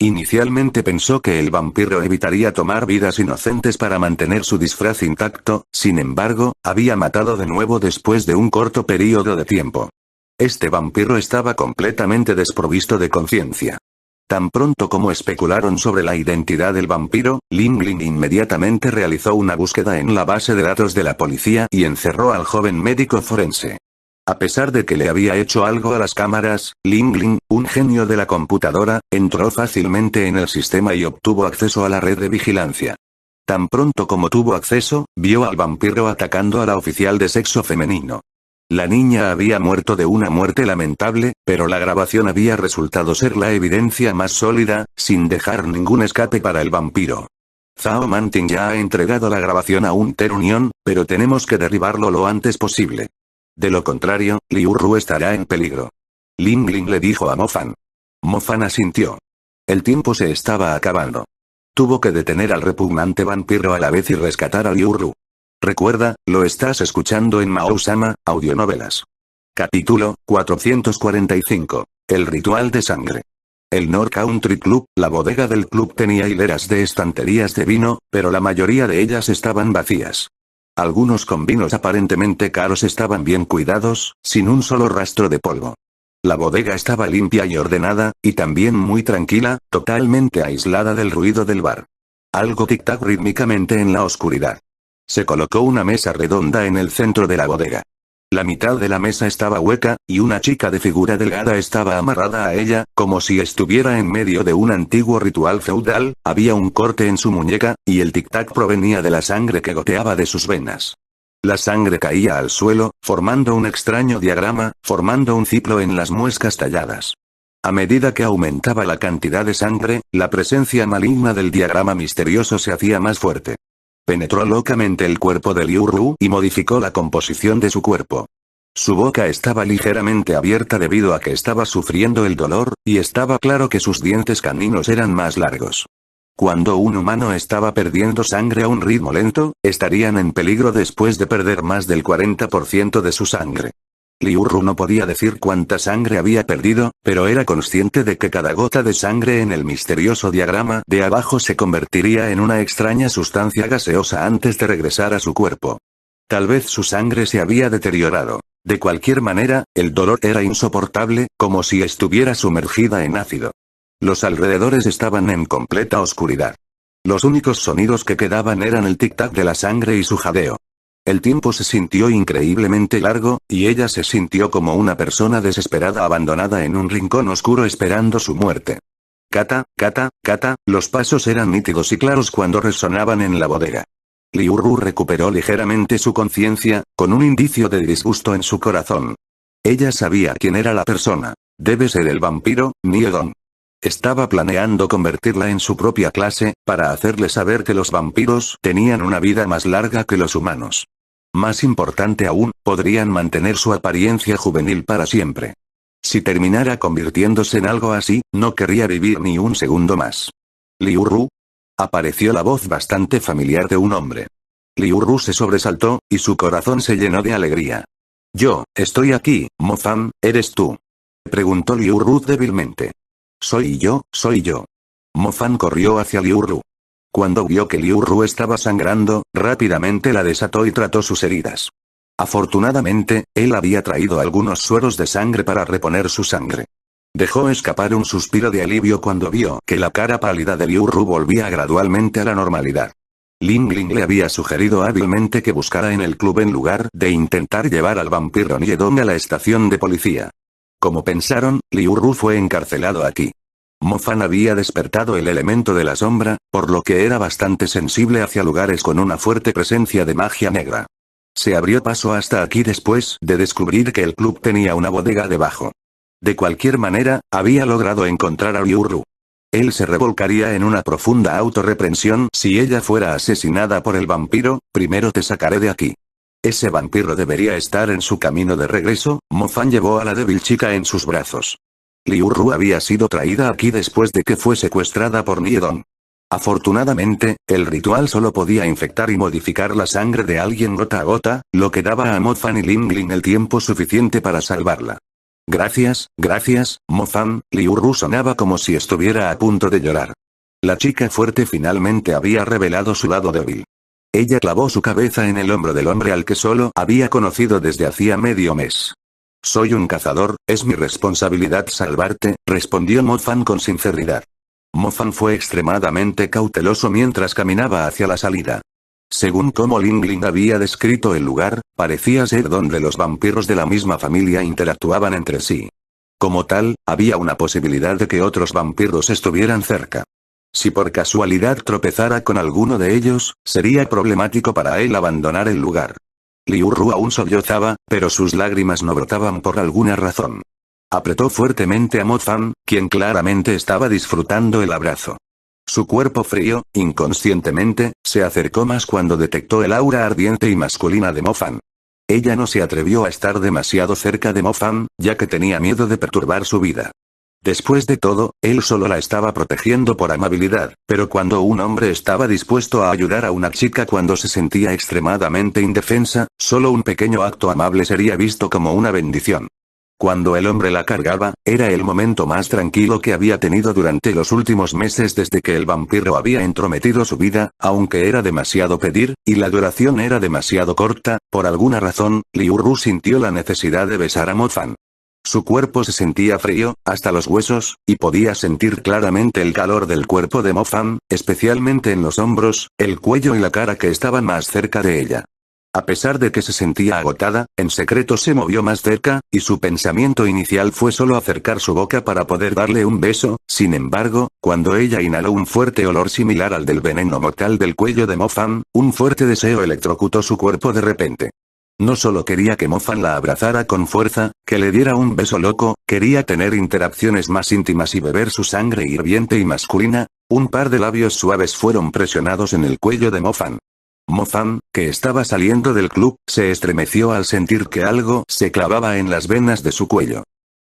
Inicialmente pensó que el vampiro evitaría tomar vidas inocentes para mantener su disfraz intacto, sin embargo, había matado de nuevo después de un corto periodo de tiempo. Este vampiro estaba completamente desprovisto de conciencia. Tan pronto como especularon sobre la identidad del vampiro, Ling Ling inmediatamente realizó una búsqueda en la base de datos de la policía y encerró al joven médico forense. A pesar de que le había hecho algo a las cámaras, Ling Ling, un genio de la computadora, entró fácilmente en el sistema y obtuvo acceso a la red de vigilancia. Tan pronto como tuvo acceso, vio al vampiro atacando a la oficial de sexo femenino. La niña había muerto de una muerte lamentable, pero la grabación había resultado ser la evidencia más sólida, sin dejar ningún escape para el vampiro. Zhao Manting ya ha entregado la grabación a un Terunion, pero tenemos que derribarlo lo antes posible. De lo contrario, Liu Ru estará en peligro. Ling Ling le dijo a Mo Fan. Mo Fan asintió. El tiempo se estaba acabando. Tuvo que detener al repugnante vampiro a la vez y rescatar a Liu Ru. Recuerda, lo estás escuchando en Mao-sama, audionovelas. Capítulo 445. El ritual de sangre. El North Country Club, la bodega del club tenía hileras de estanterías de vino, pero la mayoría de ellas estaban vacías. Algunos con vinos aparentemente caros estaban bien cuidados, sin un solo rastro de polvo. La bodega estaba limpia y ordenada, y también muy tranquila, totalmente aislada del ruido del bar. Algo tic-tac rítmicamente en la oscuridad. Se colocó una mesa redonda en el centro de la bodega. La mitad de la mesa estaba hueca, y una chica de figura delgada estaba amarrada a ella, como si estuviera en medio de un antiguo ritual feudal. Había un corte en su muñeca, y el tic-tac provenía de la sangre que goteaba de sus venas. La sangre caía al suelo, formando un extraño diagrama, formando un ciclo en las muescas talladas. A medida que aumentaba la cantidad de sangre, la presencia maligna del diagrama misterioso se hacía más fuerte. Penetró locamente el cuerpo de Liu Ru y modificó la composición de su cuerpo. Su boca estaba ligeramente abierta debido a que estaba sufriendo el dolor, y estaba claro que sus dientes caninos eran más largos. Cuando un humano estaba perdiendo sangre a un ritmo lento, estarían en peligro después de perder más del 40% de su sangre. Liu Ru no podía decir cuánta sangre había perdido, pero era consciente de que cada gota de sangre en el misterioso diagrama de abajo se convertiría en una extraña sustancia gaseosa antes de regresar a su cuerpo. Tal vez su sangre se había deteriorado. De cualquier manera, el dolor era insoportable, como si estuviera sumergida en ácido. Los alrededores estaban en completa oscuridad. Los únicos sonidos que quedaban eran el tic-tac de la sangre y su jadeo. El tiempo se sintió increíblemente largo, y ella se sintió como una persona desesperada abandonada en un rincón oscuro esperando su muerte. Kata, kata, kata, los pasos eran nítidos y claros cuando resonaban en la bodega. Liu Ru recuperó ligeramente su conciencia, con un indicio de disgusto en su corazón. Ella sabía quién era la persona. Debe ser el vampiro, Niedon. Estaba planeando convertirla en su propia clase, para hacerle saber que los vampiros tenían una vida más larga que los humanos. Más importante aún, podrían mantener su apariencia juvenil para siempre. Si terminara convirtiéndose en algo así, no querría vivir ni un segundo más. ¿Liu Ru? Apareció la voz bastante familiar de un hombre. Liu Ru se sobresaltó, y su corazón se llenó de alegría. Yo, estoy aquí, Mo Fan, ¿eres tú? Preguntó Liu Ru débilmente. Soy yo. Mo Fan corrió hacia Liu Ru. Cuando vio que Liu Ru estaba sangrando, rápidamente la desató y trató sus heridas. Afortunadamente, él había traído algunos sueros de sangre para reponer su sangre. Dejó escapar un suspiro de alivio cuando vio que la cara pálida de Liu Ru volvía gradualmente a la normalidad. Ling Ling le había sugerido hábilmente que buscara en el club en lugar de intentar llevar al vampiro Niedong a la estación de policía. Como pensaron, Liu Ru fue encarcelado aquí. Mo Fan había despertado el elemento de la sombra, por lo que era bastante sensible hacia lugares con una fuerte presencia de magia negra. Se abrió paso hasta aquí después de descubrir que el club tenía una bodega debajo. De cualquier manera, había logrado encontrar a Liu Ru. Él se revolcaría en una profunda autorreprensión si ella fuera asesinada por el vampiro. Primero te sacaré de aquí. Ese vampiro debería estar en su camino de regreso. Mo Fan llevó a la débil chica en sus brazos. Liu Ru había sido traída aquí después de que fue secuestrada por Niedong. Afortunadamente, el ritual solo podía infectar y modificar la sangre de alguien gota a gota, lo que daba a Mo Fan y Ling Ling el tiempo suficiente para salvarla. Gracias, Mo-fan. Liu Ru sonaba como si estuviera a punto de llorar. La chica fuerte finalmente había revelado su lado débil. Ella clavó su cabeza en el hombro del hombre al que solo había conocido desde hacía medio mes. Soy un cazador, es mi responsabilidad salvarte, respondió Mo-fan con sinceridad. Mo-fan fue extremadamente cauteloso mientras caminaba hacia la salida. Según como Ling Ling había descrito el lugar, parecía ser donde los vampiros de la misma familia interactuaban entre sí. Como tal, había una posibilidad de que otros vampiros estuvieran cerca. Si por casualidad tropezara con alguno de ellos, sería problemático para él abandonar el lugar. Liu Ru aún sollozaba, pero sus lágrimas no brotaban por alguna razón. Apretó fuertemente a Mo-fan, quien claramente estaba disfrutando el abrazo. Su cuerpo frío, inconscientemente, se acercó más cuando detectó el aura ardiente y masculina de Mo-fan. Ella no se atrevió a estar demasiado cerca de Mo-fan, ya que tenía miedo de perturbar su vida. Después de todo, él solo la estaba protegiendo por amabilidad, pero cuando un hombre estaba dispuesto a ayudar a una chica cuando se sentía extremadamente indefensa, solo un pequeño acto amable sería visto como una bendición. Cuando el hombre la cargaba, era el momento más tranquilo que había tenido durante los últimos meses desde que el vampiro había entrometido su vida, aunque era demasiado pedir, y la duración era demasiado corta, por alguna razón, Liu Ru sintió la necesidad de besar a Mo-fan. Su cuerpo se sentía frío, hasta los huesos, y podía sentir claramente el calor del cuerpo de Mo-fan, especialmente en los hombros, el cuello y la cara que estaban más cerca de ella. A pesar de que se sentía agotada, en secreto se movió más cerca, y su pensamiento inicial fue solo acercar su boca para poder darle un beso. Sin embargo, cuando ella inhaló un fuerte olor similar al del veneno mortal del cuello de Mo-fan, un fuerte deseo electrocutó su cuerpo de repente. No solo quería que Mo-fan la abrazara con fuerza, que le diera un beso loco, quería tener interacciones más íntimas y beber su sangre hirviente y masculina. Un par de labios suaves fueron presionados en el cuello de Mo-fan. Mo-fan, que estaba saliendo del club, se estremeció al sentir que algo se clavaba en las venas de su cuello.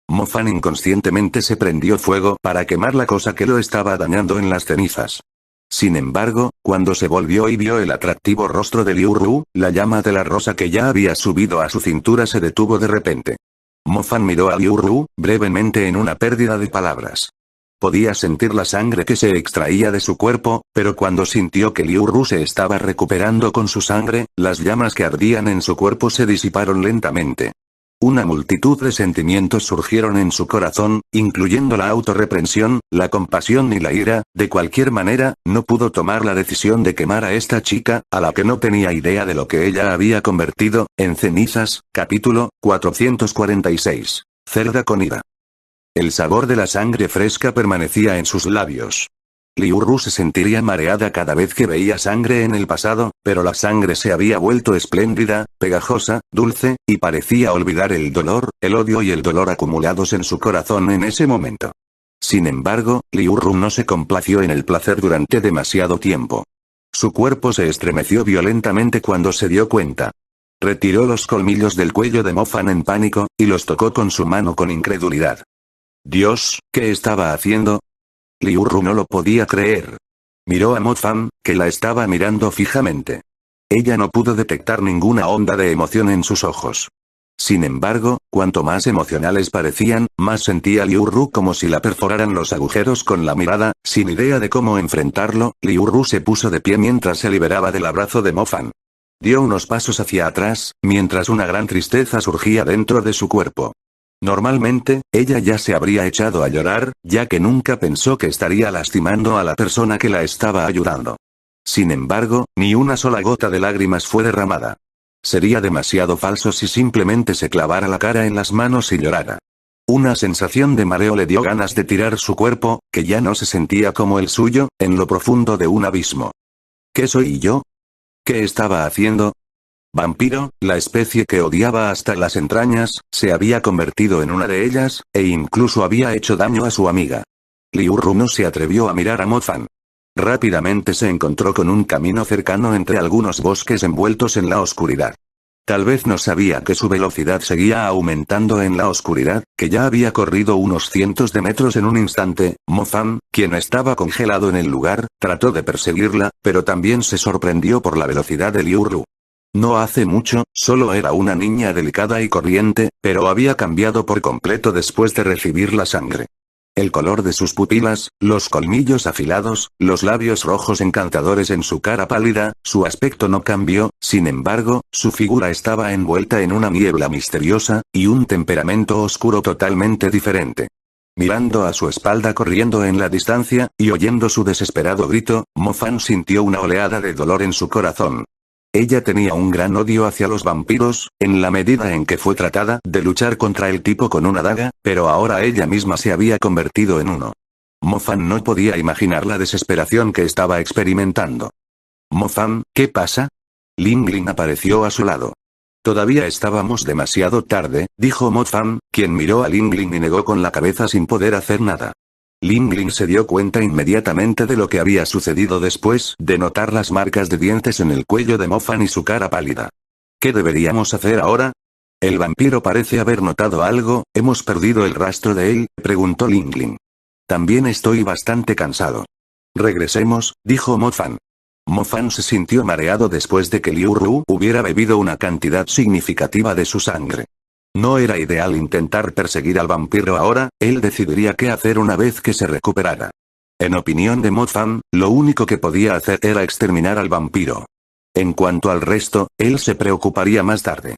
Mo-fan inconscientemente se prendió fuego para quemar la cosa que lo estaba dañando en las cenizas. Sin embargo, cuando se volvió y vio el atractivo rostro de Liu Ru, la llama de la rosa que ya había subido a su cintura se detuvo de repente. Mo-fan miró a Liu Ru, brevemente en una pérdida de palabras. Podía sentir la sangre que se extraía de su cuerpo, pero cuando sintió que Liu Ru se estaba recuperando con su sangre, las llamas que ardían en su cuerpo se disiparon lentamente. Una multitud de sentimientos surgieron en su corazón, incluyendo la autorreprensión, la compasión y la ira. De cualquier manera, no pudo tomar la decisión de quemar a esta chica, a la que no tenía idea de lo que ella había convertido, en cenizas. Capítulo 446. Cerda con ira. El sabor de la sangre fresca permanecía en sus labios. Liu Ru se sentiría mareada cada vez que veía sangre en el pasado, pero la sangre se había vuelto espléndida, pegajosa, dulce, y parecía olvidar el dolor, el odio y el dolor acumulados en su corazón en ese momento. Sin embargo, Liu Ru no se complació en el placer durante demasiado tiempo. Su cuerpo se estremeció violentamente cuando se dio cuenta. Retiró los colmillos del cuello de Mo-fan en pánico, y los tocó con su mano con incredulidad. Dios, ¿qué estaba haciendo? Liu Ru no lo podía creer. Miró a Mo-fan, que la estaba mirando fijamente. Ella no pudo detectar ninguna onda de emoción en sus ojos. Sin embargo, cuanto más emocionales parecían, más sentía Liu Ru como si la perforaran los agujeros con la mirada. Sin idea de cómo enfrentarlo, Liu Ru se puso de pie mientras se liberaba del abrazo de Mo-fan. Dio unos pasos hacia atrás, mientras una gran tristeza surgía dentro de su cuerpo. Normalmente, ella ya se habría echado a llorar, ya que nunca pensó que estaría lastimando a la persona que la estaba ayudando. Sin embargo, ni una sola gota de lágrimas fue derramada. Sería demasiado falso si simplemente se clavara la cara en las manos y llorara. Una sensación de mareo le dio ganas de tirar su cuerpo, que ya no se sentía como el suyo, en lo profundo de un abismo. ¿Qué soy yo? ¿Qué estaba haciendo? Vampiro, la especie que odiaba hasta las entrañas, se había convertido en una de ellas, e incluso había hecho daño a su amiga. Liu Ru no se atrevió a mirar a Mo-fan. Rápidamente se encontró con un camino cercano entre algunos bosques envueltos en la oscuridad. Tal vez no sabía que su velocidad seguía aumentando en la oscuridad, que ya había corrido unos cientos de metros en un instante. Mo-fan, quien estaba congelado en el lugar, trató de perseguirla, pero también se sorprendió por la velocidad de Liu Ru. No hace mucho, solo era una niña delicada y corriente, pero había cambiado por completo después de recibir la sangre. El color de sus pupilas, los colmillos afilados, los labios rojos encantadores en su cara pálida, su aspecto no cambió, sin embargo, su figura estaba envuelta en una niebla misteriosa, y un temperamento oscuro totalmente diferente. Mirando a su espalda corriendo en la distancia, y oyendo su desesperado grito, Mo Fan sintió una oleada de dolor en su corazón. Ella tenía un gran odio hacia los vampiros, en la medida en que fue tratada de luchar contra el tipo con una daga, pero ahora ella misma se había convertido en uno. Mo Fan no podía imaginar la desesperación que estaba experimentando. Mo Fan, ¿qué pasa? Ling Ling apareció a su lado. Todavía estábamos demasiado tarde, dijo Mo Fan, quien miró a Ling Ling y negó con la cabeza sin poder hacer nada. Ling Ling se dio cuenta inmediatamente de lo que había sucedido después de notar las marcas de dientes en el cuello de Mo Fan y su cara pálida. ¿Qué deberíamos hacer ahora? El vampiro parece haber notado algo, ¿hemos perdido el rastro de él?, preguntó Ling Ling. También estoy bastante cansado. Regresemos, dijo Mo Fan. Mo Fan se sintió mareado después de que Liu Ru hubiera bebido una cantidad significativa de su sangre. No era ideal intentar perseguir al vampiro ahora, él decidiría qué hacer una vez que se recuperara. En opinión de Mo Fan, lo único que podía hacer era exterminar al vampiro. En cuanto al resto, él se preocuparía más tarde.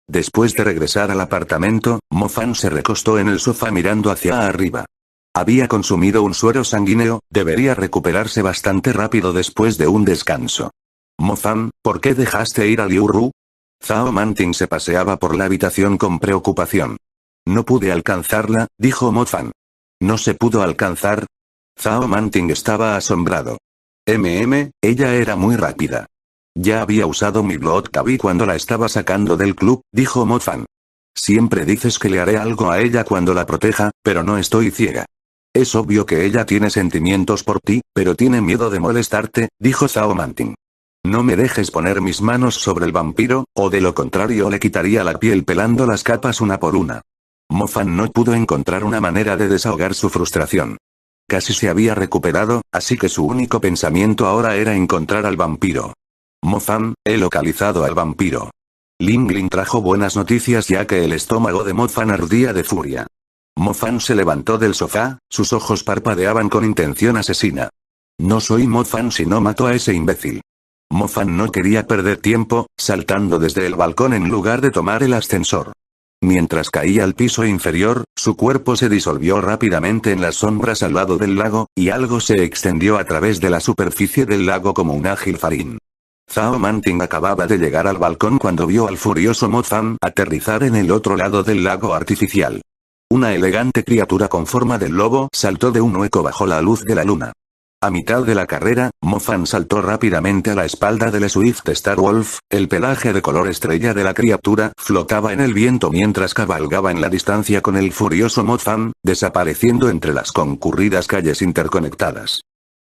Después de regresar al apartamento, Mo Fan se recostó en el sofá mirando hacia arriba. Había consumido un suero sanguíneo, debería recuperarse bastante rápido después de un descanso. Mo Fan, ¿por qué dejaste ir a Liu Ru? Zhao Manting se paseaba por la habitación con preocupación. No pude alcanzarla, dijo Mo Fan. ¿No se pudo alcanzar? Zhao Manting estaba asombrado. Ella era muy rápida. Ya había usado mi Blood Cavi cuando la estaba sacando del club, dijo Mo Fan. Siempre dices que le haré algo a ella cuando la proteja, pero no estoy ciega. Es obvio que ella tiene sentimientos por ti, pero tiene miedo de molestarte, dijo Zhao Manting. No me dejes poner mis manos sobre el vampiro, o de lo contrario le quitaría la piel pelando las capas una por una. Mo Fan no pudo encontrar una manera de desahogar su frustración. Casi se había recuperado, así que su único pensamiento ahora era encontrar al vampiro. Mo Fan, he localizado al vampiro. Ling Ling trajo buenas noticias ya que el estómago de Mo Fan ardía de furia. Mo Fan se levantó del sofá, sus ojos parpadeaban con intención asesina. No soy Mo Fan si no mato a ese imbécil. Mo Fan no quería perder tiempo, saltando desde el balcón en lugar de tomar el ascensor. Mientras caía al piso inferior, su cuerpo se disolvió rápidamente en las sombras al lado del lago, y algo se extendió a través de la superficie del lago como un ágil farín. Zhao Manting acababa de llegar al balcón cuando vio al furioso Mo Fan aterrizar en el otro lado del lago artificial. Una elegante criatura con forma de lobo saltó de un hueco bajo la luz de la luna. A mitad de la carrera, Mo Fan saltó rápidamente a la espalda del Swift Star Wolf, el pelaje de color estrella de la criatura flotaba en el viento mientras cabalgaba en la distancia con el furioso Mo Fan, desapareciendo entre las concurridas calles interconectadas.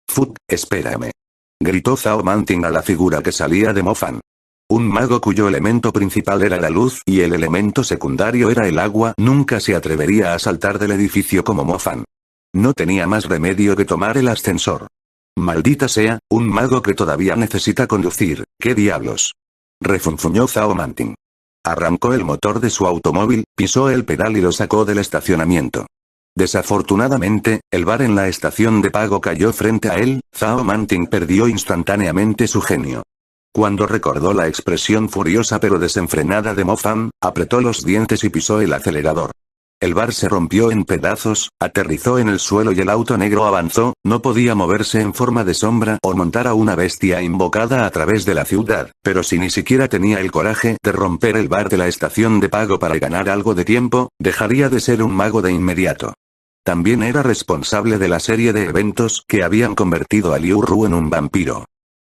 «Fuck, espérame», gritó Zhao Manting a la figura que salía de Mo Fan. Un mago cuyo elemento principal era la luz y el elemento secundario era el agua nunca se atrevería a saltar del edificio como Mo Fan. No tenía más remedio que tomar el ascensor. Maldita sea, un mago que todavía necesita conducir, ¿qué diablos? Refunfuñó Zhao Manting. Arrancó el motor de su automóvil, pisó el pedal y lo sacó del estacionamiento. Desafortunadamente, el bar en la estación de pago cayó frente a él, Zhao Manting perdió instantáneamente su genio. Cuando recordó la expresión furiosa pero desenfrenada de Mo Fan, apretó los dientes y pisó el acelerador. El bar se rompió en pedazos, aterrizó en el suelo y el auto negro avanzó, no podía moverse en forma de sombra o montar a una bestia invocada a través de la ciudad, pero si ni siquiera tenía el coraje de romper el bar de la estación de pago para ganar algo de tiempo, dejaría de ser un mago de inmediato. También era responsable de la serie de eventos que habían convertido a Liu Ru en un vampiro.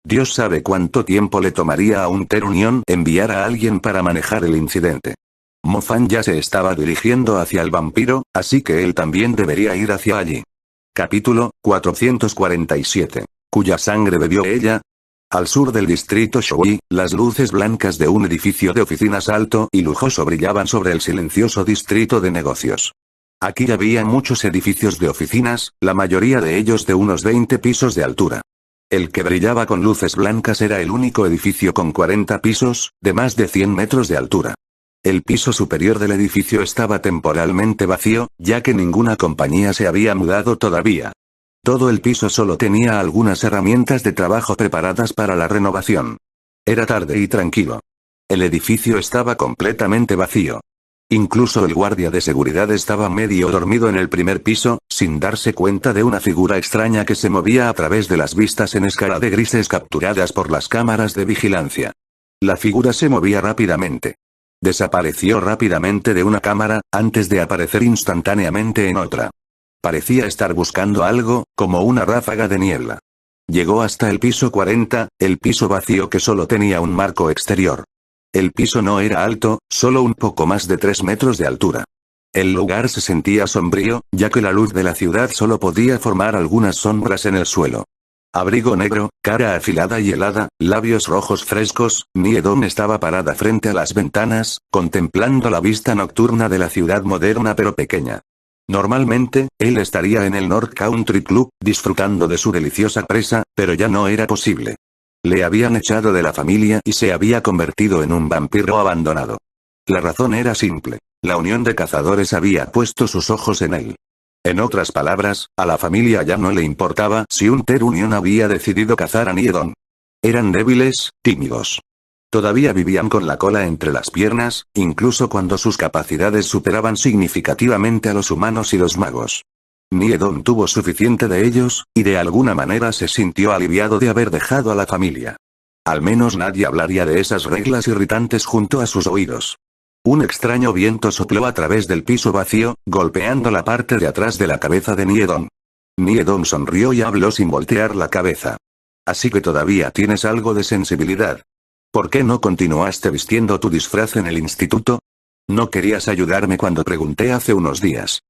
Dios sabe cuánto tiempo le tomaría a un Terunión enviar a alguien para manejar el incidente. Mo Fan ya se estaba dirigiendo hacia el vampiro, así que él también debería ir hacia allí. Capítulo 447. ¿Cuya sangre bebió ella? Al sur del distrito Shui, las luces blancas de un edificio de oficinas alto y lujoso brillaban sobre el silencioso distrito de negocios. Aquí había muchos edificios de oficinas, la mayoría de ellos de unos 20 pisos de altura. El que brillaba con luces blancas era el único edificio con 40 pisos, de más de 100 metros de altura. El piso superior del edificio estaba temporalmente vacío, ya que ninguna compañía se había mudado todavía. Todo el piso solo tenía algunas herramientas de trabajo preparadas para la renovación. Era tarde y tranquilo. El edificio estaba completamente vacío. Incluso el guardia de seguridad estaba medio dormido en el primer piso, sin darse cuenta de una figura extraña que se movía a través de las vistas en escala de grises capturadas por las cámaras de vigilancia. La figura se movía rápidamente. Desapareció rápidamente de una cámara, antes de aparecer instantáneamente en otra. Parecía estar buscando algo, como una ráfaga de niebla. Llegó hasta el piso 40, el piso vacío que solo tenía un marco exterior. El piso no era alto, solo un poco más de 3 metros de altura. El lugar se sentía sombrío, ya que la luz de la ciudad solo podía formar algunas sombras en el suelo. Abrigo negro, cara afilada y helada, labios rojos frescos, Niedon estaba parada frente a las ventanas, contemplando la vista nocturna de la ciudad moderna pero pequeña. Normalmente, él estaría en el North Country Club, disfrutando de su deliciosa presa, pero ya no era posible. Le habían echado de la familia y se había convertido en un vampiro abandonado. La razón era simple. La unión de cazadores había puesto sus ojos en él. En otras palabras, a la familia ya no le importaba si un Ter Union había decidido cazar a Niedon. Eran débiles, tímidos. Todavía vivían con la cola entre las piernas, incluso cuando sus capacidades superaban significativamente a los humanos y los magos. Niedon tuvo suficiente de ellos, y de alguna manera se sintió aliviado de haber dejado a la familia. Al menos nadie hablaría de esas reglas irritantes junto a sus oídos. Un extraño viento sopló a través del piso vacío, golpeando la parte de atrás de la cabeza de Niedon. Niedon sonrió y habló sin voltear la cabeza. Así que todavía tienes algo de sensibilidad. ¿Por qué no continuaste vistiendo tu disfraz en el instituto? No querías ayudarme cuando pregunté hace unos días.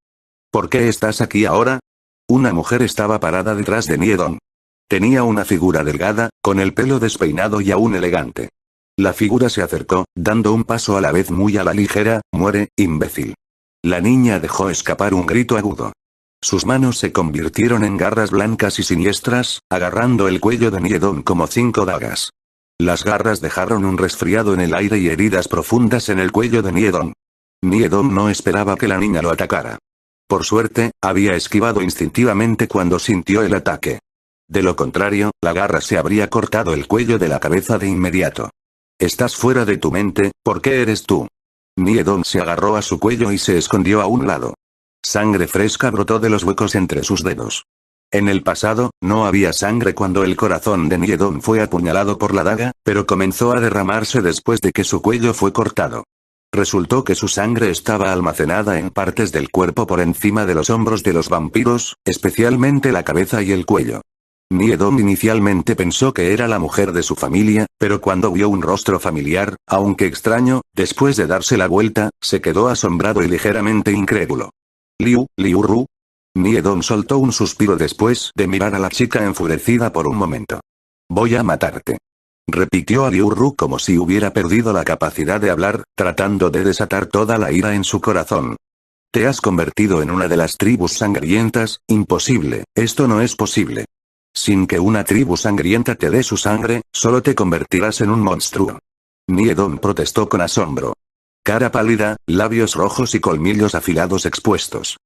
¿Por qué estás aquí ahora? Una mujer estaba parada detrás de Niedon. Tenía una figura delgada, con el pelo despeinado y aún elegante. La figura se acercó, dando un paso a la vez muy a la ligera. Muere, imbécil. La niña dejó escapar un grito agudo. Sus manos se convirtieron en garras blancas y siniestras, agarrando el cuello de Niedon como 5 dagas. Las garras dejaron un resfriado en el aire y heridas profundas en el cuello de Niedon. Niedon no esperaba que la niña lo atacara. Por suerte, había esquivado instintivamente cuando sintió el ataque. De lo contrario, la garra se habría cortado el cuello de la cabeza de inmediato. Estás fuera de tu mente, ¿por qué eres tú? Niedon se agarró a su cuello y se escondió a un lado. Sangre fresca brotó de los huecos entre sus dedos. En el pasado, no había sangre cuando el corazón de Niedon fue apuñalado por la daga, pero comenzó a derramarse después de que su cuello fue cortado. Resultó que su sangre estaba almacenada en partes del cuerpo por encima de los hombros de los vampiros, especialmente la cabeza y el cuello. Niedon inicialmente pensó que era la mujer de su familia, pero cuando vio un rostro familiar, aunque extraño, después de darse la vuelta, se quedó asombrado y ligeramente incrédulo. Liu Ru. Niedon soltó un suspiro después de mirar a la chica enfurecida por un momento. Voy a matarte. Repitió a Liu Ru como si hubiera perdido la capacidad de hablar, tratando de desatar toda la ira en su corazón. Te has convertido en una de las tribus sangrientas, imposible, esto no es posible. Sin que una tribu sangrienta te dé su sangre, solo te convertirás en un monstruo. Niedon protestó con asombro. Cara pálida, labios rojos y colmillos afilados expuestos.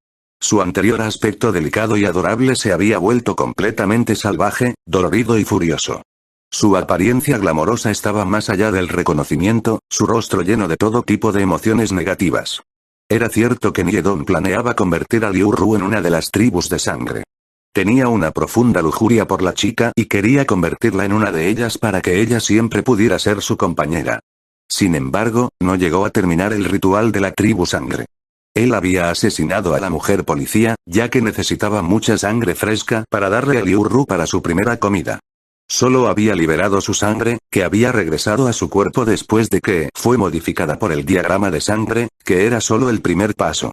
Su anterior aspecto delicado y adorable se había vuelto completamente salvaje, dolorido y furioso. Su apariencia glamorosa estaba más allá del reconocimiento, su rostro lleno de todo tipo de emociones negativas. Era cierto que Niedon planeaba convertir a Liu Ru en una de las tribus de sangre. Tenía una profunda lujuria por la chica y quería convertirla en una de ellas para que ella siempre pudiera ser su compañera. Sin embargo, no llegó a terminar el ritual de la tribu sangre. Él había asesinado a la mujer policía, ya que necesitaba mucha sangre fresca para darle a Liu Ru para su primera comida. Solo había liberado su sangre, que había regresado a su cuerpo después de que fue modificada por el diagrama de sangre, que era solo el primer paso.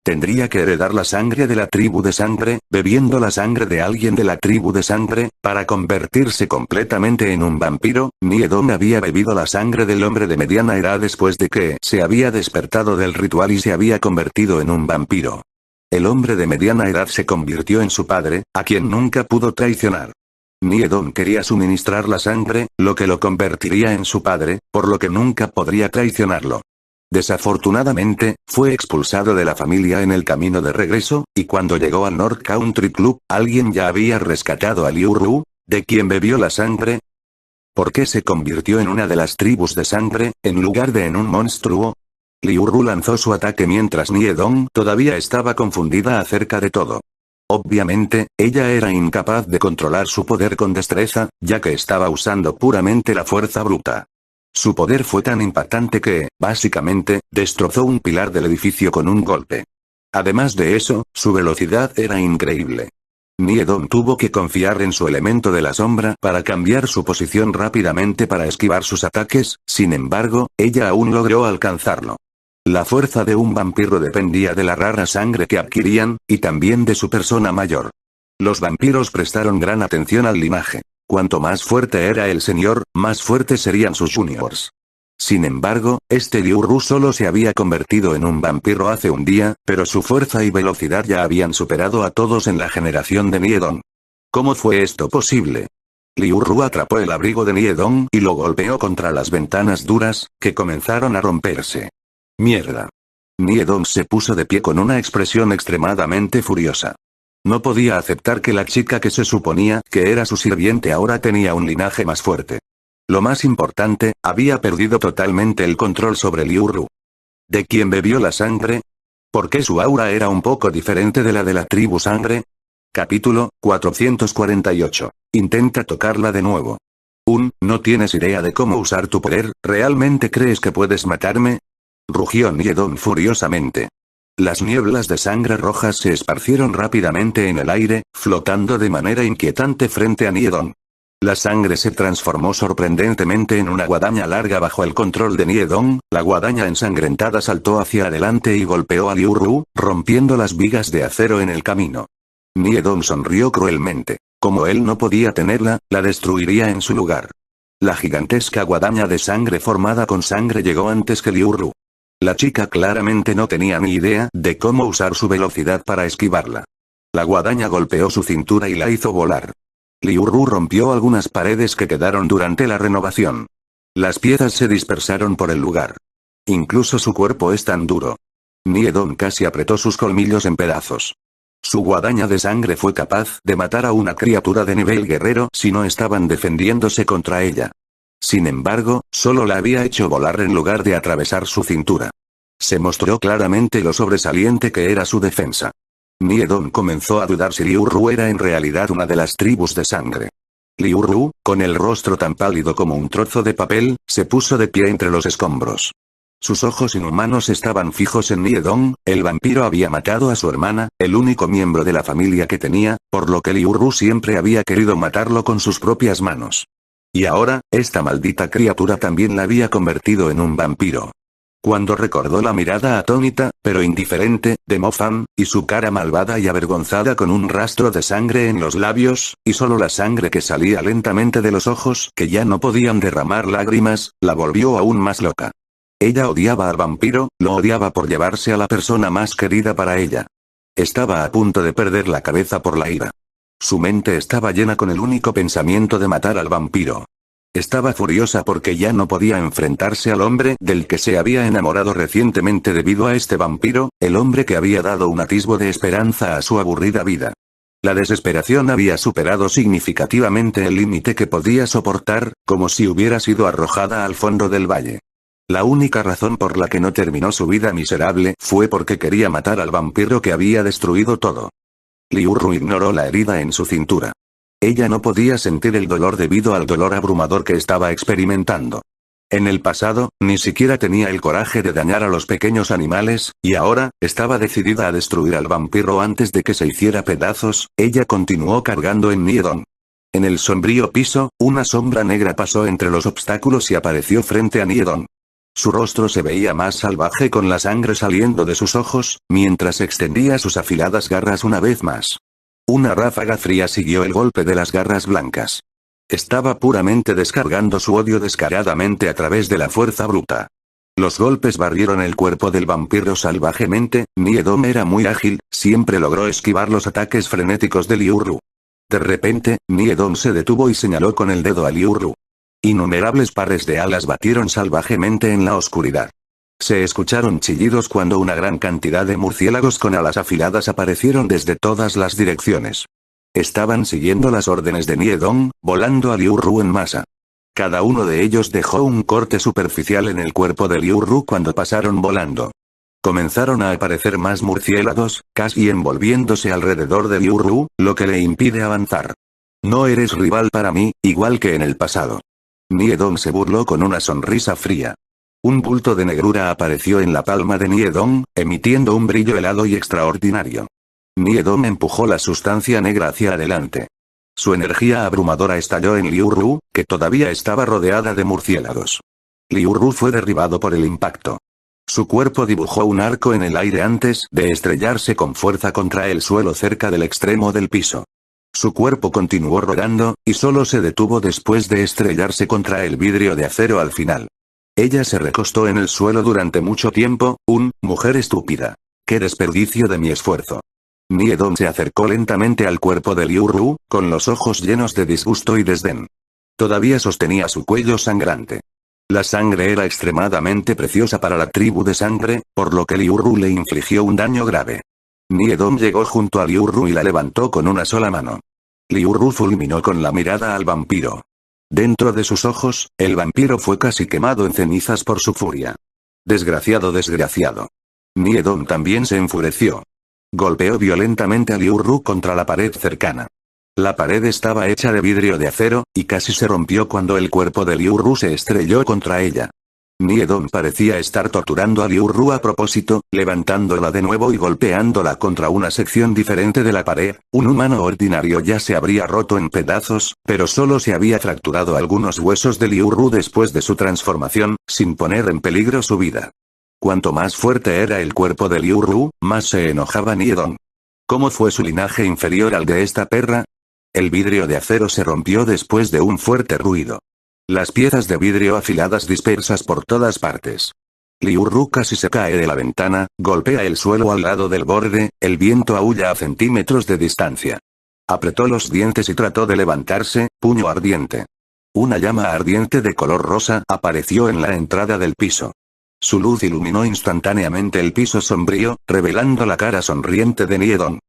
Tendría que heredar la sangre de la tribu de sangre, bebiendo la sangre de alguien de la tribu de sangre, para convertirse completamente en un vampiro. Niedon había bebido la sangre del hombre de mediana edad después de que se había despertado del ritual y se había convertido en un vampiro. El hombre de mediana edad se convirtió en su padre, a quien nunca pudo traicionar. Niedong quería suministrar la sangre, lo que lo convertiría en su padre, por lo que nunca podría traicionarlo. Desafortunadamente, fue expulsado de la familia en el camino de regreso, y cuando llegó al North Country Club, alguien ya había rescatado a Liu Ru, de quien bebió la sangre. ¿Por qué se convirtió en una de las tribus de sangre, en lugar de en un monstruo? Liu Ru lanzó su ataque mientras Niedong todavía estaba confundida acerca de todo. Obviamente, ella era incapaz de controlar su poder con destreza, ya que estaba usando puramente la fuerza bruta. Su poder fue tan impactante que, básicamente, destrozó un pilar del edificio con un golpe. Además de eso, su velocidad era increíble. Niedong tuvo que confiar en su elemento de la sombra para cambiar su posición rápidamente para esquivar sus ataques, sin embargo, ella aún logró alcanzarlo. La fuerza de un vampiro dependía de la rara sangre que adquirían, y también de su persona mayor. Los vampiros prestaron gran atención al linaje. Cuanto más fuerte era el señor, más fuertes serían sus juniors. Sin embargo, este Liu Ru solo se había convertido en un vampiro hace un día, pero su fuerza y velocidad ya habían superado a todos en la generación de Niedong. ¿Cómo fue esto posible? Liu Ru atrapó el abrigo de Niedong y lo golpeó contra las ventanas duras, que comenzaron a romperse. ¡Mierda! Niedong se puso de pie con una expresión extremadamente furiosa. No podía aceptar que la chica que se suponía que era su sirviente ahora tenía un linaje más fuerte. Lo más importante, había perdido totalmente el control sobre Liu Ru. ¿De quién bebió la sangre? ¿Por qué su aura era un poco diferente de la de la tribu sangre? Capítulo 448. Intenta tocarla de nuevo. ¿No tienes idea de cómo usar tu poder? ¿Realmente crees que puedes matarme? Rugió Niedong furiosamente. Las nieblas de sangre rojas se esparcieron rápidamente en el aire, flotando de manera inquietante frente a Niedong. La sangre se transformó sorprendentemente en una guadaña larga bajo el control de Niedong, la guadaña ensangrentada saltó hacia adelante y golpeó a Liu Ru, rompiendo las vigas de acero en el camino. Niedong sonrió cruelmente. Como él no podía tenerla, la destruiría en su lugar. La gigantesca guadaña de sangre formada con sangre llegó antes que Liu Ru. La chica claramente no tenía ni idea de cómo usar su velocidad para esquivarla. La guadaña golpeó su cintura y la hizo volar. Liu Ru rompió algunas paredes que quedaron durante la renovación. Las piezas se dispersaron por el lugar. Incluso su cuerpo es tan duro. Niedong casi apretó sus colmillos en pedazos. Su guadaña de sangre fue capaz de matar a una criatura de nivel guerrero si no estaban defendiéndose contra ella. Sin embargo, solo la había hecho volar en lugar de atravesar su cintura. Se mostró claramente lo sobresaliente que era su defensa. Niedong comenzó a dudar si Liu Ru era en realidad una de las tribus de sangre. Liu Ru, con el rostro tan pálido como un trozo de papel, se puso de pie entre los escombros. Sus ojos inhumanos estaban fijos en Niedong, el vampiro había matado a su hermana, el único miembro de la familia que tenía, por lo que Liu Ru siempre había querido matarlo con sus propias manos. Y ahora, esta maldita criatura también la había convertido en un vampiro. Cuando recordó la mirada atónita, pero indiferente, de Mo Fan, y su cara malvada y avergonzada con un rastro de sangre en los labios, y solo la sangre que salía lentamente de los ojos que ya no podían derramar lágrimas, la volvió aún más loca. Ella odiaba al vampiro, lo odiaba por llevarse a la persona más querida para ella. Estaba a punto de perder la cabeza por la ira. Su mente estaba llena con el único pensamiento de matar al vampiro. Estaba furiosa porque ya no podía enfrentarse al hombre del que se había enamorado recientemente debido a este vampiro, el hombre que había dado un atisbo de esperanza a su aburrida vida. La desesperación había superado significativamente el límite que podía soportar, como si hubiera sido arrojada al fondo del valle. La única razón por la que no terminó su vida miserable fue porque quería matar al vampiro que había destruido todo. Liu Ru ignoró la herida en su cintura. Ella no podía sentir el dolor debido al dolor abrumador que estaba experimentando. En el pasado, ni siquiera tenía el coraje de dañar a los pequeños animales, y ahora, estaba decidida a destruir al vampiro antes de que se hiciera pedazos. Ella continuó cargando en Niedong. En el sombrío piso, una sombra negra pasó entre los obstáculos y apareció frente a Niedong. Su rostro se veía más salvaje con la sangre saliendo de sus ojos, mientras extendía sus afiladas garras una vez más. Una ráfaga fría siguió el golpe de las garras blancas. Estaba puramente descargando su odio descaradamente a través de la fuerza bruta. Los golpes barrieron el cuerpo del vampiro salvajemente. Niedong era muy ágil, siempre logró esquivar los ataques frenéticos de Liu Ru. De repente, Niedon se detuvo y señaló con el dedo a Liu Ru. Innumerables pares de alas batieron salvajemente en la oscuridad. Se escucharon chillidos cuando una gran cantidad de murciélagos con alas afiladas aparecieron desde todas las direcciones. Estaban siguiendo las órdenes de Niedon, volando a Liu Ru en masa. Cada uno de ellos dejó un corte superficial en el cuerpo de Liu Ru cuando pasaron volando. Comenzaron a aparecer más murciélagos, casi envolviéndose alrededor de Liu Ru, lo que le impide avanzar. No eres rival para mí, igual que en el pasado. Niedon se burló con una sonrisa fría. Un bulto de negrura apareció en la palma de Niedon, emitiendo un brillo helado y extraordinario. Niedon empujó la sustancia negra hacia adelante. Su energía abrumadora estalló en Liu Ru, que todavía estaba rodeada de murciélagos. Liu Ru fue derribado por el impacto. Su cuerpo dibujó un arco en el aire antes de estrellarse con fuerza contra el suelo cerca del extremo del piso. Su cuerpo continuó rodando, y solo se detuvo después de estrellarse contra el vidrio de acero al final. Ella se recostó en el suelo durante mucho tiempo, mujer estúpida. ¡Qué desperdicio de mi esfuerzo! Niedon se acercó lentamente al cuerpo de Liu Ru, con los ojos llenos de disgusto y desdén. Todavía sostenía su cuello sangrante. La sangre era extremadamente preciosa para la tribu de sangre, por lo que Liu Ru le infligió un daño grave. Niedon llegó junto a Liu Ru y la levantó con una sola mano. Liu Ru fulminó con la mirada al vampiro. Dentro de sus ojos, el vampiro fue casi quemado en cenizas por su furia. Desgraciado, desgraciado. Niedon también se enfureció. Golpeó violentamente a Liu Ru contra la pared cercana. La pared estaba hecha de vidrio de acero, y casi se rompió cuando el cuerpo de Liu Ru se estrelló contra ella. Niedon parecía estar torturando a Liu Ru a propósito, levantándola de nuevo y golpeándola contra una sección diferente de la pared. Un humano ordinario ya se habría roto en pedazos, pero solo se había fracturado algunos huesos de Liu Ru después de su transformación, sin poner en peligro su vida. Cuanto más fuerte era el cuerpo de Liu Ru, más se enojaba Niedon. ¿Cómo fue su linaje inferior al de esta perra? El vidrio de acero se rompió después de un fuerte ruido. Las piezas de vidrio afiladas dispersas por todas partes. Liu Ru casi se cae de la ventana, golpea el suelo al lado del borde, el viento aúlla a centímetros de distancia. Apretó los dientes y trató de levantarse, puño ardiente. Una llama ardiente de color rosa apareció en la entrada del piso. Su luz iluminó instantáneamente el piso sombrío, revelando la cara sonriente de Niedon.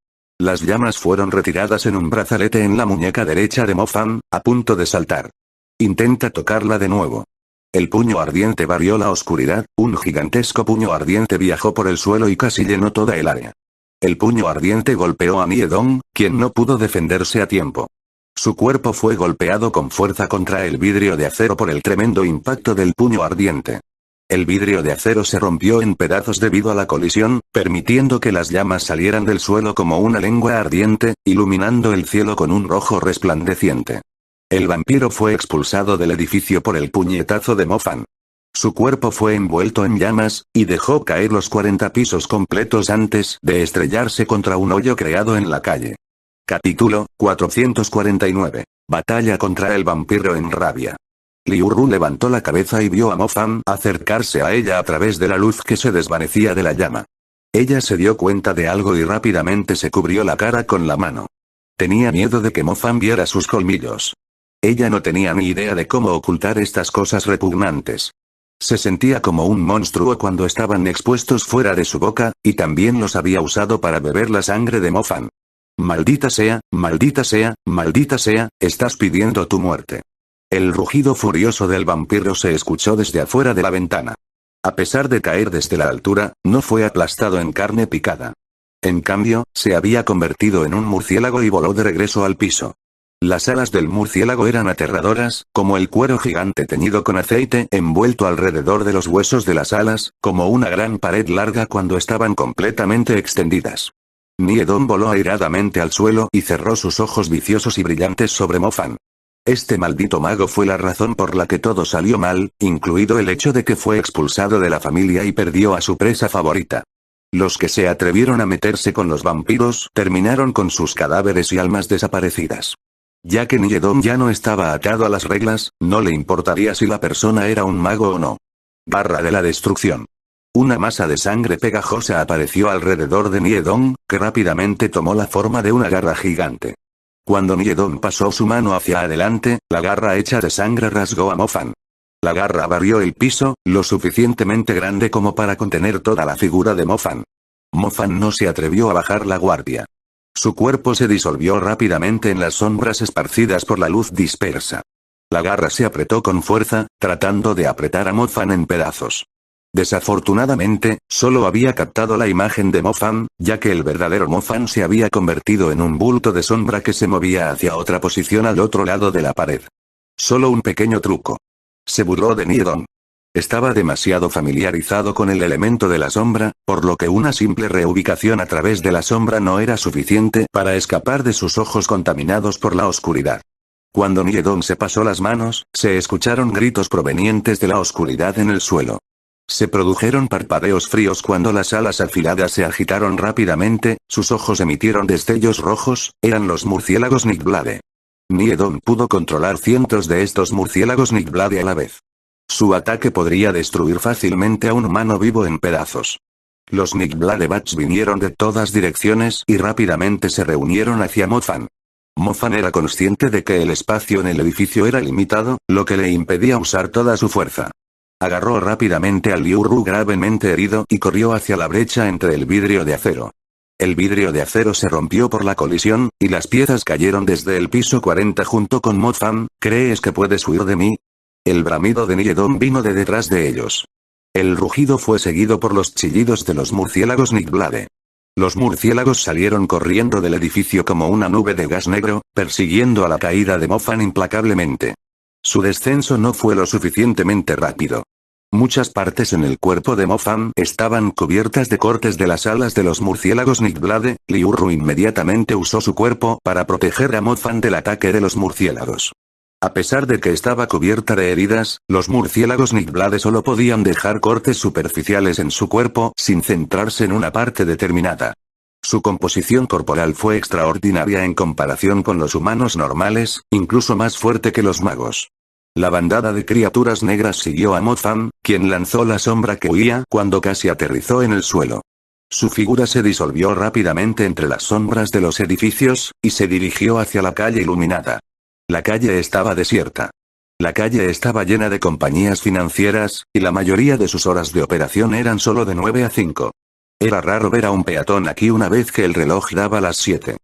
Las llamas fueron retiradas en un brazalete en la muñeca derecha de Mo Fan, a punto de saltar. Intenta tocarla de nuevo. El puño ardiente barrió la oscuridad, un gigantesco puño ardiente viajó por el suelo y casi llenó toda el área. El puño ardiente golpeó a Niedon, quien no pudo defenderse a tiempo. Su cuerpo fue golpeado con fuerza contra el vidrio de acero por el tremendo impacto del puño ardiente. El vidrio de acero se rompió en pedazos debido a la colisión, permitiendo que las llamas salieran del suelo como una lengua ardiente, iluminando el cielo con un rojo resplandeciente. El vampiro fue expulsado del edificio por el puñetazo de Mo Fan. Su cuerpo fue envuelto en llamas, y dejó caer los 40 pisos completos antes de estrellarse contra un hoyo creado en la calle. Capítulo 449. Batalla contra el vampiro en rabia. Liu Ru levantó la cabeza y vio a Mo Fan acercarse a ella a través de la luz que se desvanecía de la llama. Ella se dio cuenta de algo y rápidamente se cubrió la cara con la mano. Tenía miedo de que Mo Fan viera sus colmillos. Ella no tenía ni idea de cómo ocultar estas cosas repugnantes. Se sentía como un monstruo cuando estaban expuestos fuera de su boca, y también los había usado para beber la sangre de Mo Fan. Maldita sea, maldita sea, maldita sea, estás pidiendo tu muerte. El rugido furioso del vampiro se escuchó desde afuera de la ventana. A pesar de caer desde la altura, no fue aplastado en carne picada. En cambio, se había convertido en un murciélago y voló de regreso al piso. Las alas del murciélago eran aterradoras, como el cuero gigante teñido con aceite envuelto alrededor de los huesos de las alas, como una gran pared larga cuando estaban completamente extendidas. Niedon voló airadamente al suelo y cerró sus ojos viciosos y brillantes sobre Mo Fan. Este maldito mago fue la razón por la que todo salió mal, incluido el hecho de que fue expulsado de la familia y perdió a su presa favorita. Los que se atrevieron a meterse con los vampiros terminaron con sus cadáveres y almas desaparecidas. Ya que Niedon ya no estaba atado a las reglas, no le importaría si la persona era un mago o no. Barra de la destrucción. Una masa de sangre pegajosa apareció alrededor de Niedon, que rápidamente tomó la forma de una garra gigante. Cuando Niedon pasó su mano hacia adelante, la garra hecha de sangre rasgó a Mofan. La garra barrió el piso, lo suficientemente grande como para contener toda la figura de Mofan. Mofan no se atrevió a bajar la guardia. Su cuerpo se disolvió rápidamente en las sombras esparcidas por la luz dispersa. La garra se apretó con fuerza, tratando de apretar a Mofan en pedazos. Desafortunadamente, solo había captado la imagen de Mofan, ya que el verdadero Mofan se había convertido en un bulto de sombra que se movía hacia otra posición al otro lado de la pared. Solo un pequeño truco. Se burló de Niedon. Estaba demasiado familiarizado con el elemento de la sombra, por lo que una simple reubicación a través de la sombra no era suficiente para escapar de sus ojos contaminados por la oscuridad. Cuando Niedon se pasó las manos, se escucharon gritos provenientes de la oscuridad en el suelo. Se produjeron parpadeos fríos cuando las alas afiladas se agitaron rápidamente, sus ojos emitieron destellos rojos, eran los murciélagos Nickblade. Niedon pudo controlar cientos de estos murciélagos Nickblade a la vez. Su ataque podría destruir fácilmente a un humano vivo en pedazos. Los Nickblade Bats vinieron de todas direcciones y rápidamente se reunieron hacia Mofan. Mofan era consciente de que el espacio en el edificio era limitado, lo que le impedía usar toda su fuerza. Agarró rápidamente a Liu Ru gravemente herido y corrió hacia la brecha entre el vidrio de acero. El vidrio de acero se rompió por la colisión, y las piezas cayeron desde el piso 40 junto con Mofan. ¿Crees que puedes huir de mí? El bramido de Niedon vino de detrás de ellos. El rugido fue seguido por los chillidos de los murciélagos Nickblade. Los murciélagos salieron corriendo del edificio como una nube de gas negro, persiguiendo a la caída de Mofan implacablemente. Su descenso no fue lo suficientemente rápido. Muchas partes en el cuerpo de Mofan estaban cubiertas de cortes de las alas de los murciélagos Nickblade. Liu Ru inmediatamente usó su cuerpo para proteger a Mofan del ataque de los murciélagos. A pesar de que estaba cubierta de heridas, los murciélagos Nickblade solo podían dejar cortes superficiales en su cuerpo sin centrarse en una parte determinada. Su composición corporal fue extraordinaria en comparación con los humanos normales, incluso más fuerte que los magos. La bandada de criaturas negras siguió a Mofan, quien lanzó la sombra que huía cuando casi aterrizó en el suelo. Su figura se disolvió rápidamente entre las sombras de los edificios, y se dirigió hacia la calle iluminada. La calle estaba desierta. La calle estaba llena de compañías financieras, y la mayoría de sus horas de operación eran solo de 9 a 5. Era raro ver a un peatón aquí una vez que el reloj daba las 7.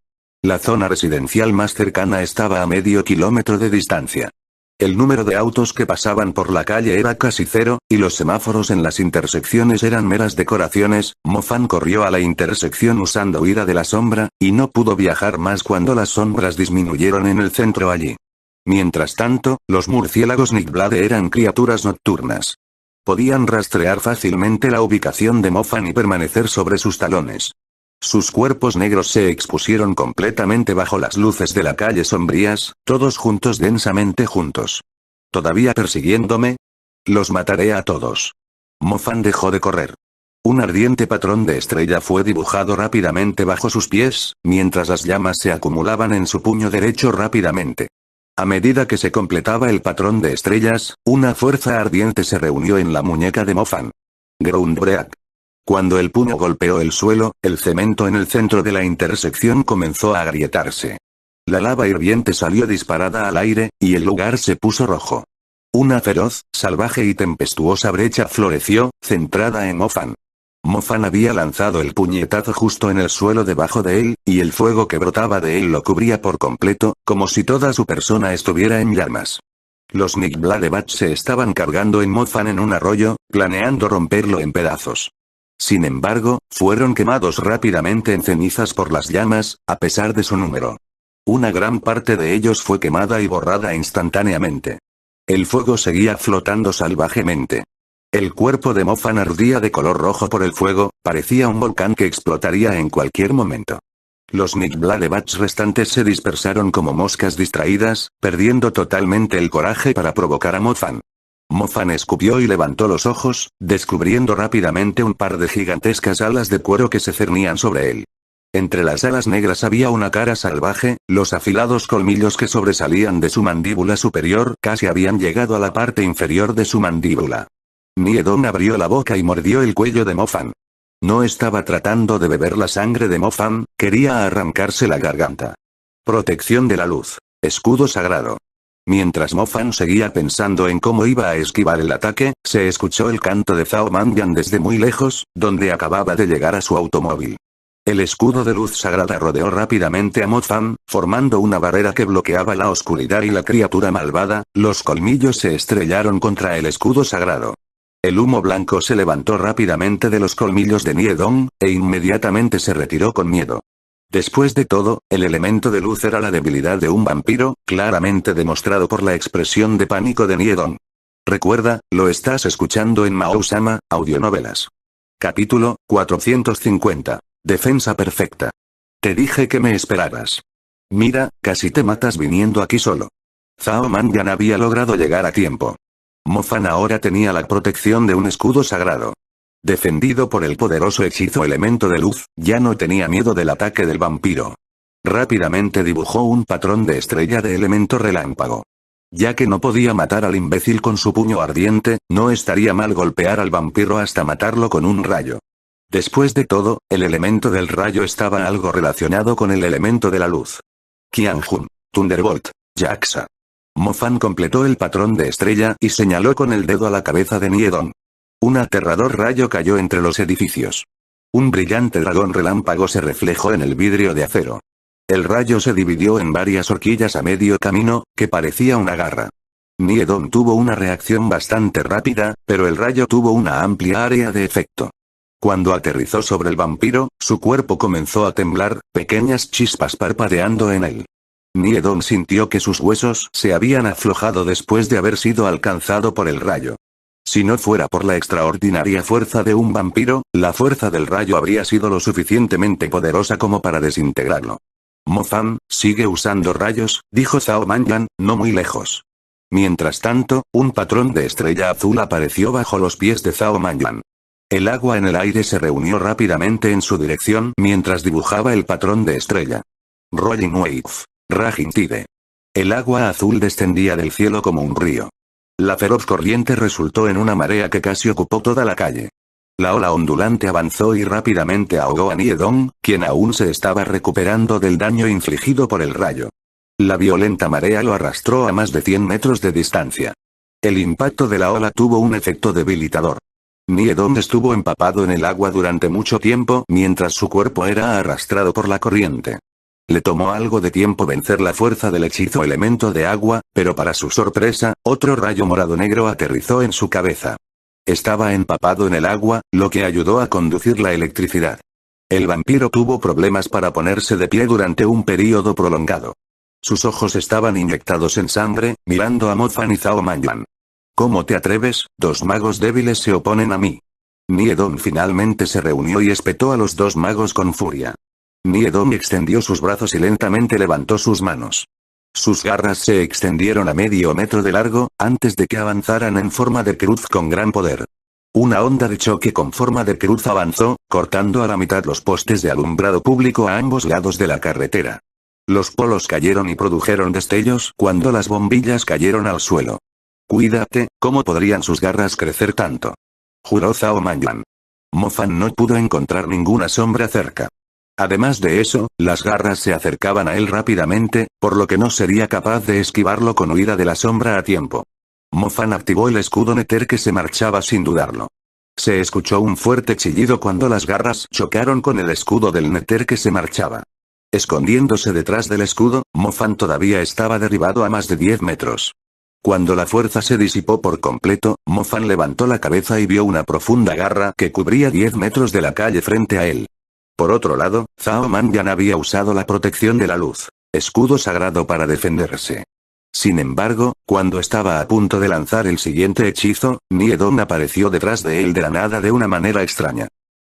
La zona residencial más cercana estaba a medio kilómetro de distancia. El número de autos que pasaban por la calle era casi cero, y los semáforos en las intersecciones eran meras decoraciones. Mofan corrió a la intersección usando huida de la sombra, y no pudo viajar más cuando las sombras disminuyeron en el centro allí. Mientras tanto, los murciélagos Nickblade eran criaturas nocturnas. Podían rastrear fácilmente la ubicación de Mofan y permanecer sobre sus talones. Sus cuerpos negros se expusieron completamente bajo las luces de la calle sombrías, todos juntos densamente juntos. ¿Todavía persiguiéndome? Los mataré a todos. Mofan dejó de correr. Un ardiente patrón de estrella fue dibujado rápidamente bajo sus pies, mientras las llamas se acumulaban en su puño derecho rápidamente. A medida que se completaba el patrón de estrellas, una fuerza ardiente se reunió en la muñeca de Mofan. Groundbreak. Cuando el puño golpeó el suelo, el cemento en el centro de la intersección comenzó a agrietarse. La lava hirviente salió disparada al aire, y el lugar se puso rojo. Una feroz, salvaje y tempestuosa brecha floreció, centrada en Mofan. Mofan había lanzado el puñetazo justo en el suelo debajo de él, y el fuego que brotaba de él lo cubría por completo, como si toda su persona estuviera en llamas. Los Nickblade Bats se estaban cargando en Mofan en un arroyo, planeando romperlo en pedazos. Sin embargo, fueron quemados rápidamente en cenizas por las llamas, a pesar de su número. Una gran parte de ellos fue quemada y borrada instantáneamente. El fuego seguía flotando salvajemente. El cuerpo de Mofan ardía de color rojo por el fuego, parecía un volcán que explotaría en cualquier momento. Los Nickblade Bats restantes se dispersaron como moscas distraídas, perdiendo totalmente el coraje para provocar a Mofan. Mofan escupió y levantó los ojos, descubriendo rápidamente un par de gigantescas alas de cuero que se cernían sobre él. Entre las alas negras había una cara salvaje, los afilados colmillos que sobresalían de su mandíbula superior casi habían llegado a la parte inferior de su mandíbula. Niedon abrió la boca y mordió el cuello de Mofan. No estaba tratando de beber la sangre de Mofan, quería arrancarse la garganta. Protección de la luz. Escudo sagrado. Mientras Mo Fan seguía pensando en cómo iba a esquivar el ataque, se escuchó el canto de Zhao Manyan desde muy lejos, donde acababa de llegar a su automóvil. El escudo de luz sagrada rodeó rápidamente a Mo Fan, formando una barrera que bloqueaba la oscuridad y la criatura malvada. Los colmillos se estrellaron contra el escudo sagrado. El humo blanco se levantó rápidamente de los colmillos de Niedong, e inmediatamente se retiró con miedo. Después de todo, el elemento de luz era la debilidad de un vampiro, claramente demostrado por la expresión de pánico de Niedong. Recuerda, lo estás escuchando en Mao-sama, audionovelas. Capítulo 450. Defensa perfecta. Te dije que me esperaras. Mira, casi te matas viniendo aquí solo. Zhao Manyan había logrado llegar a tiempo. Mo Fan ahora tenía la protección de un escudo sagrado. Defendido por el poderoso hechizo elemento de luz, ya no tenía miedo del ataque del vampiro. Rápidamente dibujó un patrón de estrella de elemento relámpago. Ya que no podía matar al imbécil con su puño ardiente, no estaría mal golpear al vampiro hasta matarlo con un rayo. Después de todo, el elemento del rayo estaba algo relacionado con el elemento de la luz. Qianjun. Thunderbolt. Jaxa. Mo Fan completó el patrón de estrella y señaló con el dedo a la cabeza de Niedong. Un aterrador rayo cayó entre los edificios. Un brillante dragón relámpago se reflejó en el vidrio de acero. El rayo se dividió en varias horquillas a medio camino, que parecía una garra. Niedong tuvo una reacción bastante rápida, pero el rayo tuvo una amplia área de efecto. Cuando aterrizó sobre el vampiro, su cuerpo comenzó a temblar, pequeñas chispas parpadeando en él. Niedong sintió que sus huesos se habían aflojado después de haber sido alcanzado por el rayo. Si no fuera por la extraordinaria fuerza de un vampiro, la fuerza del rayo habría sido lo suficientemente poderosa como para desintegrarlo. Mo Fan, sigue usando rayos, dijo Zhao Manyan, no muy lejos. Mientras tanto, un patrón de estrella azul apareció bajo los pies de Zhao Manyan. El agua en el aire se reunió rápidamente en su dirección mientras dibujaba el patrón de estrella. Rolling Wave. Raging Tide. El agua azul descendía del cielo como un río. La feroz corriente resultó en una marea que casi ocupó toda la calle. La ola ondulante avanzó y rápidamente ahogó a Niedong, quien aún se estaba recuperando del daño infligido por el rayo. La violenta marea lo arrastró a más de 100 metros de distancia. El impacto de la ola tuvo un efecto debilitador. Niedong estuvo empapado en el agua durante mucho tiempo mientras su cuerpo era arrastrado por la corriente. Le tomó algo de tiempo vencer la fuerza del hechizo elemento de agua, pero para su sorpresa, otro rayo morado negro aterrizó en su cabeza. Estaba empapado en el agua, lo que ayudó a conducir la electricidad. El vampiro tuvo problemas para ponerse de pie durante un período prolongado. Sus ojos estaban inyectados en sangre, mirando a Mo Fan y Zhao Manyan. ¿Cómo te atreves? Dos magos débiles se oponen a mí. Niedong finalmente se reunió y espetó a los dos magos con furia. Niedong extendió sus brazos y lentamente levantó sus manos. Sus garras se extendieron a medio metro de largo, antes de que avanzaran en forma de cruz con gran poder. Una onda de choque con forma de cruz avanzó, cortando a la mitad los postes de alumbrado público a ambos lados de la carretera. Los polos cayeron y produjeron destellos cuando las bombillas cayeron al suelo. Cuídate, ¿cómo podrían sus garras crecer tanto? Juró Zhao Manyan. Mo Fan no pudo encontrar ninguna sombra cerca. Además de eso, las garras se acercaban a él rápidamente, por lo que no sería capaz de esquivarlo con huida de la sombra a tiempo. Mo Fan activó el escudo Nether que se marchaba sin dudarlo. Se escuchó un fuerte chillido cuando las garras chocaron con el escudo del Nether que se marchaba. Escondiéndose detrás del escudo, Mo Fan todavía estaba derribado a más de 10 metros. Cuando la fuerza se disipó por completo, Mo Fan levantó la cabeza y vio una profunda garra que cubría 10 metros de la calle frente a él. Por otro lado, Zhao Manyan había usado la protección de la luz, escudo sagrado para defenderse. Sin embargo, cuando estaba a punto de lanzar el siguiente hechizo, Niedong apareció detrás de él de la nada de una manera extraña.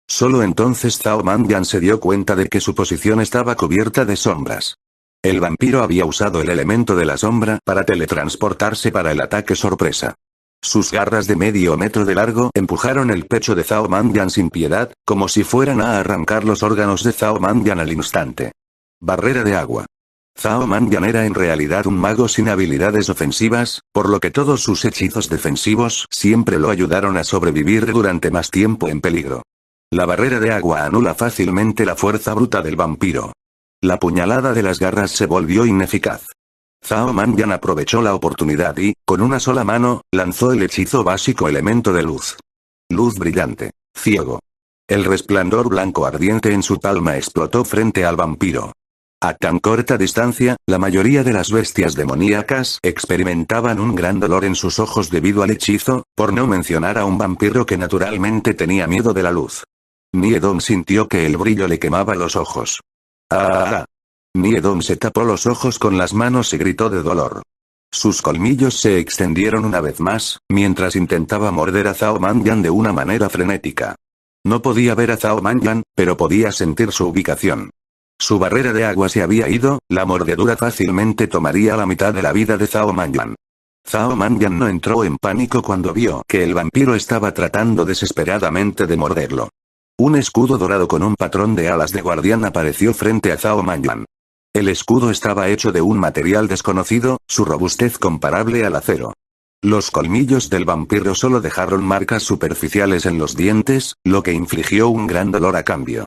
Solo entonces Zhao Manyan se dio cuenta de que su posición estaba cubierta de sombras. El vampiro había usado el elemento de la sombra para teletransportarse para el ataque sorpresa. Sus garras de medio metro de largo empujaron el pecho de Zhao Manyan sin piedad, como si fueran a arrancar los órganos de Zhao Manyan al instante. Barrera de agua. Zhao Manyan era en realidad un mago sin habilidades ofensivas, por lo que todos sus hechizos defensivos siempre lo ayudaron a sobrevivir durante más tiempo en peligro. La barrera de agua anula fácilmente la fuerza bruta del vampiro. La puñalada de las garras se volvió ineficaz. Zhao Manyan aprovechó la oportunidad y, con una sola mano, lanzó el hechizo básico elemento de luz. Luz brillante. Ciego. El resplandor blanco ardiente en su palma explotó frente al vampiro. A tan corta distancia, la mayoría de las bestias demoníacas experimentaban un gran dolor en sus ojos debido al hechizo, por no mencionar a un vampiro que naturalmente tenía miedo de la luz. Niedong sintió que el brillo le quemaba los ojos. ¡Ah! Niedong se tapó los ojos con las manos y gritó de dolor. Sus colmillos se extendieron una vez más, mientras intentaba morder a Zhao Manyan de una manera frenética. No podía ver a Zhao Manyan, pero podía sentir su ubicación. Su barrera de agua se había ido, la mordedura fácilmente tomaría la mitad de la vida de Zhao Manyan. Zhao Manyan no entró en pánico cuando vio que el vampiro estaba tratando desesperadamente de morderlo. Un escudo dorado con un patrón de alas de guardián apareció frente a Zhao Manyan. El escudo estaba hecho de un material desconocido, su robustez comparable al acero. Los colmillos del vampiro solo dejaron marcas superficiales en los dientes, lo que infligió un gran dolor a cambio.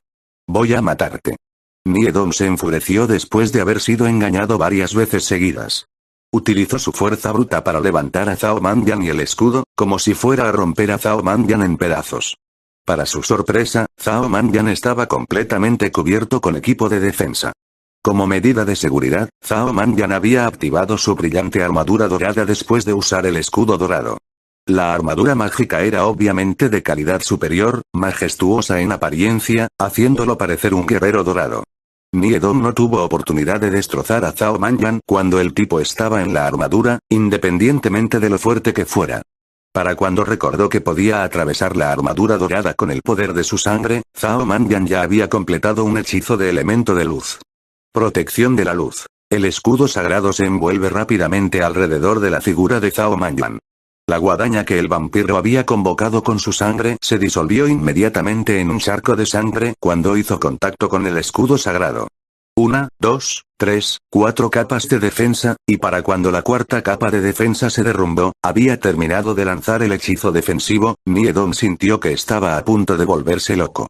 Voy a matarte. Niedong se enfureció después de haber sido engañado varias veces seguidas. Utilizó su fuerza bruta para levantar a Zhao Manyan y el escudo, como si fuera a romper a Zhao Manyan en pedazos. Para su sorpresa, Zhao Manyan estaba completamente cubierto con equipo de defensa. Como medida de seguridad, Zhao Manyan había activado su brillante armadura dorada después de usar el escudo dorado. La armadura mágica era obviamente de calidad superior, majestuosa en apariencia, haciéndolo parecer un guerrero dorado. Niedong no tuvo oportunidad de destrozar a Zhao Manyan cuando el tipo estaba en la armadura, independientemente de lo fuerte que fuera. Para cuando recordó que podía atravesar la armadura dorada con el poder de su sangre, Zhao Manyan ya había completado un hechizo de elemento de luz. Protección de la luz. El escudo sagrado se envuelve rápidamente alrededor de la figura de Zhao Manyan. La guadaña que el vampiro había convocado con su sangre se disolvió inmediatamente en un charco de sangre cuando hizo contacto con el escudo sagrado. 1, 2, 3, 4 capas de defensa, y para cuando la cuarta capa de defensa se derrumbó, había terminado de lanzar el hechizo defensivo, Niedong sintió que estaba a punto de volverse loco.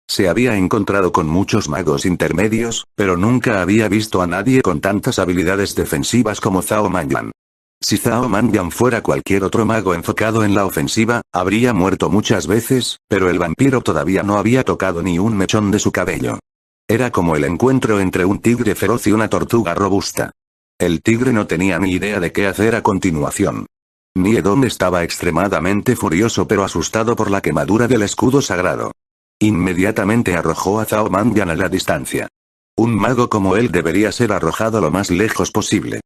Se había encontrado con muchos magos intermedios, pero nunca había visto a nadie con tantas habilidades defensivas como Zhao Manyan. Si Zhao Manyan fuera cualquier otro mago enfocado en la ofensiva, habría muerto muchas veces, pero el vampiro todavía no había tocado ni un mechón de su cabello. Era como el encuentro entre un tigre feroz y una tortuga robusta. El tigre no tenía ni idea de qué hacer a continuación. Niedong estaba extremadamente furioso pero asustado por la quemadura del escudo sagrado. Inmediatamente arrojó a Zhao Manyan a la distancia. Un mago como él debería ser arrojado lo más lejos posible.